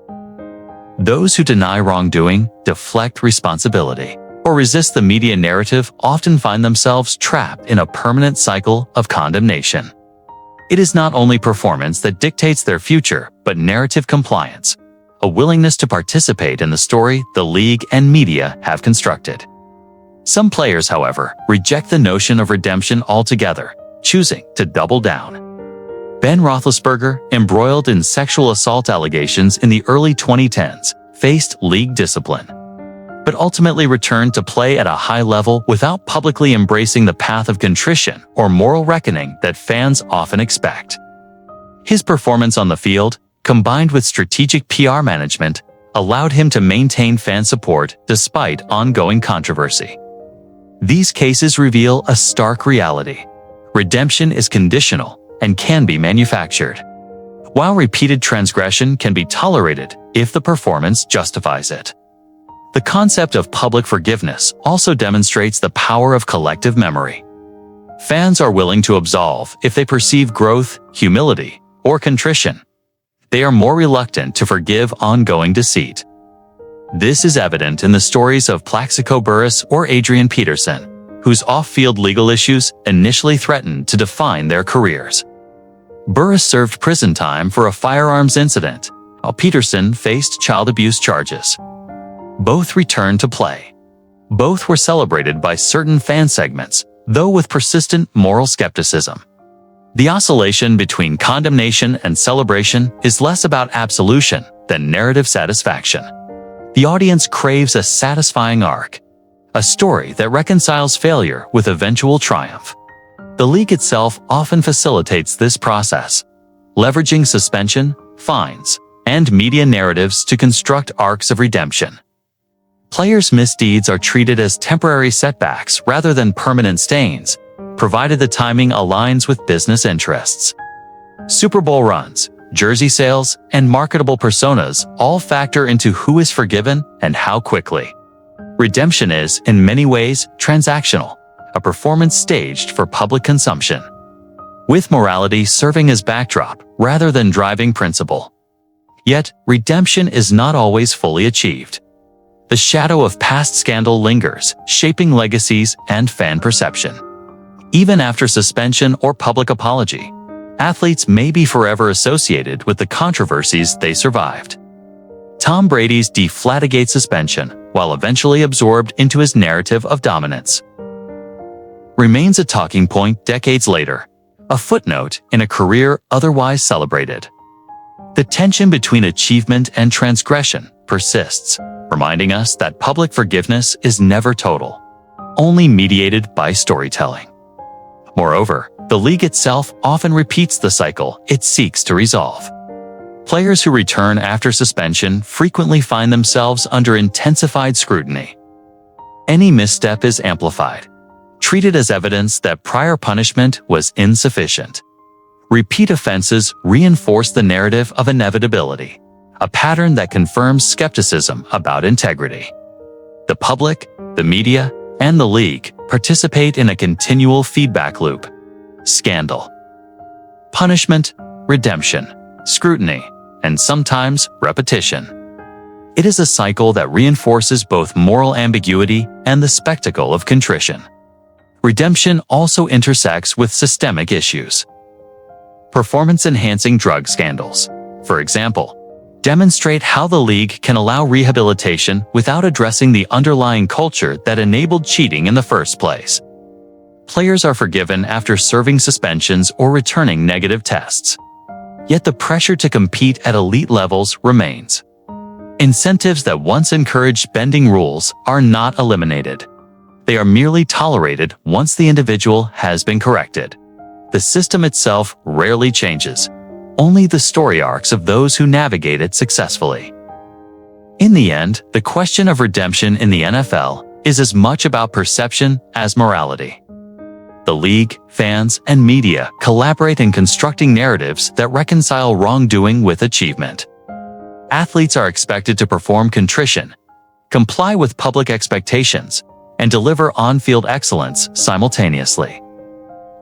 Speaker 1: Those who deny wrongdoing deflect responsibility. or resist the media narrative often find themselves trapped in a permanent cycle of condemnation. It is not only performance that dictates their future, but narrative compliance, a willingness to participate in the story the league and media have constructed. Some players, however, reject the notion of redemption altogether, choosing to double down. Ben Roethlisberger, embroiled in sexual assault allegations in the early 2010s, faced league discipline, but ultimately returned to play at a high level without publicly embracing the path of contrition or moral reckoning that fans often expect. His performance on the field, combined with strategic PR management, allowed him to maintain fan support despite ongoing controversy. These cases reveal a stark reality. Redemption is conditional and can be manufactured, while repeated transgression can be tolerated if the performance justifies it. The concept of public forgiveness also demonstrates the power of collective memory. Fans are willing to absolve if they perceive growth, humility, or contrition. They are more reluctant to forgive ongoing deceit. This is evident in the stories of Plaxico Burress or Adrian Peterson, whose off-field legal issues initially threatened to define their careers. Burress served prison time for a firearms incident, while Peterson faced child abuse charges. Both returned to play. Both were celebrated by certain fan segments, though with persistent moral skepticism. The oscillation between condemnation and celebration is less about absolution than narrative satisfaction. The audience craves a satisfying arc, a story that reconciles failure with eventual triumph. The league itself often facilitates this process, leveraging suspension, fines, and media narratives to construct arcs of redemption. Players' misdeeds are treated as temporary setbacks rather than permanent stains, provided the timing aligns with business interests. Super Bowl runs, jersey sales, and marketable personas all factor into who is forgiven and how quickly. Redemption is, in many ways, transactional, a performance staged for public consumption, with morality serving as backdrop rather than driving principle. Yet, redemption is not always fully achieved. The shadow of past scandal lingers, shaping legacies and fan perception. Even after suspension or public apology, athletes may be forever associated with the controversies they survived. Tom Brady's Deflategate suspension, while eventually absorbed into his narrative of dominance, remains a talking point decades later, a footnote in a career otherwise celebrated. The tension between achievement and transgression persists, reminding us that public forgiveness is never total, only mediated by storytelling. Moreover, the league itself often repeats the cycle it seeks to resolve. Players who return after suspension frequently find themselves under intensified scrutiny. Any misstep is amplified, treated as evidence that prior punishment was insufficient. Repeat offenses reinforce the narrative of inevitability, a pattern that confirms skepticism about integrity. The public, the media, and the league participate in a continual feedback loop. Scandal, punishment, redemption, scrutiny, and sometimes repetition. It is a cycle that reinforces both moral ambiguity and the spectacle of contrition. Redemption also intersects with systemic issues. Performance-enhancing drug scandals, for example, demonstrate how the league can allow rehabilitation without addressing the underlying culture that enabled cheating in the first place. Players are forgiven after serving suspensions or returning negative tests. Yet the pressure to compete at elite levels remains. Incentives that once encouraged bending rules are not eliminated. They are merely tolerated once the individual has been corrected. The system itself rarely changes, only the story arcs of those who navigate it successfully. In the end, the question of redemption in the NFL is as much about perception as morality. The league, fans, and media collaborate in constructing narratives that reconcile wrongdoing with achievement. Athletes are expected to perform contrition, comply with public expectations, and deliver on-field excellence simultaneously.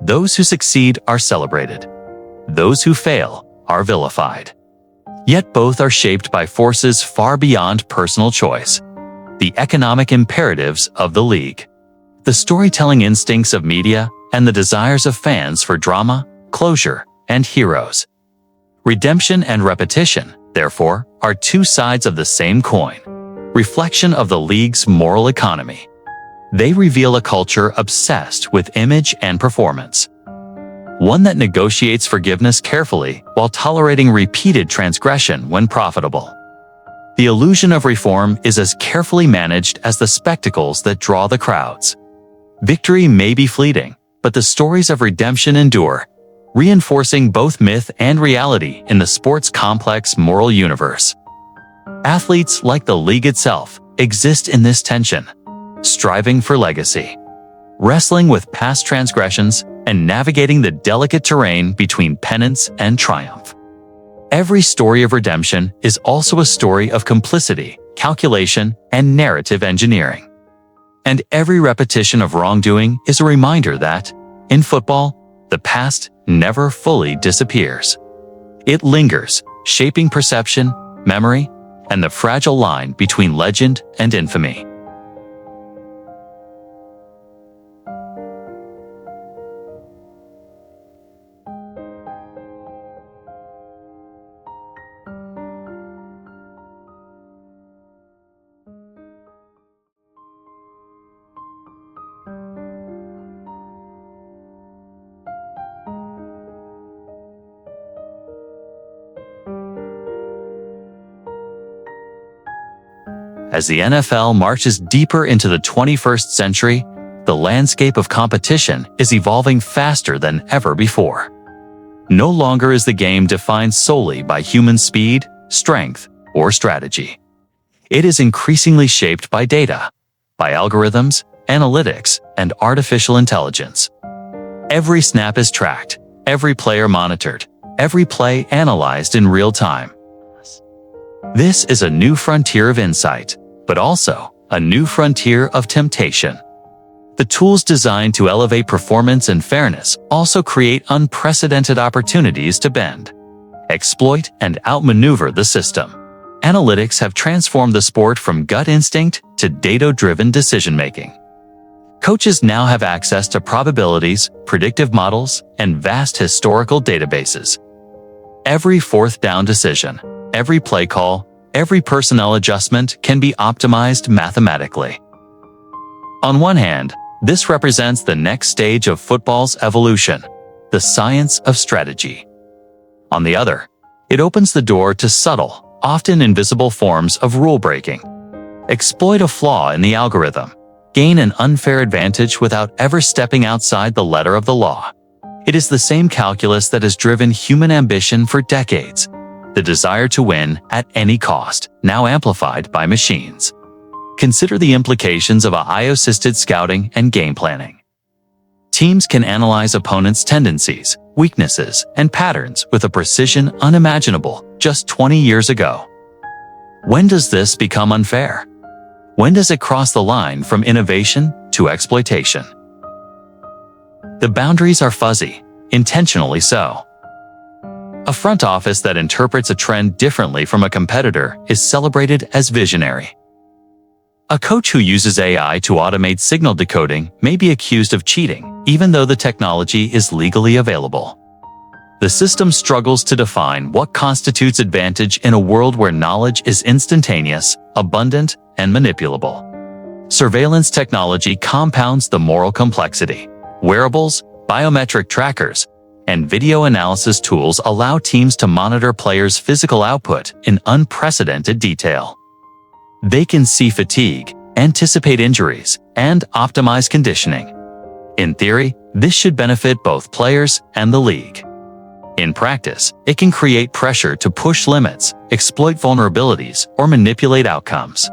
Speaker 1: Those who succeed are celebrated. Those who fail are vilified. Yet both are shaped by forces far beyond personal choice. the economic imperatives of the league, the storytelling instincts of media, and the desires of fans for drama, closure, and heroes. Redemption and repetition, therefore, are two sides of the same coin, reflection of the league's moral economy. They reveal a culture obsessed with image and performance, one that negotiates forgiveness carefully while tolerating repeated transgression when profitable. The illusion of reform is as carefully managed as the spectacles that draw the crowds. Victory may be fleeting, but the stories of redemption endure, reinforcing both myth and reality in the sport's complex moral universe. Athletes, like the league itself, exist in this tension, striving for legacy, wrestling with past transgressions, and navigating the delicate terrain between penance and triumph. Every story of redemption is also a story of complicity, calculation, and narrative engineering. And every repetition of wrongdoing is a reminder that, in football, the past never fully disappears. It lingers, shaping perception, memory, and the fragile line between legend and infamy. As the NFL marches deeper into the 21st century, the landscape of competition is evolving faster than ever before. No longer is the game defined solely by human speed, strength, or strategy. It is increasingly shaped by data, by algorithms, analytics, and artificial intelligence. Every snap is tracked, every player monitored, every play analyzed in real time. This is a new frontier of insight, but also a new frontier of temptation. The tools designed to elevate performance and fairness also create unprecedented opportunities to bend, exploit, and outmaneuver the system. Analytics have transformed the sport from gut instinct to data-driven decision-making. Coaches now have access to probabilities, predictive models, and vast historical databases. Every fourth down decision, every play call, every personnel adjustment can be optimized mathematically. On one hand, this represents the next stage of football's evolution, the science of strategy. On the other, it opens the door to subtle, often invisible forms of rule-breaking. Exploit a flaw in the algorithm, gain an unfair advantage without ever stepping outside the letter of the law. It is the same calculus that has driven human ambition for decades, the desire to win at any cost, now amplified by machines. Consider the implications of AI-assisted scouting and game planning. Teams can analyze opponents' tendencies, weaknesses, and patterns with a precision unimaginable just 20 years ago. When does this become unfair? When does it cross the line from innovation to exploitation? The boundaries are fuzzy, intentionally so. A front office that interprets a trend differently from a competitor is celebrated as visionary. A coach who uses AI to automate signal decoding may be accused of cheating, even though the technology is legally available. The system struggles to define what constitutes advantage in a world where knowledge is instantaneous, abundant, and manipulable. Surveillance technology compounds the moral complexity. Wearables, biometric trackers, and video analysis tools allow teams to monitor players' physical output in unprecedented detail. They can see fatigue, anticipate injuries, and optimize conditioning. In theory, this should benefit both players and the league. In practice, it can create pressure to push limits, exploit vulnerabilities, or manipulate outcomes.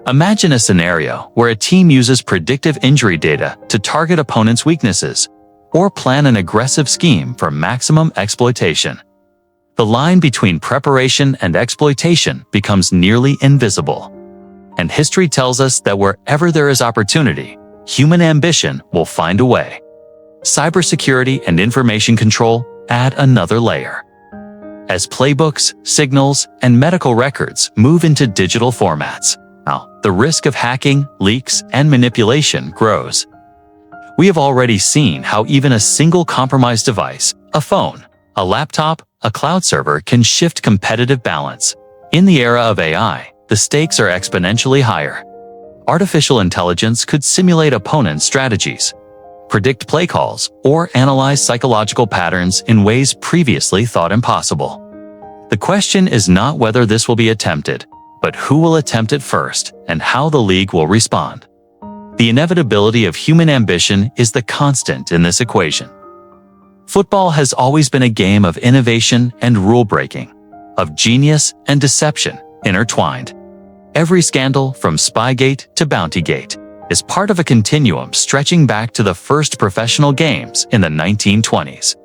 Speaker 1: Imagine a scenario where a team uses predictive injury data to target opponents' weaknesses, or plan an aggressive scheme for maximum exploitation. The line between preparation and exploitation becomes nearly invisible. And history tells us that wherever there is opportunity, human ambition will find a way. Cybersecurity and information control add another layer. As playbooks, signals, and medical records move into digital formats, Now, the risk of hacking, leaks, and manipulation grows. We have already seen how even a single compromised device, a phone, a laptop, a cloud server can shift competitive balance. In the era of AI, the stakes are exponentially higher. Artificial intelligence could simulate opponents' strategies, predict play calls, or analyze psychological patterns in ways previously thought impossible. The question is not whether this will be attempted, but who will attempt it first and how the league will respond. The inevitability of human ambition is the constant in this equation. Football has always been a game of innovation and rule-breaking, of genius and deception intertwined. Every scandal, from Spygate to Bountygate, is part of a continuum stretching back to the first professional games in the 1920s.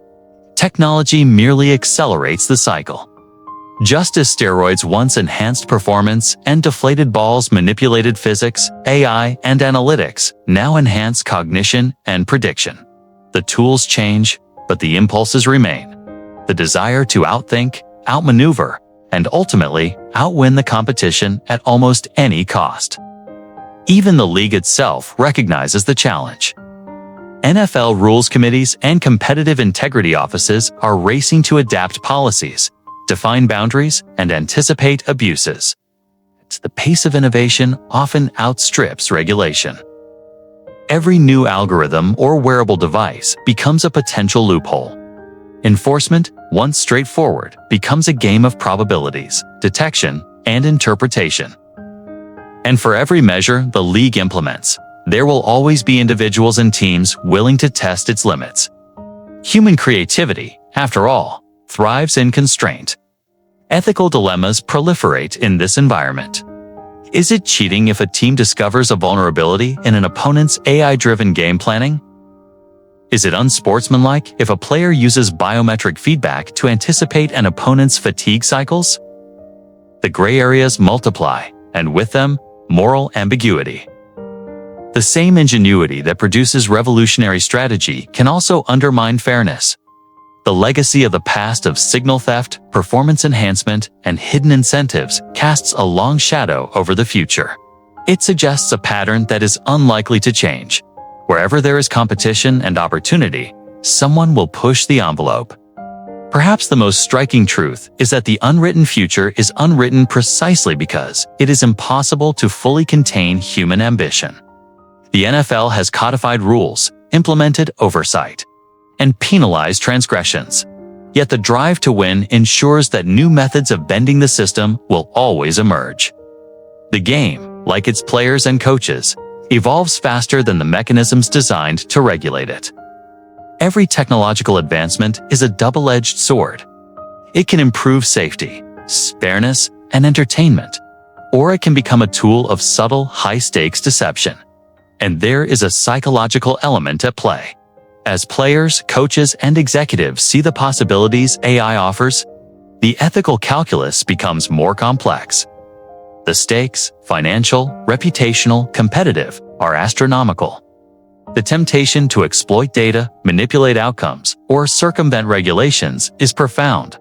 Speaker 1: Technology merely accelerates the cycle. Just as steroids once enhanced performance and deflated balls manipulated physics, AI and analytics now enhance cognition and prediction. The tools change, but the impulses remain. The desire to outthink, outmaneuver, and ultimately outwin the competition at almost any cost. Even the league itself recognizes the challenge. NFL rules committees and competitive integrity offices are racing to adapt policies, define boundaries, and anticipate abuses. The pace of innovation often outstrips regulation. Every new algorithm or wearable device becomes a potential loophole. Enforcement, once straightforward, becomes a game of probabilities, detection, and interpretation. And for every measure the league implements, there will always be individuals and teams willing to test its limits. Human creativity, after all, thrives in constraint. Ethical dilemmas proliferate in this environment. Is it cheating if a team discovers a vulnerability in an opponent's AI-driven game planning? Is it unsportsmanlike if a player uses biometric feedback to anticipate an opponent's fatigue cycles? The gray areas multiply, and with them, moral ambiguity. The same ingenuity that produces revolutionary strategy can also undermine fairness. The legacy of the past of signal theft, performance enhancement, and hidden incentives casts a long shadow over the future. It suggests a pattern that is unlikely to change. Wherever there is competition and opportunity, someone will push the envelope. Perhaps the most striking truth is that the unwritten future is unwritten precisely because it is impossible to fully contain human ambition. The NFL has codified rules, implemented oversight, and penalized transgressions. Yet the drive to win ensures that new methods of bending the system will always emerge. The game, like its players and coaches, evolves faster than the mechanisms designed to regulate it. Every technological advancement is a double-edged sword. It can improve safety, fairness, and entertainment, or it can become a tool of subtle, high-stakes deception. And there is a psychological element at play. As players, coaches, and executives see the possibilities AI offers, the ethical calculus becomes more complex. The stakes, financial, reputational, competitive, are astronomical. The temptation to exploit data, manipulate outcomes, or circumvent regulations is profound.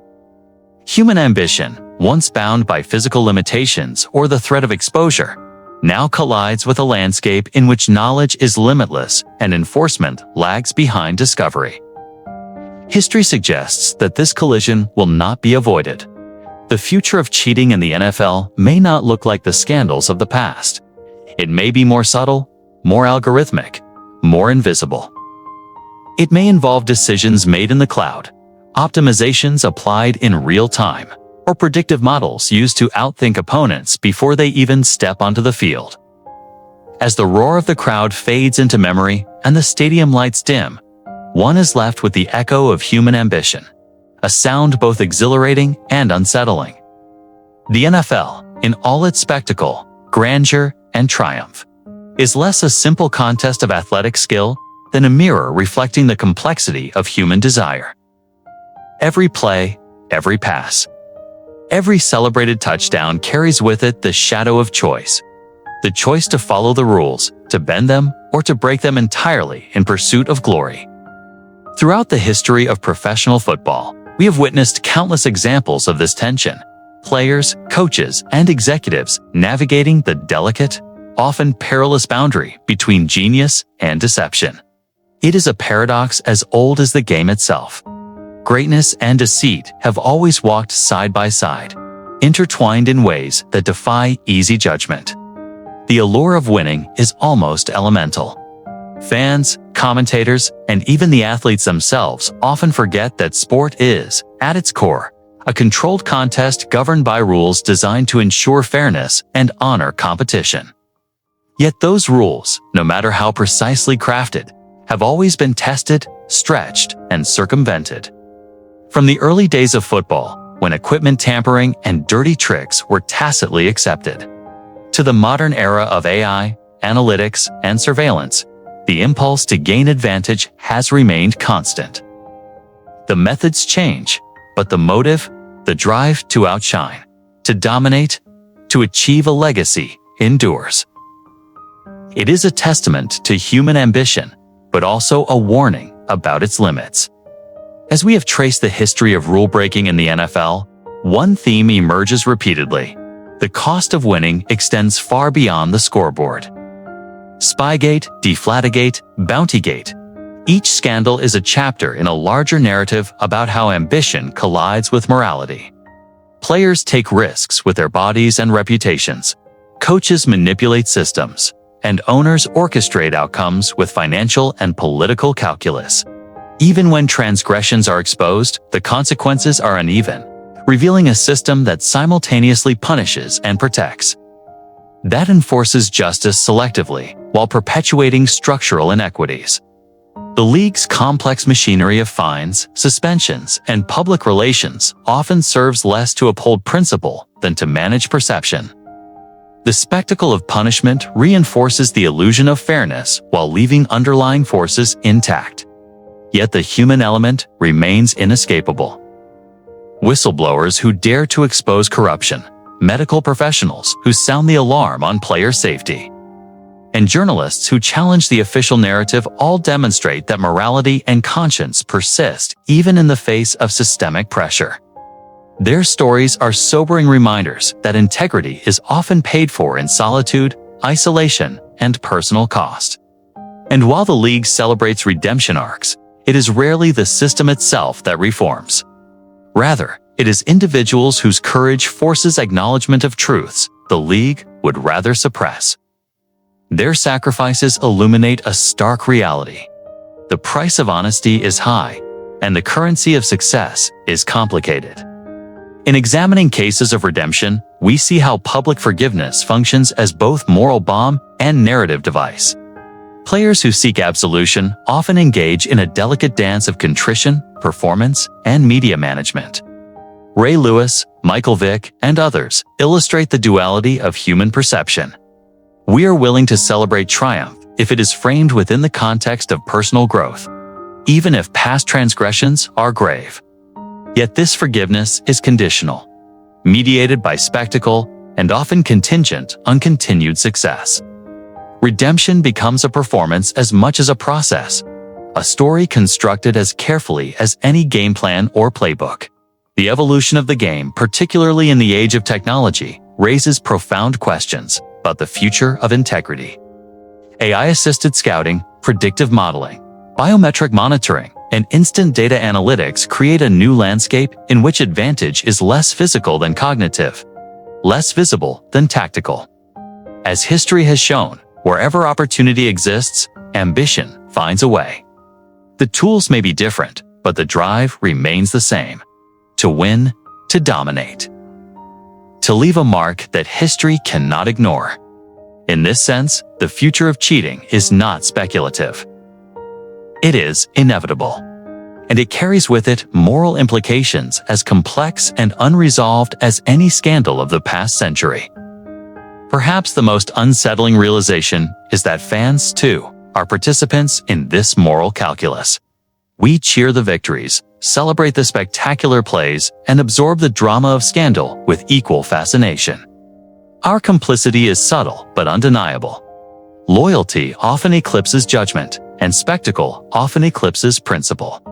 Speaker 1: Human ambition, once bound by physical limitations or the threat of exposure, now collides with a landscape in which knowledge is limitless and enforcement lags behind discovery. History suggests that this collision will not be avoided. The future of cheating in the NFL may not look like the scandals of the past. It may be more subtle, more algorithmic, more invisible. It may involve decisions made in the cloud, optimizations applied in real time, or predictive models used to outthink opponents before they even step onto the field. As the roar of the crowd fades into memory and the stadium lights dim, one is left with the echo of human ambition, a sound both exhilarating and unsettling. The NFL, in all its spectacle, grandeur, and triumph, is less a simple contest of athletic skill than a mirror reflecting the complexity of human desire. Every play, every pass, every celebrated touchdown carries with it the shadow of choice. The choice to follow the rules, to bend them, or to break them entirely in pursuit of glory. Throughout the history of professional football, we have witnessed countless examples of this tension. players, coaches, and executives navigating the delicate, often perilous boundary between genius and deception. It is a paradox as old as the game itself. Greatness and deceit have always walked side by side, intertwined in ways that defy easy judgment. The allure of winning is almost elemental. Fans, commentators, and even the athletes themselves often forget that sport is, at its core, a controlled contest governed by rules designed to ensure fairness and honor competition. Yet those rules, no matter how precisely crafted, have always been tested, stretched, and circumvented. From the early days of football, when equipment tampering and dirty tricks were tacitly accepted, to the modern era of AI, analytics, and surveillance, the impulse to gain advantage has remained constant. The methods change, but the motive, the drive to outshine, to dominate, to achieve a legacy, endures. It is a testament to human ambition, but also a warning about its limits. As we have traced the history of rule-breaking in the NFL, one theme emerges repeatedly. The cost of winning extends far beyond the scoreboard. Spygate, Deflategate, Bountygate. Each scandal is a chapter in a larger narrative about how ambition collides with morality. Players take risks with their bodies and reputations. Coaches manipulate systems, and owners orchestrate outcomes with financial and political calculus. Even when transgressions are exposed, the consequences are uneven, revealing a system that simultaneously punishes and protects. That enforces justice selectively, while perpetuating structural inequities. The league's complex machinery of fines, suspensions, and public relations often serves less to uphold principle than to manage perception. The spectacle of punishment reinforces the illusion of fairness while leaving underlying forces intact. Yet the human element remains inescapable. Whistleblowers who dare to expose corruption, medical professionals who sound the alarm on player safety, and journalists who challenge the official narrative all demonstrate that morality and conscience persist even in the face of systemic pressure. Their stories are sobering reminders that integrity is often paid for in solitude, isolation, and personal cost. And while the league celebrates redemption arcs, it is rarely the system itself that reforms. Rather, it is individuals whose courage forces acknowledgement of truths the league would rather suppress. Their sacrifices illuminate a stark reality. The price of honesty is high, and the currency of success is complicated. In examining cases of redemption, we see how public forgiveness functions as both moral balm and narrative device. Players who seek absolution often engage in a delicate dance of contrition, performance, and media management. Ray Lewis, Michael Vick, and others illustrate the duality of human perception. We are willing to celebrate triumph if it is framed within the context of personal growth, even if past transgressions are grave. Yet this forgiveness is conditional, mediated by spectacle, and often contingent on continued success. Redemption becomes a performance as much as a process, a story constructed as carefully as any game plan or playbook. The evolution of the game, particularly in the age of technology, raises profound questions about the future of integrity. AI-assisted scouting, predictive modeling, biometric monitoring, and instant data analytics create a new landscape in which advantage is less physical than cognitive, less visible than tactical. As history has shown, wherever opportunity exists, ambition finds a way. The tools may be different, but the drive remains the same: to win, to dominate, to leave a mark that history cannot ignore. In this sense, the future of cheating is not speculative. It is inevitable, and it carries with it moral implications as complex and unresolved as any scandal of the past century. Perhaps the most unsettling realization is that fans, too, are participants in this moral calculus. We cheer the victories, celebrate the spectacular plays, and absorb the drama of scandal with equal fascination. Our complicity is subtle but undeniable. Loyalty often eclipses judgment, and spectacle often eclipses principle.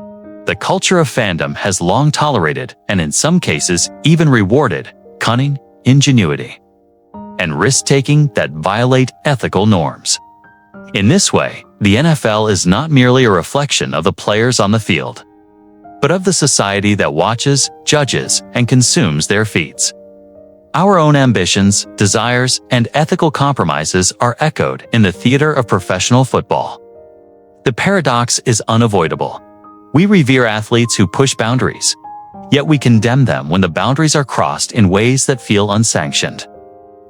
Speaker 1: The culture of fandom has long tolerated, and in some cases even rewarded, cunning, ingenuity, and risk-taking that violate ethical norms. In this way, the NFL is not merely a reflection of the players on the field, but of the society that watches, judges, and consumes their feats. Our own ambitions, desires, and ethical compromises are echoed in the theater of professional football. The paradox is unavoidable. We revere athletes who push boundaries, yet we condemn them when the boundaries are crossed in ways that feel unsanctioned.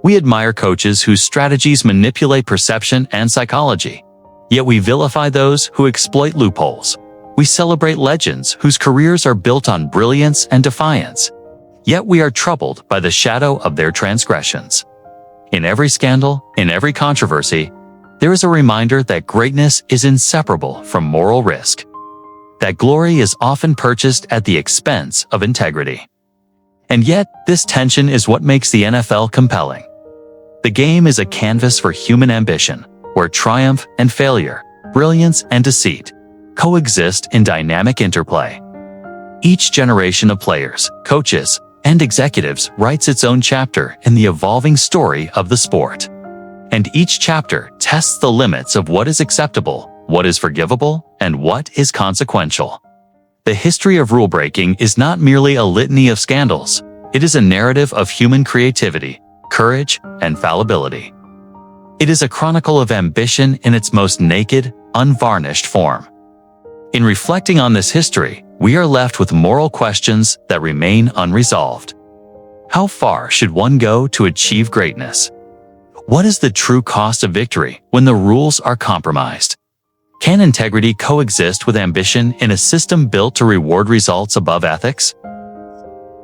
Speaker 1: We admire coaches whose strategies manipulate perception and psychology, yet we vilify those who exploit loopholes. We celebrate legends whose careers are built on brilliance and defiance, yet we are troubled by the shadow of their transgressions. In every scandal, in every controversy, there is a reminder that greatness is inseparable from moral risk, that glory is often purchased at the expense of integrity. And yet, this tension is what makes the NFL compelling. The game is a canvas for human ambition, where triumph and failure, brilliance and deceit, coexist in dynamic interplay. Each generation of players, coaches, and executives writes its own chapter in the evolving story of the sport. And each chapter tests the limits of what is acceptable, what is forgivable, and what is consequential. The history of rule-breaking is not merely a litany of scandals. It is a narrative of human creativity, courage, and fallibility. It is a chronicle of ambition in its most naked, unvarnished form. In reflecting on this history, we are left with moral questions that remain unresolved. How far should one go to achieve greatness? What is the true cost of victory when the rules are compromised? Can integrity coexist with ambition in a system built to reward results above ethics?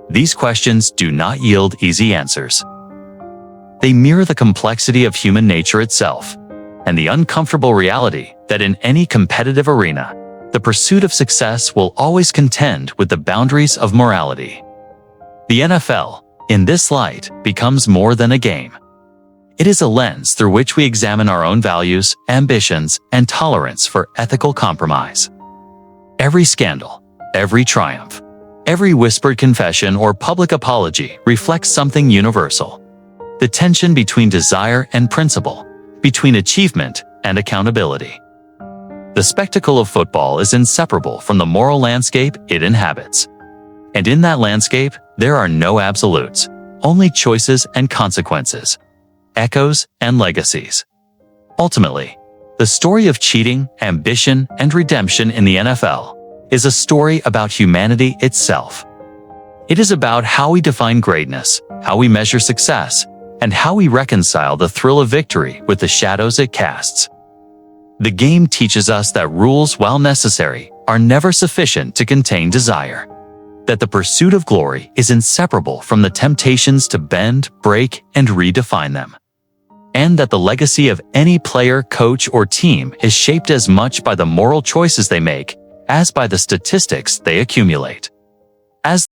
Speaker 1: These questions do not yield easy answers. They mirror the complexity of human nature itself, and the uncomfortable reality that in any competitive arena, the pursuit of success will always contend with the boundaries of morality. The NFL, in this light, becomes more than a game. It is a lens through which we examine our own values, ambitions, and tolerance for ethical compromise. Every scandal, every triumph, every whispered confession or public apology reflects something universal: the tension between desire and principle, between achievement and accountability. The spectacle of football is inseparable from the moral landscape it inhabits. And in that landscape, there are no absolutes, only choices and consequences, echoes and legacies. Ultimately, the story of cheating, ambition, and redemption in the NFL is a story about humanity itself. It is about how we define greatness, how we measure success, and how we reconcile the thrill of victory with the shadows it casts. The game teaches us that rules, while necessary, are never sufficient to contain desire, that the pursuit of glory is inseparable from the temptations to bend, break, and redefine them, and that the legacy of any player, coach, or team is shaped as much by the moral choices they make as by the statistics they accumulate. As